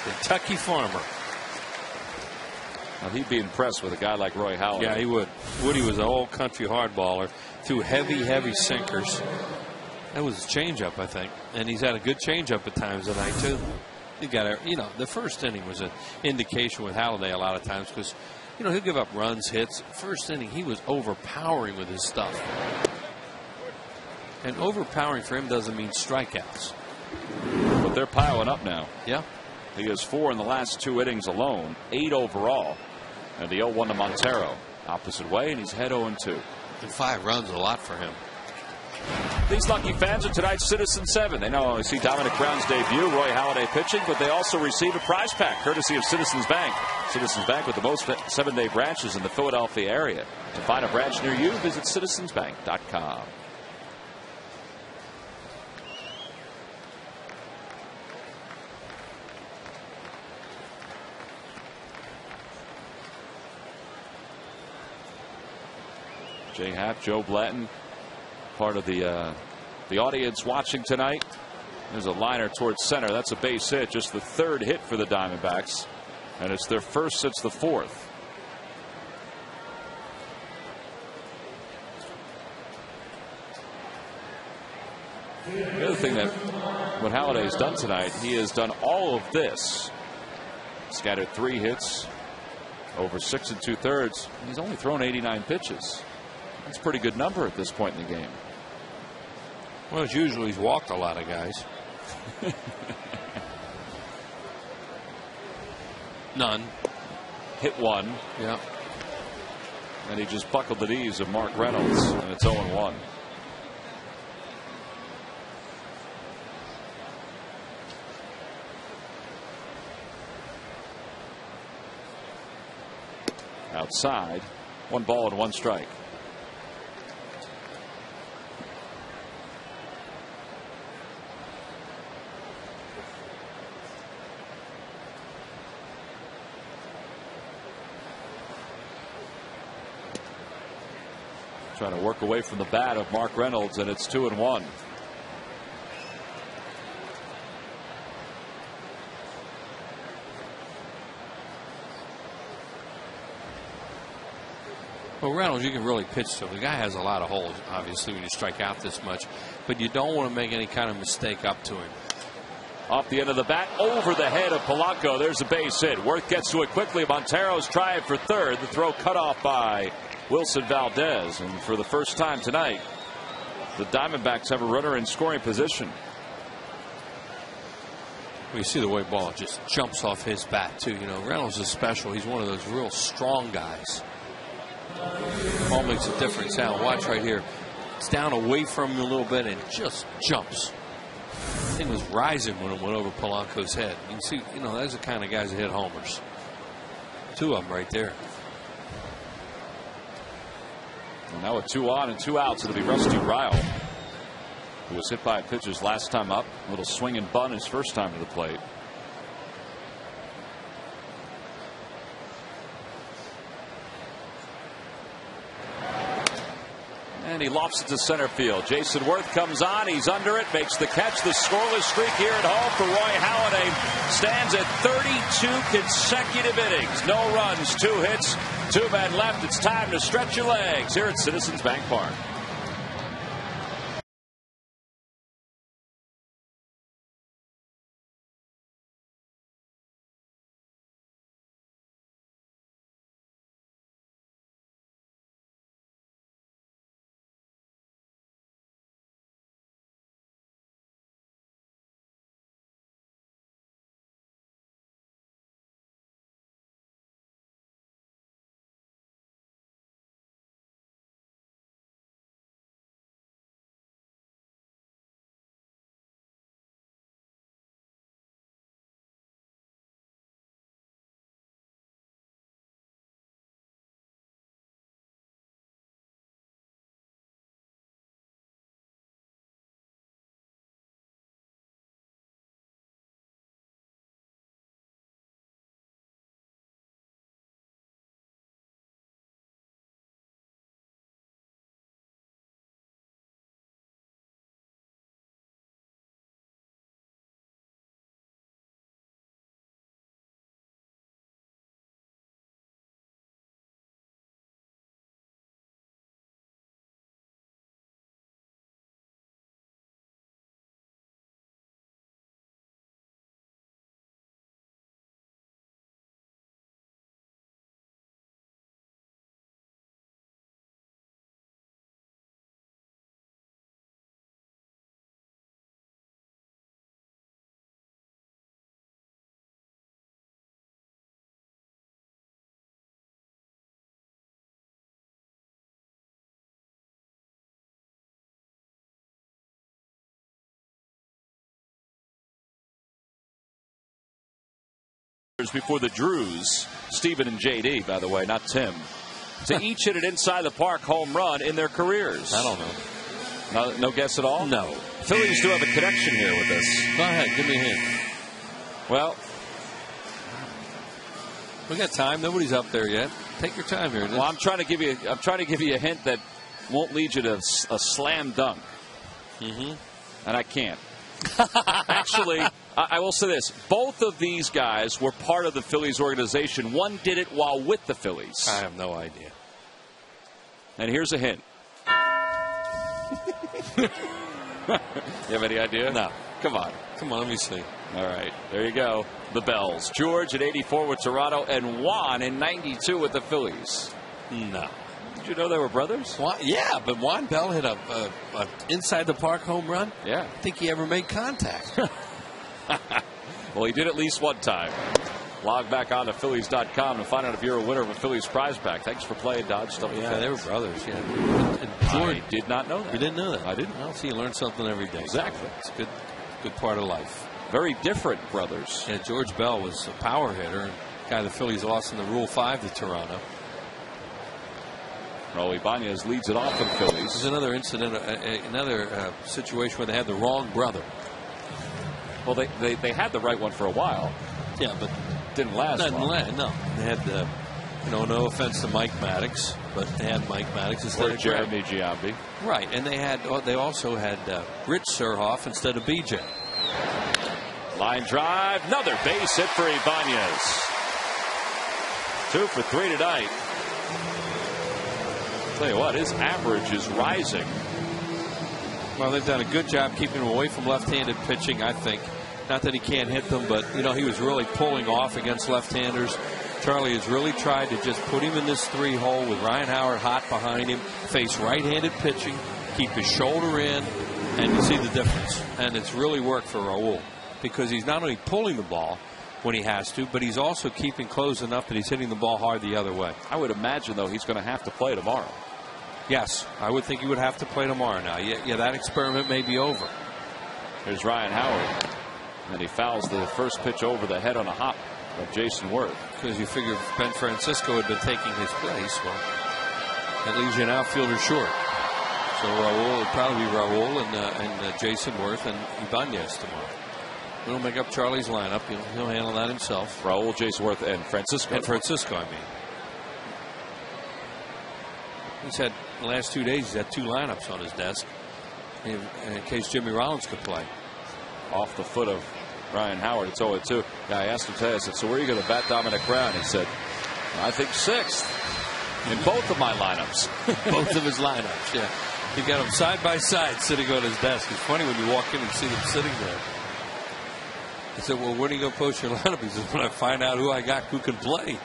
B: Kentucky farmer.
C: Well, he'd be impressed with a guy like Roy Halladay.
B: Yeah, he would. Woody was an old country hardballer. Threw heavy sinkers. That was his changeup, I think. And he's had a good changeup at times tonight, too. You got to, the first inning was an indication with Halladay a lot of times because, he'll give up runs, hits. First inning, he was overpowering with his stuff. And overpowering for him doesn't mean strikeouts.
C: But they're piling up now.
B: Yeah.
C: He has 4 in the last 2 innings alone, 8 overall. And the 0-1 to Montero. Opposite way, and he's head 0-2.
B: And 5 runs a lot for him.
C: These lucky fans are tonight's Citizen 7. They not only see Dominic Brown's debut, Roy Halladay pitching, but they also receive a prize pack courtesy of Citizens Bank. Citizens Bank with the most 7-day branches in the Philadelphia area. To find a branch near you, visit citizensbank.com. Jay Happ, Joe Blanton, part of the audience watching tonight. There's a liner towards center. That's a base hit. Just the 3rd hit for the Diamondbacks. And it's their first since the 4th. The other thing that what Halladay has done tonight, he has done all of this. Scattered 3 hits over 6 2/3. He's only thrown 89 pitches. That's a pretty good number at this point in the game.
B: Well, as usual, he's walked a lot of guys. None.
C: Hit 1.
B: Yeah.
C: And he just buckled the knees of Mark Reynolds, and it's 0-1. Outside, 1 ball and 1 strike. Trying to work away from the bat of Mark Reynolds, and it's 2-1.
B: Well, Reynolds, you can really pitch to him. The guy has a lot of holes, obviously, when you strike out this much. But you don't want to make any kind of mistake up to him.
C: Off the end of the bat, over the head of Polanco. There's a base hit. Worth gets to it quickly. Montero's trying for 3rd. The throw cut off by Wilson Valdez. And for the first time tonight, the Diamondbacks have a runner in scoring position.
B: Well, you see the way ball just jumps off his bat, too. Reynolds is special. He's one of those real strong guys. Ball makes a difference. Now, watch right here. It's down away from him a little bit and just jumps. The thing was rising when it went over Polanco's head. You can see, those are the kind of guys that hit homers. 2 of them right there.
C: And now with 2 on and 2 outs, it'll be Rusty Ryle, who was hit by a pitch his last time up. A little swing and bunt his first time to the plate. And he lofts it to center field. Jason Worth comes on. He's under it. Makes the catch. The scoreless streak here at home for Roy Halladay stands at 32 consecutive innings. No runs, 2 hits, 2 men left. It's time to stretch your legs here at Citizens Bank Park. before the Drews, Stephen and J.D., by the way, not Tim, to each hit an inside-the-park home run in their careers.
B: I don't know.
C: No guess at all?
B: No.
C: Phillies do have a connection here with this.
B: Go ahead. Give me a hint.
C: Well,
B: we got time. Nobody's up there yet. Take your time here.
C: Well, I'm trying to give you a hint that won't lead you to a slam dunk.
B: Mm-hmm.
C: And I can't. Actually, I will say this. Both of these guys were part of the Phillies organization. One did it while with the Phillies.
B: I have no idea.
C: And here's a hint. You have any idea?
B: No.
C: Come on.
B: Come on, let me see.
C: All right. There you go. The Bells. George at 84 with Toronto, and Juan in 92 with the Phillies.
B: No.
C: Did you know they were brothers?
B: Yeah, but Juan Bell hit a inside the park home run.
C: Yeah.
B: I think he ever made contact.
C: Well, he did at least one time. Log back on to Phillies.com to find out if you're a winner of a Phillies prize pack. Thanks for playing Dodge Double.
B: Yeah, they were brothers. Yeah.
C: I did not know that.
B: You didn't know that?
C: I didn't.
B: Well, see, you learn something every day.
C: Exactly.
B: It's a good part of life.
C: Very different brothers.
B: Yeah, George Bell was a power hitter, and guy the Phillies lost in the Rule 5 to Toronto.
C: Raul Ibanez leads it off for the Phillies.
B: This is another incident, another situation where they had the wrong brother.
C: Well, they had the right one for a while.
B: Yeah, but
C: didn't last long.
B: No, they had no offense to Mike Maddox, but they had Mike Maddox instead of
C: Jeremy Giambi.
B: Right, and they also had Rich Surhoff instead of BJ.
C: Line drive, another base hit for Ibanez. 2 for 3 tonight. Tell you what, his average is rising.
B: Well, they've done a good job keeping him away from left-handed pitching, I think. Not that he can't hit them, but he was really pulling off against left-handers. Charlie has really tried to just put him in this 3-hole with Ryan Howard hot behind him, face right-handed pitching, keep his shoulder in, and you see the difference. And it's really worked for Raul because he's not only pulling the ball when he has to, but he's also keeping close enough that he's hitting the ball hard the other way.
C: I would imagine, though, he's going to have to play tomorrow.
B: Yes, I would think he would have to play tomorrow now. Yeah, that experiment may be over.
C: Here's Ryan Howard. And he fouls the first pitch over the head on a hop of Jason Worth.
B: Because you figure if Ben Francisco had been taking his place, well, that leaves you an outfielder short. So Raul would probably be Raul and Jason Worth and Ibanez tomorrow. We'll make up Charlie's lineup. He'll handle that himself.
C: Raul, Jason Worth, and Francisco.
B: And Francisco, I mean. He's had the last 2 days, he's had 2 lineups on his desk in case Jimmy Rollins could play.
C: Off the foot of Ryan Howard. It's 0-2. I asked him today, I said, so where are you going to bat Dominic Brown? He said, I think 6th in both of my lineups.
B: Both of his lineups, yeah. You got them side by side sitting on his desk. It's funny when you walk in and see them sitting there. I said, well, when are you going to post your lineup? He said, when I find out who I got who can play.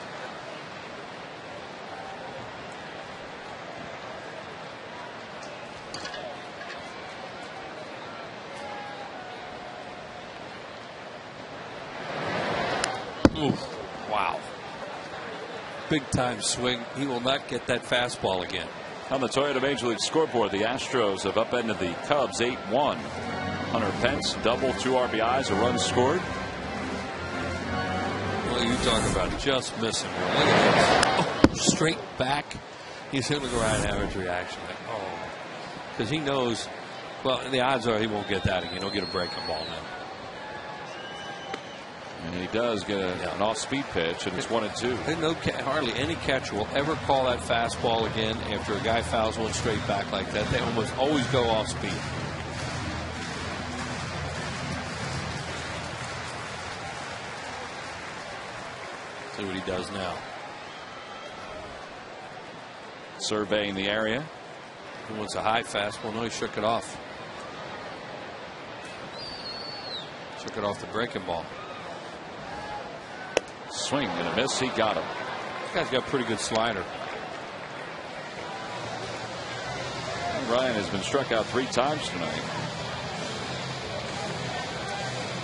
B: Oof. Wow. Big time swing. He will not get that fastball again.
C: On the Toyota Major League scoreboard, the Astros have upended the Cubs 8-1. Hunter Pence, double, 2 RBIs, a run scored.
B: Well, you talk about just missing. Look at this. Oh, straight back. He's hitting the Ryan Howard's reaction. Because he knows, well, the odds are he won't get that again. He'll get a breaking ball now.
C: And he does get an off-speed pitch, and it's 1-2.
B: Hardly any catcher will ever call that fastball again after a guy fouls one straight back like that. They almost always go off speed. See what he does now.
C: Surveying the area.
B: He wants a high fastball. No, he shook it off. Shook it off the breaking ball.
C: Swing and a miss. He got him.
B: This guy's got a pretty good slider.
C: Ryan has been struck out 3 times tonight.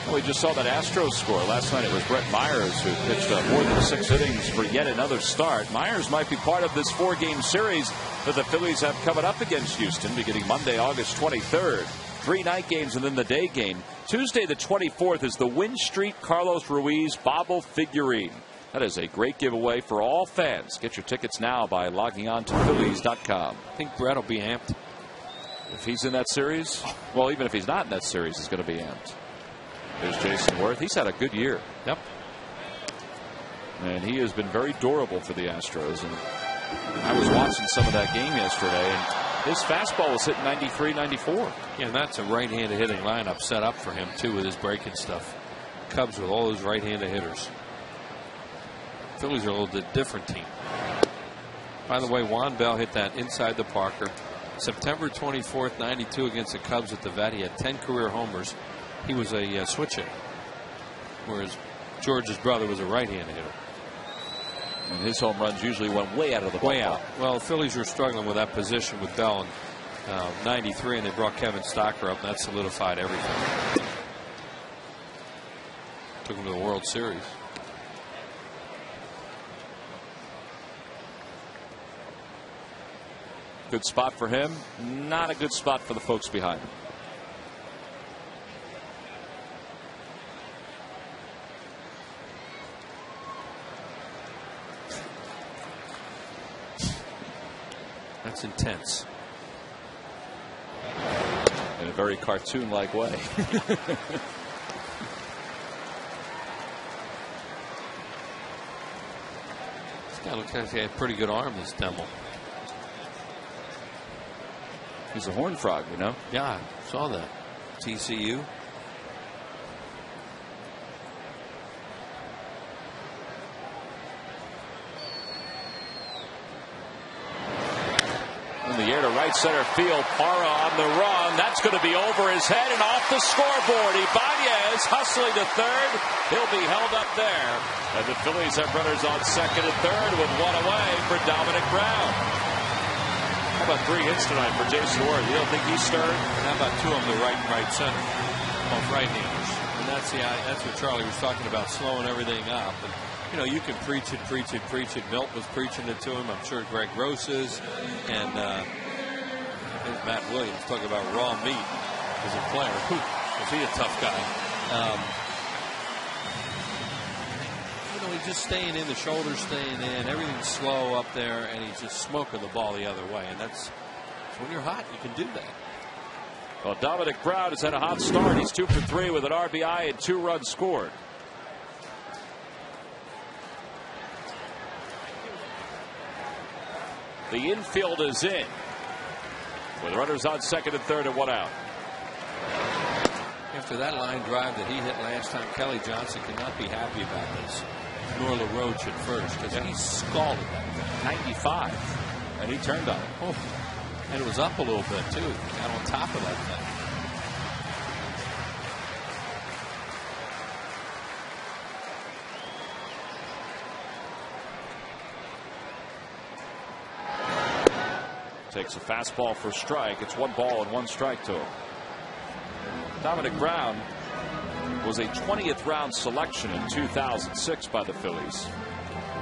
C: Well, we just saw that Astros score. Last night it was Brett Myers who pitched more than 6 innings for yet another start. Myers might be part of this 4-game series that the Phillies have coming up against Houston beginning Monday, August 23rd. 3 night games and then the day game. Tuesday the 24th is the Win Street Carlos Ruiz Bobble figurine. That is a great giveaway for all fans. Get your tickets now by logging on to Phillies.com.
B: I think Brett will be amped.
C: If he's in that series, well, even if he's not in that series, he's going to be amped. There's Jason Worth. He's had a good year.
B: Yep.
C: And he has been very durable for the Astros. And I was watching some of that game yesterday, and his fastball was hitting 93, 94.
B: Yeah, and that's a right-handed hitting lineup set up for him, too, with his breaking stuff. Cubs with all those right-handed hitters. Phillies are a little bit different team. By the way, Juan Bell hit that inside the Parker. September 24th, 92 against the Cubs at the Vet. He had 10 career homers. He was a switch hitter, whereas George's brother was a right-handed hitter.
C: And his home runs usually went way out of the ballpark.
B: Way out. Well, the Phillies were struggling with that position with Bell in 93, and they brought Kevin Stocker up, and that solidified everything. Took him to the World Series.
C: Good spot for him. Not a good spot for the folks behind him.
B: That's intense.
C: In a very cartoon-like way.
B: This guy looks like he had a pretty good arm, this Demo.
C: He's a horned frog, you know?
B: Yeah, I saw that. TCU.
C: In the air to right center field. Parra on the run. That's going to be over his head and off the scoreboard. Ibanez hustling to third. He'll be held up there. And the Phillies have runners on second and third with one away for Dominic Brown. How about 3 hits tonight for Jason Worth? You don't think he's stirred?
B: How about 2 of them to right and right center? Both right-handers. And that's what Charlie was talking about, slowing everything up. And, you know, you can preach it, preach it, preach it. Milt was preaching it to him. I'm sure Greg Gross is. And there's Matt Williams talking about raw meat as a player. Was he a tough guy? You know, he's just staying in, the shoulders staying in, everything's slow up there, and he's just smoking the ball the other way. And that's when you're hot, you can do that.
C: Well, Dominic Brown has had a hot start. He's 2 for 3 with an RBI and 2 runs scored. The infield is in with runners on second and third and 1 out.
B: After that line drive that he hit last time, Kelly Johnson cannot be happy about this. Nor LaRoche at first, because he scalded that
C: 95, and he turned on it.
B: Oh, and it was up a little bit too. He got on top of that thing.
C: Takes a fastball for strike. It's 1 ball and 1 strike to him. Dominic Brown was a 20th round selection in 2006 by the Phillies.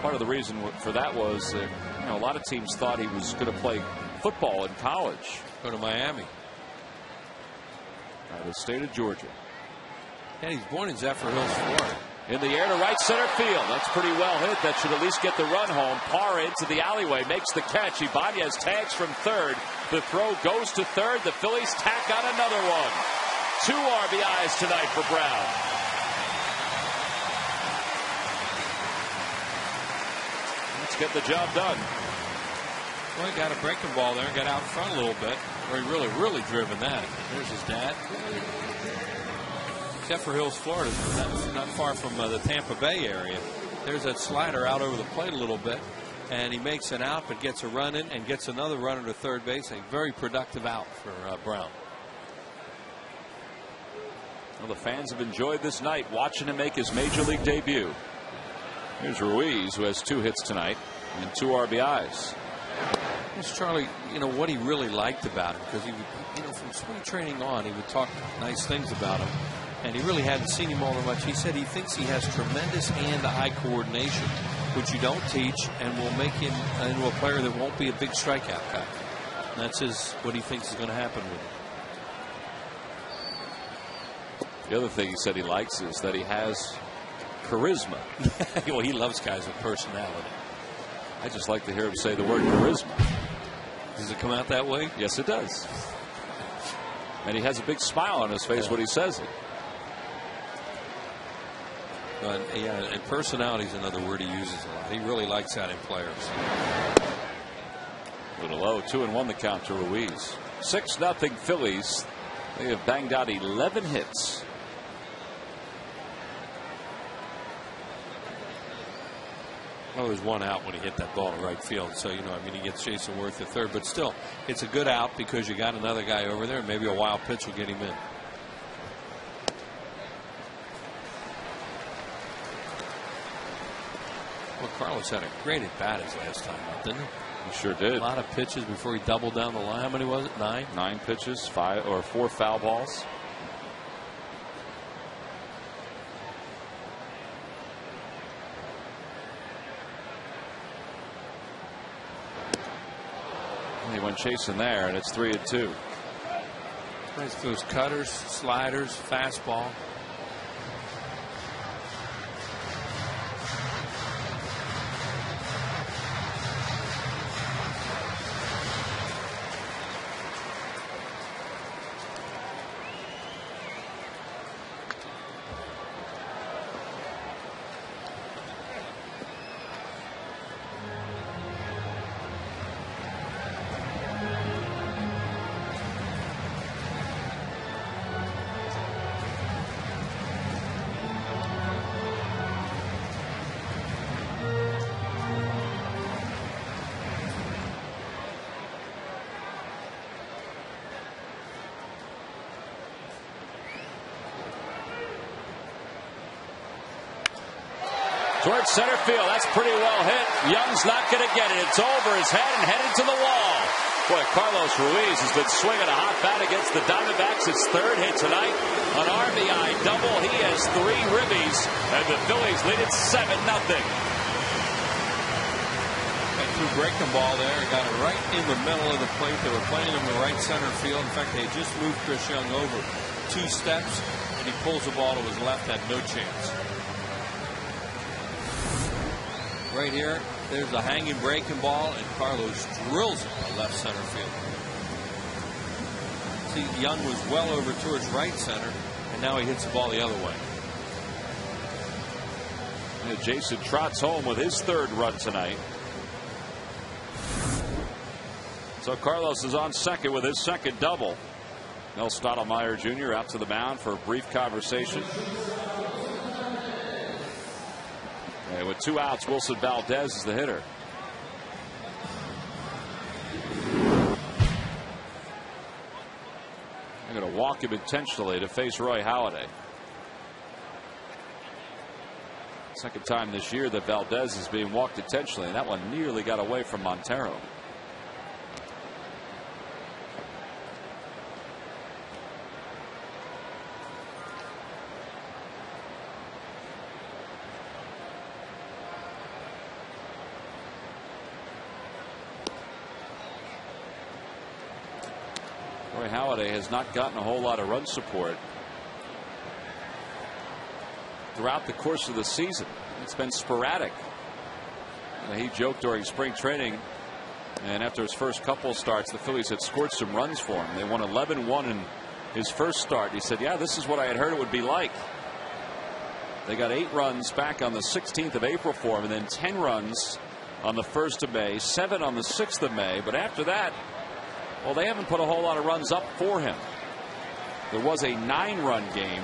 C: Part of the reason for that was that, you know, a lot of teams thought he was going to play football in college.
B: Go to Miami.
C: Out of the state of Georgia.
B: And he's born in Zephyr Hills, Florida.
C: In the air to right center field. That's pretty well hit. That should at least get the run home. Parr into the alleyway. Makes the catch. Ibanez tags from third. The throw goes to third. The Phillies tack on another one. 2 RBIs tonight for Brown. Let's get the job done.
B: Well, he got a breaking ball there and got out in front a little bit. Or he really driven that. There's his dad. Zephyr Hills, Florida, not far from the Tampa Bay area. There's that slider out over the plate a little bit, and he makes an out, but gets a run in and gets another runner to third base. A very productive out for Brown.
C: Well, the fans have enjoyed this night watching him make his major league debut. Here's Ruiz, who has 2 hits tonight and 2 RBIs.
B: It's Charlie, you know, what he really liked about him, because he would, you know, from spring training on, he would talk nice things about him. And he really hadn't seen him all that much. He said he thinks he has tremendous hand-eye coordination, which you don't teach, and will make him into a player that won't be a big strikeout guy. And that's what he thinks is going to happen with him.
C: The other thing he said he likes is that he has charisma.
B: Well, he loves guys with personality.
C: I just like to hear him say the word charisma.
B: Does it come out that way?
C: Yes, it does. And he has a big smile on his face when he says it.
B: But yeah, and personality is another word he uses a lot. He really likes that in players.
C: Little low, 2-1 the count to Ruiz. 6-0 Phillies. They have banged out 11 hits.
B: Well, there's one out when he hit that ball to right field. So, you know, I mean, he gets Jason Worth at third. But still, it's a good out because you got another guy over there. And maybe a wild pitch will get him in. Well, Carlos had a great at bat his last time out, didn't he?
C: He sure did.
B: A lot of pitches before he doubled down the line. How many was it? 9?
C: 9 pitches, 4 foul balls. He went chasing there, and it's 3-2.
B: Nice those cutters, sliders, fastball.
C: Towards center field. That's pretty well hit. Young's not going to get it. It's over his head and headed to the wall. Boy, Carlos Ruiz has been swinging a hot bat against the Diamondbacks. His third hit tonight. An RBI double. He has 3 ribbies. And the Phillies lead it 7-0.
B: Threw breaking ball there. Got it right in the middle of the plate. They were playing him in right center field. In fact, they just moved Chris Young over 2 steps. And he pulls the ball to his left. Had no chance. Right here, there's a hanging breaking ball, and Carlos drills it to left center field. See, Young was well over towards right center, and now he hits the ball the other way.
C: And Jason trots home with his 3rd run tonight. So Carlos is on second with his 2nd double. Mel Stottlemyre Jr. out to the mound for a brief conversation. And with 2 outs, Wilson Valdez is the hitter. I'm going to walk him intentionally to face Roy Halladay. Second time this year that Valdez is being walked intentionally, and that one nearly got away from Montero. Roy Halladay has not gotten a whole lot of run support throughout the course of the season. It's been sporadic. He joked during spring training, and after his first couple starts, the Phillies had scored some runs for him. They won 11-1 in his first start. He said, yeah, this is what I had heard it would be like. They got 8 runs back on the 16th of April for him, and then 10 runs on the 1st of May, 7 on the 6th of May. But after that, well, they haven't put a whole lot of runs up for him. There was a 9-run game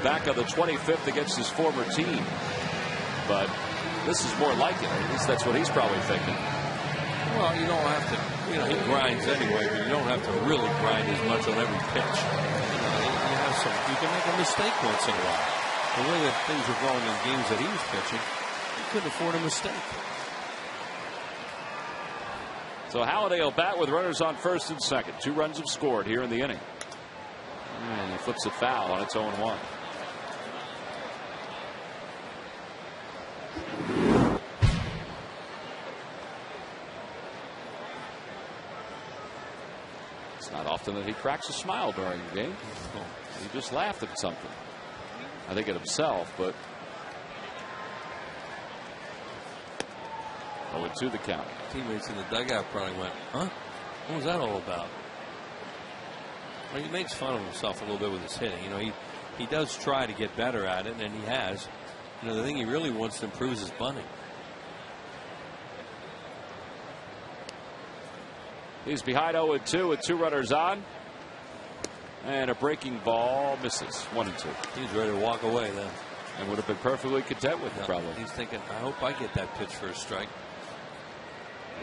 C: back on the 25th against his former team. But this is more like it. At least that's what he's probably thinking.
B: Well, you don't have to, you know, he grinds anyway, but you don't have to really grind as much on every pitch. You can make a mistake once in a while. The way that things were going in games that he was pitching, he couldn't afford a mistake.
C: So Halladay will bat with runners on 1st and 2nd. 2 runs have scored here in the inning. And he flips it foul on its 0-1. It's not often that he cracks a smile during the game. He just laughed at something. I think at himself, but 0-2 the count.
B: Teammates in the dugout probably went, huh? What was that all about? Well, he makes fun of himself a little bit with his hitting. You know, he does try to get better at it, and he has. You know, the thing he really wants to improve is his bunting.
C: He's behind 0-2 with 2 runners on. And a breaking ball misses. 1-2.
B: He's ready to walk away then.
C: And would have been perfectly content with it, probably.
B: He's thinking, I hope I get that pitch for a strike.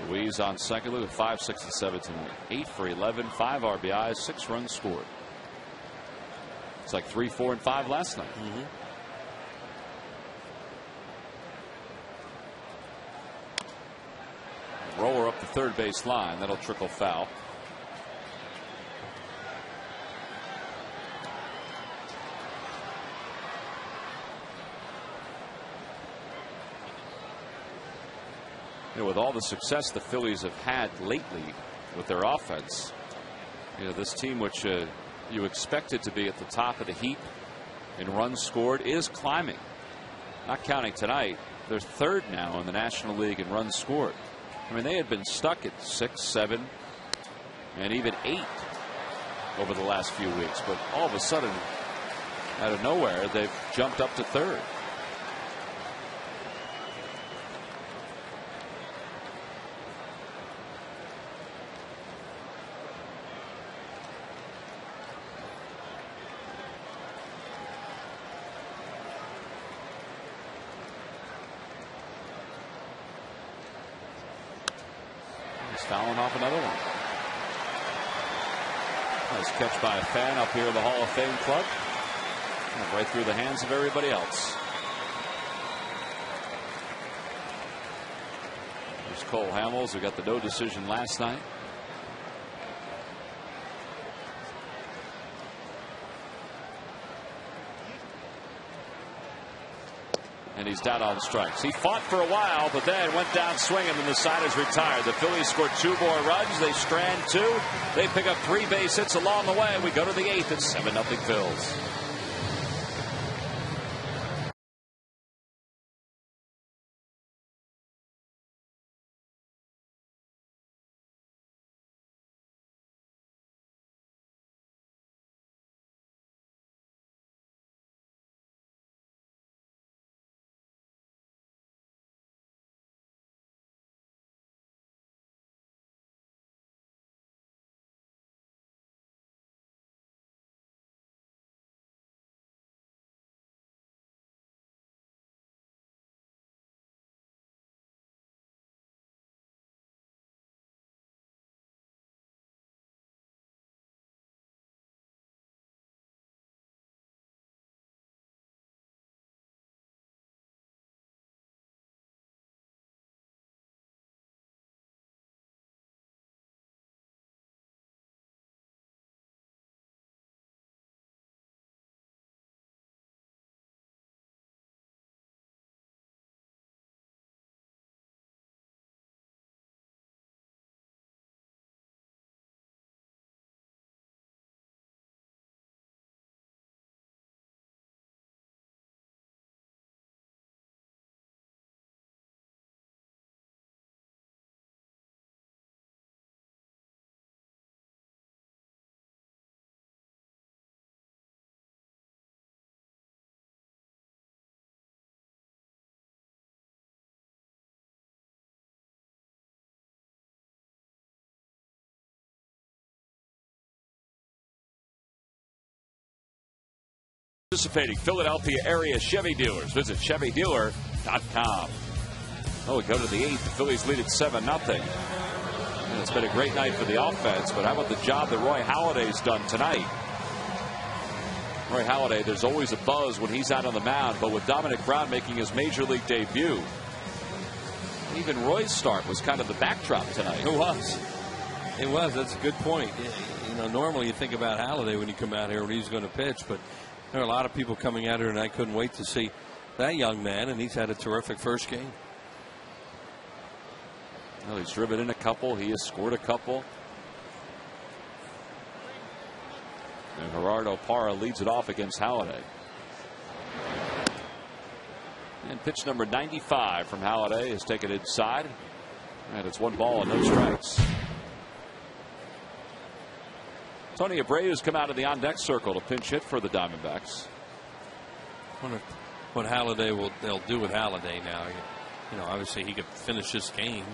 C: Ruiz on second with 5, 6, and 7 tonight. 8 for 11, 5 RBIs, 6 runs scored. It's like 3, 4, and 5 last night. Roller up the third base line. That'll trickle foul. You know, with all the success the Phillies have had lately with their offense, you know, this team, which you expected to be at the top of the heap in runs scored, is climbing. Not counting tonight, they're third now in the National League in runs scored. I mean, they had been stuck at 6, 7, and even 8 over the last few weeks, but all of a sudden, out of nowhere, they've jumped up to third. Fouling off another one. Nice catch by a fan up here in the Hall of Fame club. Right through the hands of everybody else. There's Cole Hamels, who got the no decision last night. And he's down on strikes. He fought for a while, but then went down swinging, and the side is retired. The Phillies scored 2 more runs. They strand 2. They pick up 3 base hits along the way. We go to the 8th. It's 7-0 Phils. Participating Philadelphia area Chevy dealers. Visit ChevyDealer.com. Oh, we go to the 8th. The Phillies lead at 7-0. And it's been a great night for the offense, but how about the job that Roy Halladay's done tonight? Roy Halladay, there's always a buzz when he's out on the mound, but with Dominic Brown making his major league debut, even Roy's start was kind of the backdrop tonight.
B: It was. It was. That's a good point. You know, normally you think about Halladay when you come out here when he's going to pitch, but there are a lot of people coming out here, and I couldn't wait to see that young man, and he's had a terrific first game.
C: Well, he's driven in a couple. He has scored a couple. And Gerardo Parra leads it off against Halladay. And pitch number 95 from Halladay is taken inside. And it's 1 ball and no strikes. Tony Abreu's come out of the on-deck circle to pinch hit for the Diamondbacks.
B: I wonder what they'll do with Halladay now. You know, obviously he could finish this game,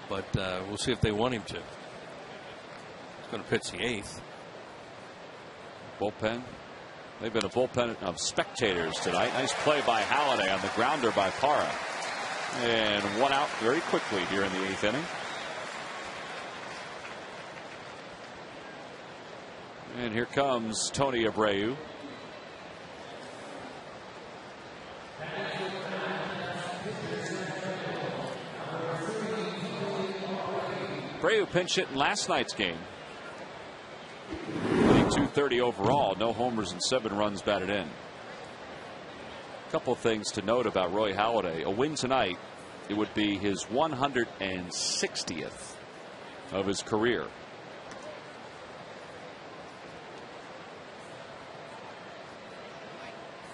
B: but we'll see if they want him to. He's going to pitch the 8th.
C: Bullpen. They've been a bullpen of spectators tonight. Nice play by Halladay on the grounder by Parra. And 1 out very quickly here in the 8th inning. And here comes Tony Abreu. Abreu pinch hit in last night's game. 230 overall, no homers and 7 runs batted in. A couple of things to note about Roy Halladay. A win tonight, it would be his 160th of his career.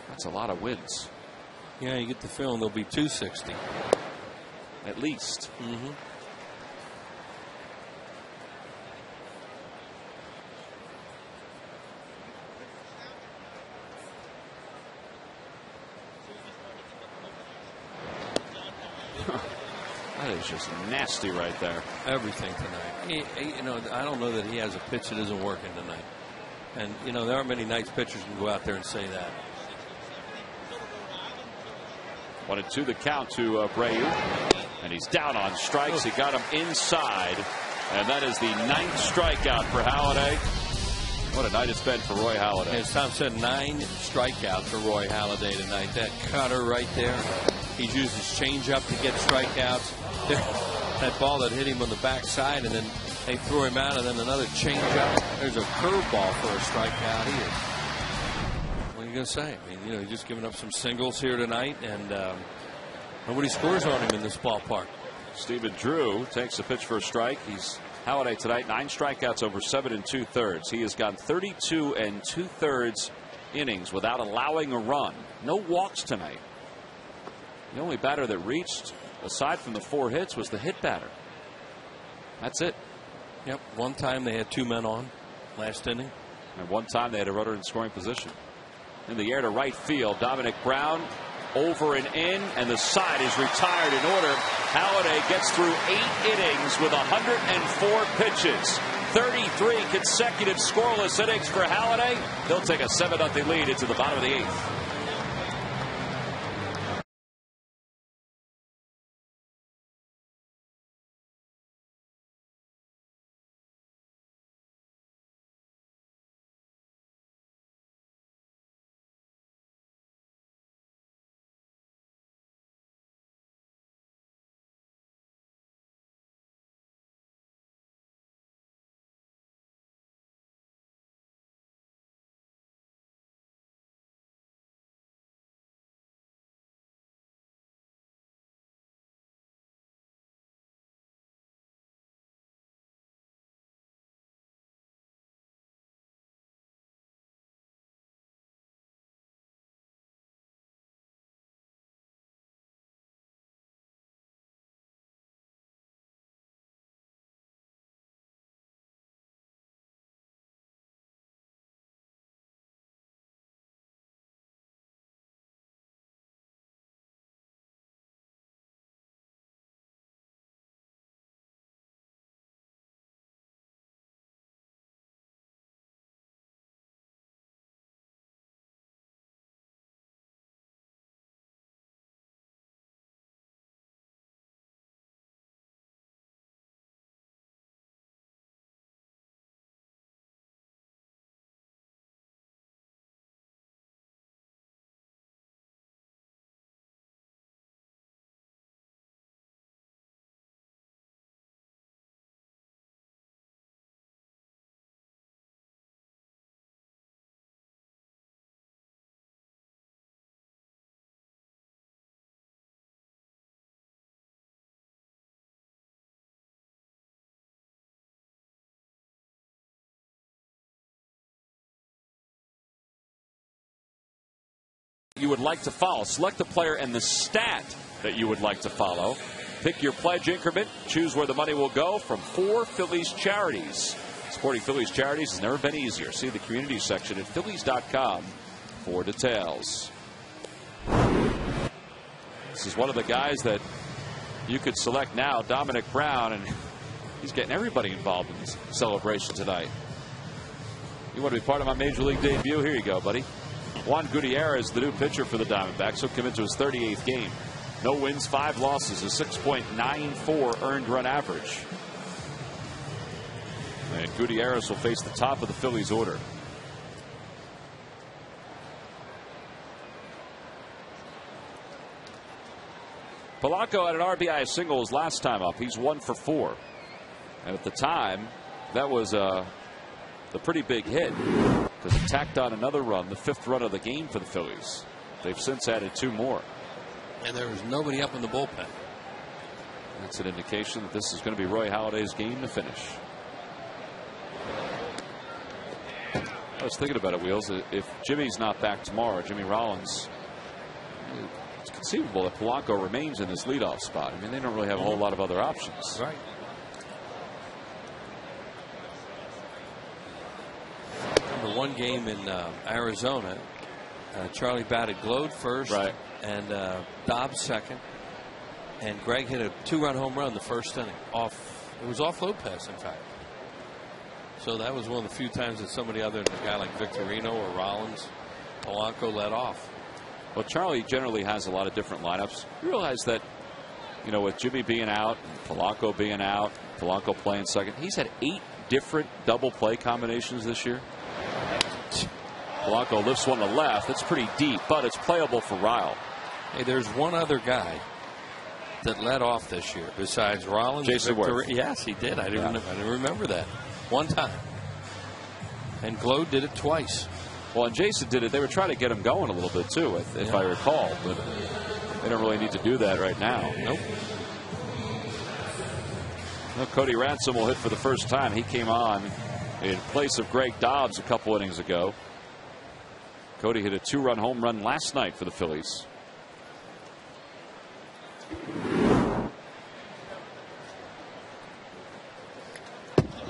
C: That's a lot of wins.
B: Yeah, you get the feeling there'll be 260.
C: At least.
B: Mm-hmm.
C: That is just nasty right there.
B: Everything tonight. You know, I don't know that he has a pitch that isn't working tonight. And, you know, there aren't many nights pitchers can go out there and say that.
C: 1-2 the count to Abreu. And he's down on strikes. He got him inside. And that is the 9th strikeout for Halladay. What a night it's been for Roy Halladay.
B: As Tom said, 9 strikeouts for Roy Halladay tonight. That cutter right there. He's used his changeup to get strikeouts. That ball that hit him on the backside, and then they threw him out, and then another changeup. There's a curveball for a strikeout. He is. What are you going to say? I mean, you know, he's just giving up some singles here tonight, and nobody scores on him in this ballpark.
C: Stephen Drew takes a pitch for a strike. He's Halladay tonight, 9 strikeouts over 7 2/3. He has gone 32 2/3 innings without allowing a run. No walks tonight. The only batter that reached, aside from the 4 hits, was the hit batter. That's it.
B: Yep. One time they had 2 men on last inning.
C: And one time they had a runner in scoring position. In the air to right field, Dominic Brown over and in, and the side is retired in order. Halladay gets through 8 innings with 104 pitches. 33 consecutive scoreless innings for Halladay. They'll take a 7-0 lead into the bottom of the 8th. you would like to follow. Select the player and the stat that you would like to follow. Pick your pledge increment. Choose where the money will go from 4 Phillies charities. Supporting Phillies charities has never been easier. See the community section at Phillies.com for details. This is one of the guys that you could select now, Dominic Brown, and he's getting everybody involved in this celebration tonight. You want to be part of my Major League debut? Here you go, buddy. Juan Gutierrez, the new pitcher for the Diamondbacks, will come into his 38th game. No wins, 5 losses, a 6.94 earned run average. And Gutierrez will face the top of the Phillies order. Polanco had an RBI single his last time up. He's 1 for 4. And at the time, that was the pretty big hit because it tacked on another run, the 5th run of the game for the Phillies. They've since added 2 more.
B: And there was nobody up in the bullpen.
C: That's an indication that this is going to be Roy Halladay's game to finish. I was thinking about it, Wheels. If Jimmy's not back tomorrow, Jimmy Rollins, it's conceivable that Polanco remains in this leadoff spot. I mean, they don't really have a whole lot of other options.
B: Right. Remember one game in Arizona, Charlie batted Glode first,
C: right,
B: and Dobbs second, and Greg hit a 2-run home run the first inning. It was off Lopez, in fact. So that was one of the few times that somebody other than a guy like Victorino or Rollins, Polanco led off.
C: Well, Charlie generally has a lot of different lineups. You realize that, you know, with Jimmy being out, Polanco being out, Polanco playing second, he's had 8 different double play combinations this year. Polanco lifts one to left. It's pretty deep, but it's playable for Ryle.
B: Hey, there's one other guy that led off this year besides Rollins.
C: Jason Worth.
B: Yes, he did. I didn't remember that. One time. And Glode did it twice.
C: Well, and Jason did it. They were trying to get him going a little bit, too, if I recall. But they don't really need to do that right now.
B: Nope.
C: Well, Cody Ransom will hit for the first time. He came on in place of Greg Dobbs a couple innings ago. Cody hit a 2-run home run last night for the Phillies.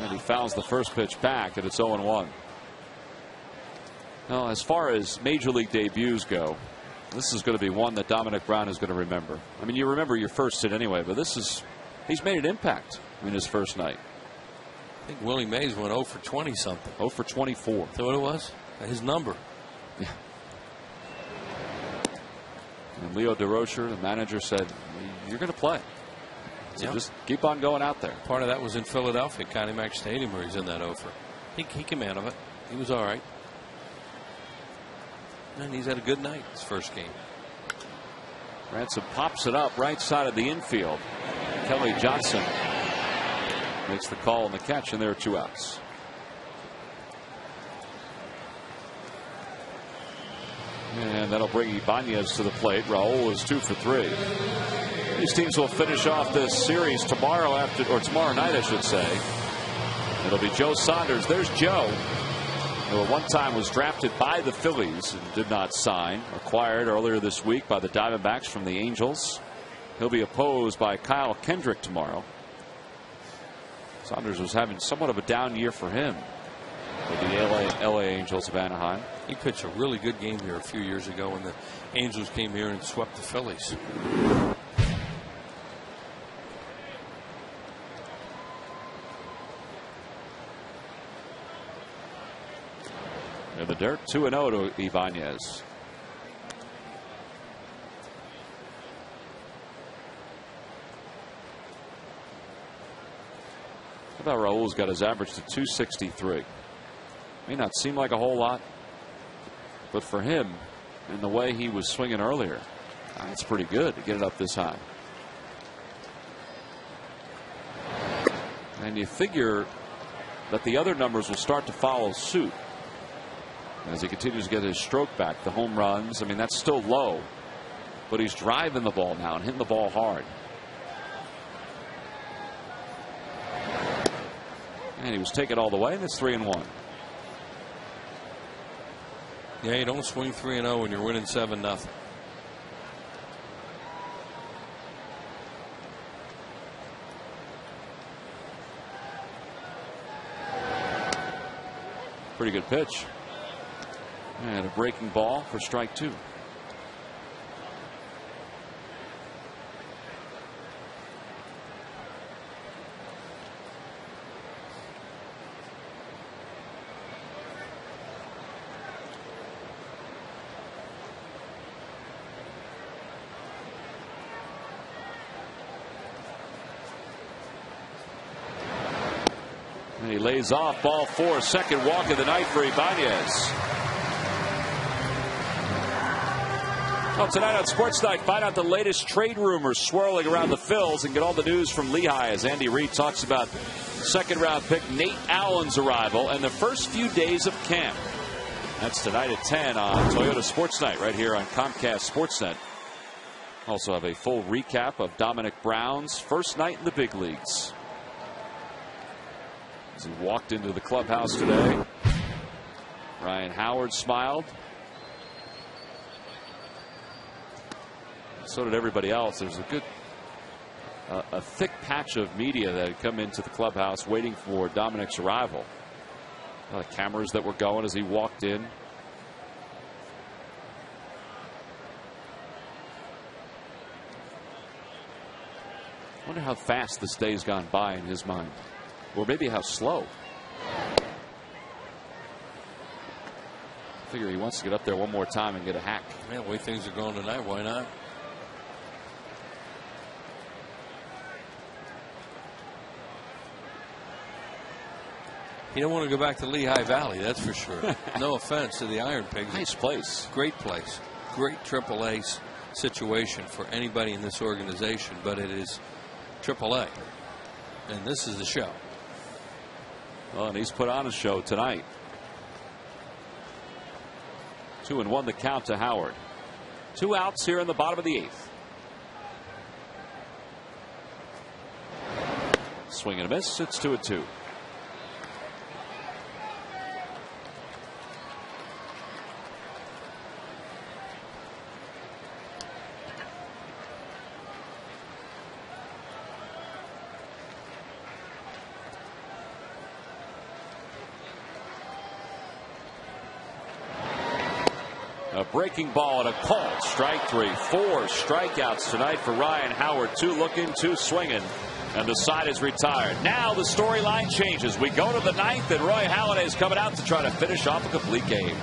C: And he fouls the first pitch back, and it's 0-1. Now, as far as Major League debuts go, this is going to be one that Dominic Brown is going to remember. I mean, you remember your first hit anyway, but he's made an impact in his first night.
B: I think Willie Mays went 0 for 20 something.
C: 0 for 24.
B: Is that what it was? His number.
C: Yeah. And Leo DeRocher, the manager, said, "You're going to play. So just keep on going out there."
B: Part of that was in Philadelphia, Connie Mack Stadium, where he's in that 0 for. He came out of it. He was all right. And he's had a good night his first game.
C: Ransom pops it up right side of the infield. Kelly Johnson makes the call and the catch, and there are 2 outs. And that'll bring Ibanez to the plate. Raul is 2 for 3. These teams will finish off this series tomorrow tomorrow night, I should say. It'll be Joe Saunders. There's Joe, who at one time was drafted by the Phillies and did not sign. Acquired earlier this week by the Diamondbacks from the Angels. He'll be opposed by Kyle Kendrick tomorrow. Saunders was having somewhat of a down year for him with the LA Angels of Anaheim.
B: He pitched a really good game here a few years ago when the Angels came here and swept the Phillies.
C: In the dirt, 2-0 to Ibanez. How about Raul's got his average to 263. May not seem like a whole lot, but for him, in the way he was swinging earlier, that's pretty good to get it up this high. And you figure that the other numbers will start to follow suit as he continues to get his stroke back. The home runs, I mean, that's still low, but he's driving the ball now and hitting the ball hard. And he was taken all the way, and it's 3-1.
B: Yeah, you don't swing 3-0 when you're winning 7-0.
C: Pretty good pitch. And a breaking ball for strike 2. And he lays off, ball 4, second walk of the night for Ibanez. Well, tonight on Sports Night, find out the latest trade rumors swirling around the Phils and get all the news from Lehigh as Andy Reid talks about second-round pick Nate Allen's arrival and the first few days of camp. That's tonight at 10 on Toyota Sports Night right here on Comcast Sportsnet. Also have a full recap of Dominic Brown's first night in the big leagues. As he walked into the clubhouse today, Ryan Howard smiled. So did everybody else. There's a good, a thick patch of media that had come into the clubhouse waiting for Dominic's arrival. Cameras that were going as he walked in. I wonder how fast this day's gone by in his mind. Or maybe how slow. I figure he wants to get up there one more time and get a hack.
B: Yeah, the way things are going tonight, why not? You don't want to go back to Lehigh Valley, that's for sure. No offense to the Iron Pigs.
C: Nice place.
B: Great place. Great AAA situation for anybody in this organization, but it is AAA. And this is the show.
C: Well, and he's put on a show tonight. 2-1 the count to Howard. 2 outs here in the bottom of the 8th. Swing and a miss. It's 2-2. A breaking ball and a call. Strike 3. 4 strikeouts tonight for Ryan Howard. 2 looking, 2 swinging. And the side is retired. Now the storyline changes. We go to the 9th, and Roy Halladay is coming out to try to finish off a complete game.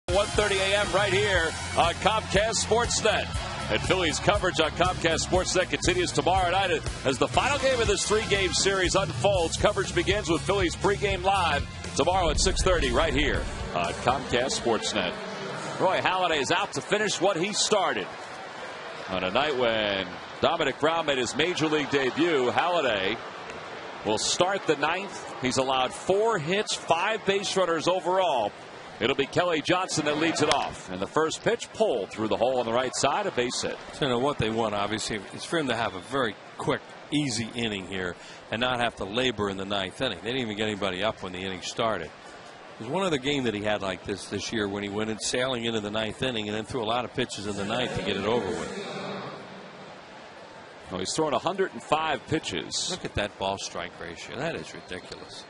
C: .1:30 a.m. right here on Comcast Sportsnet. And Phillies coverage on Comcast Sportsnet continues tomorrow night as the final game of this 3-game series unfolds. Coverage begins with Phillies pregame live tomorrow at 6:30 right here on Comcast Sportsnet. Roy Halladay is out to finish what he started. On a night when Dominic Brown made his major league debut, Halladay will start the ninth. He's allowed 4 hits, 5 base runners overall. It'll be Kelly Johnson that leads it off. And the first pitch pulled through the hole on the right side, a base hit.
B: So, you know, what they want, obviously, is for him to have a very quick, easy inning here and not have to labor in the ninth inning. They didn't even get anybody up when the inning started. There's one other game that he had like this year when he went in sailing into the ninth inning and then threw a lot of pitches in the ninth to get it over with.
C: Well, he's thrown 105 pitches.
B: Look at that ball strike ratio. That is ridiculous.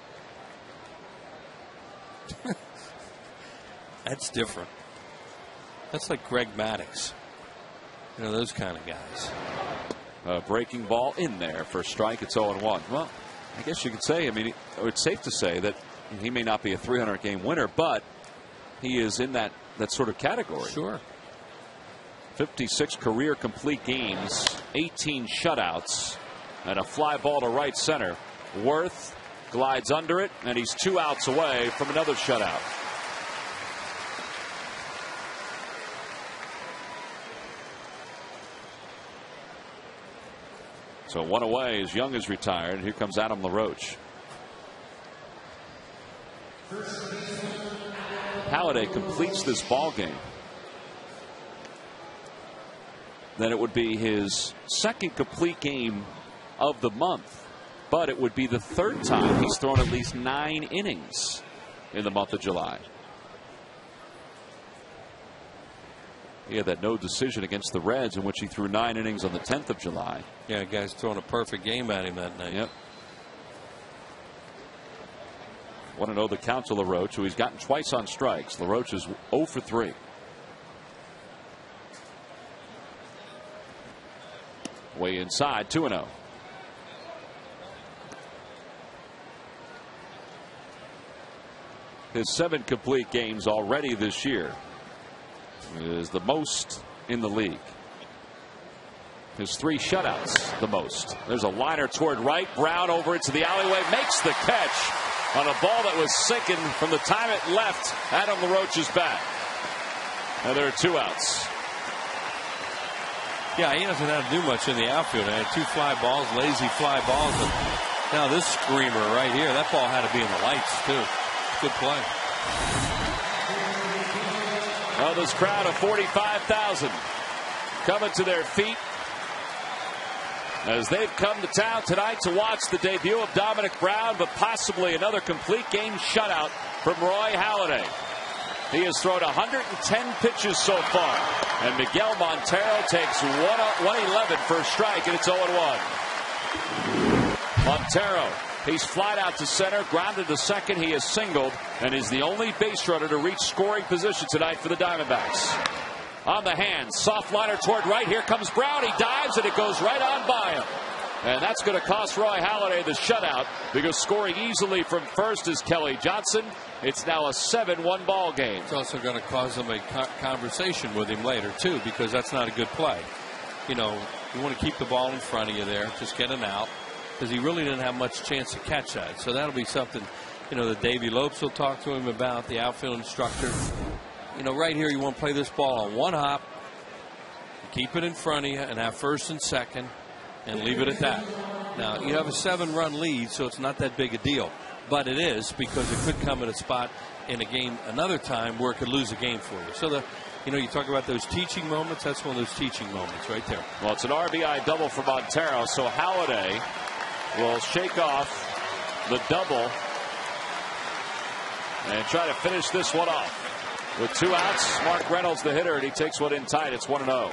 B: That's different. That's like Greg Maddux. You know, those kind of guys.
C: A breaking ball in there for a strike. It's 0-1. Well, I guess you could say, I mean, it's safe to say that he may not be a 300-game winner, but he is in that sort of category.
B: Sure.
C: 56 career complete games, 18 shutouts, and a fly ball to right center. Worth glides under it, and he's 2 outs away from another shutout. So 1 away as Young is retired. Here comes Adam LaRoche. Halladay completes this ball game. Then it would be his second complete game of the month. But it would be the 3rd time he's thrown at least 9 innings in the month of July. He had that no decision against the Reds in which he threw 9 innings on the 10th of July.
B: Yeah, guys throwing a perfect game at him that night.
C: Yep. Want to know the count to LaRoche, who he's gotten twice on strikes. LaRoche is 0 for 3. Way inside, 2-0. His 7 complete games already this year is the most in the league. His 3 shutouts, the most. There's a liner toward right. Brown over into the alleyway, makes the catch on a ball that was sinking from the time it left Adam LaRoche's bat. And there are 2 outs.
B: Yeah, he hasn't had to do much in the outfield. He had 2 fly balls, lazy fly balls. And now this screamer right here, that ball had to be in the lights too. Good play.
C: Well, this crowd of 45,000 coming to their feet as they've come to town tonight to watch the debut of Dominic Brown, but possibly another complete game shutout from Roy Halladay. He has thrown 110 pitches so far, and Miguel Montero takes 111 for a strike, and it's 0-1. Montero, he's flied out to center, grounded to second. He is singled and is the only base runner to reach scoring position tonight for the Diamondbacks. On the hand, soft liner toward right. Here comes Brown. He dives, and it goes right on by him. And that's going to cost Roy Halladay the shutout, because scoring easily from first is Kelly Johnson. It's now a 7-1 ball game.
B: It's also going to cause him a conversation with him later, too, because that's not a good play. You know, you want to keep the ball in front of you there, just get an out, because he really didn't have much chance to catch that. So that'll be something, you know, that Davey Lopes will talk to him about, the outfield instructor. You know, right here, you want to play this ball on one hop, keep it in front of you, and have first and second, and leave it at that. Now, you have a 7-run lead, so it's not that big a deal. But it is, because it could come at a spot in a game another time where it could lose a game for you. So, you know, you talk about those teaching moments. That's one of those teaching moments right there.
C: Well, it's an RBI double for Montero, so Halladay will shake off the double and try to finish this one off. With 2 outs, Mark Reynolds the hitter, and he takes one in tight. It's 1-0.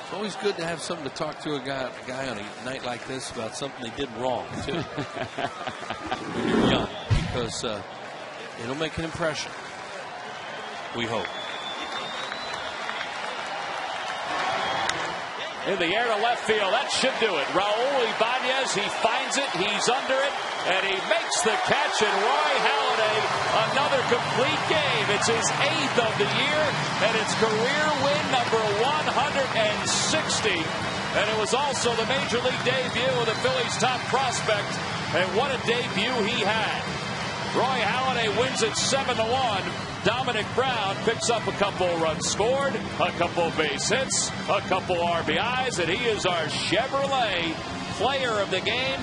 B: It's always good to have something to talk to a guy on a night like this about something they did wrong, too. When you're young, because it'll make an impression. We hope.
C: In the air to left field. That should do it. Raul Ibanez, he finds it. He's under it. And he makes the catch. And Roy Halladay, another complete game. It's his 8th of the year. And it's career win number 160. And it was also the major league debut of the Phillies' top prospect. And what a debut he had. Roy Halladay wins it 7-1. Dominic Brown picks up a couple runs scored, a couple base hits, a couple RBIs, and he is our Chevrolet player of the game.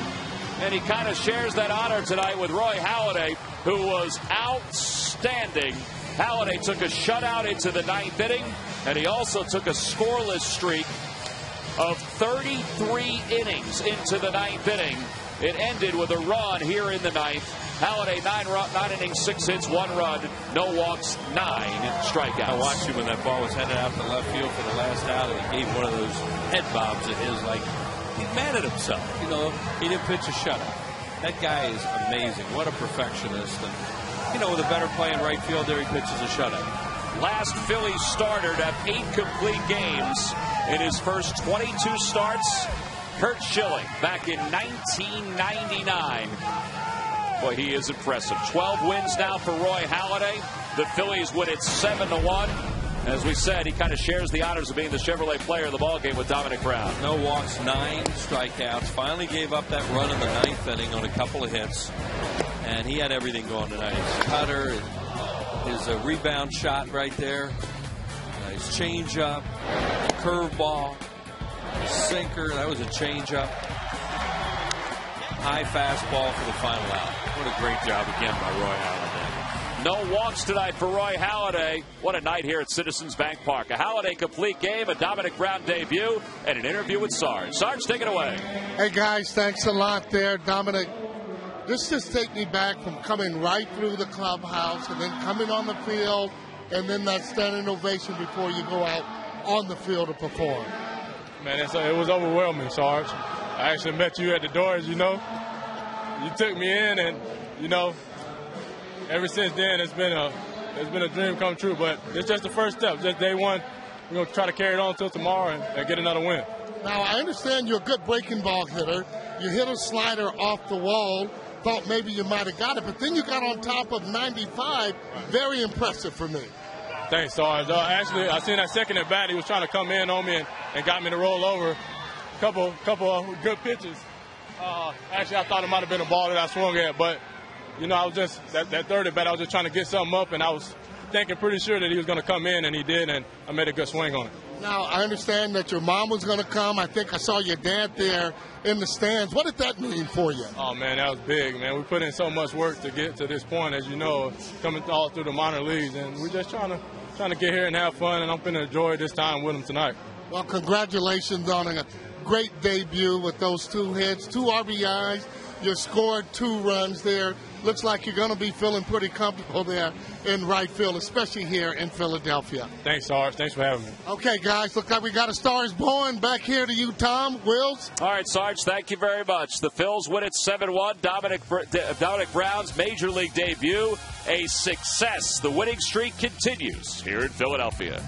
C: And he kind of shares that honor tonight with Roy Halladay, who was outstanding. Halladay took a shutout into the 9th inning, and he also took a scoreless streak of 33 innings into the 9th inning. It ended with a run here in the 9th. Halladay, 9 innings, 6 hits, 1 run, no walks, 9 strikeouts.
B: I watched him when that ball was headed out to left field for the last out, and he gave one of those head bobs of his, like he's mad at himself. You know, he didn't pitch a shutout. That guy is amazing. What a perfectionist. And, you know, with a better play in right field there, he pitches a shutout.
C: Last Phillies starter to have 8 complete games in his first 22 starts. Kurt Schilling back in 1999. Boy, he is impressive. 12 wins now for Roy Halladay. The Phillies win it 7-1. As we said, he kind of shares the honors of being the Chevrolet player of the ballgame with Dominic Brown.
B: No walks, 9 strikeouts. Finally gave up that run in the 9th inning on a couple of hits. And he had everything going tonight. His cutter, his rebound shot right there, his changeup, curveball, sinker. That was a changeup. High fastball for the final out. What a great job again by Roy Halladay.
C: No walks tonight for Roy Halladay. What a night here at Citizens Bank Park. A Halladay complete game, a Dominic Brown debut, and an interview with Sarge. Sarge, take it away.
D: Hey, guys, thanks a lot there, Dominic. This just takes me back from coming right through the clubhouse and then coming on the field and then that standing ovation before you go out on the field to perform.
F: Man, it was overwhelming, Sarge. I actually met you at the door, as you know. You took me in, and, you know, ever since then it's been a dream come true. But it's just the first step, just day one. We're going to try to carry it on until tomorrow and get another win.
D: Now, I understand you're a good breaking ball hitter. You hit a slider off the wall. Thought maybe you might have got it, but then you got on top of 95. Very impressive for me.
F: Thanks, Sarge. Actually, I seen that second at bat. He was trying to come in on me and got me to roll over. Couple of good pitches. Actually, I thought it might have been a ball that I swung at, but, you know, I was just, that third at bat, I was just trying to get something up, and I was thinking pretty sure that he was going to come in, and he did, and I made a good swing on it.
D: Now, I understand that your mom was going to come. I think I saw your dad there in the stands. What did that mean for you?
F: Oh, man, that was big, man. We put in so much work to get to this point, as you know, coming all through the minor leagues, and we're just trying to get here and have fun, and I'm going to enjoy this time with them tonight.
D: Well, congratulations on a great debut with those 2 hits, 2 RBIs. You scored 2 runs there. Looks like you're going to be feeling pretty comfortable there in right field, especially here in Philadelphia.
F: Thanks, Sarge. Thanks for having me.
D: Okay, guys, look like we got a Star is Born. Back here to you, Tom. Wills?
C: All right, Sarge, thank you very much. The Phils win it 7-1. Dominic Brown's Major League debut, a success. The winning streak continues here in Philadelphia.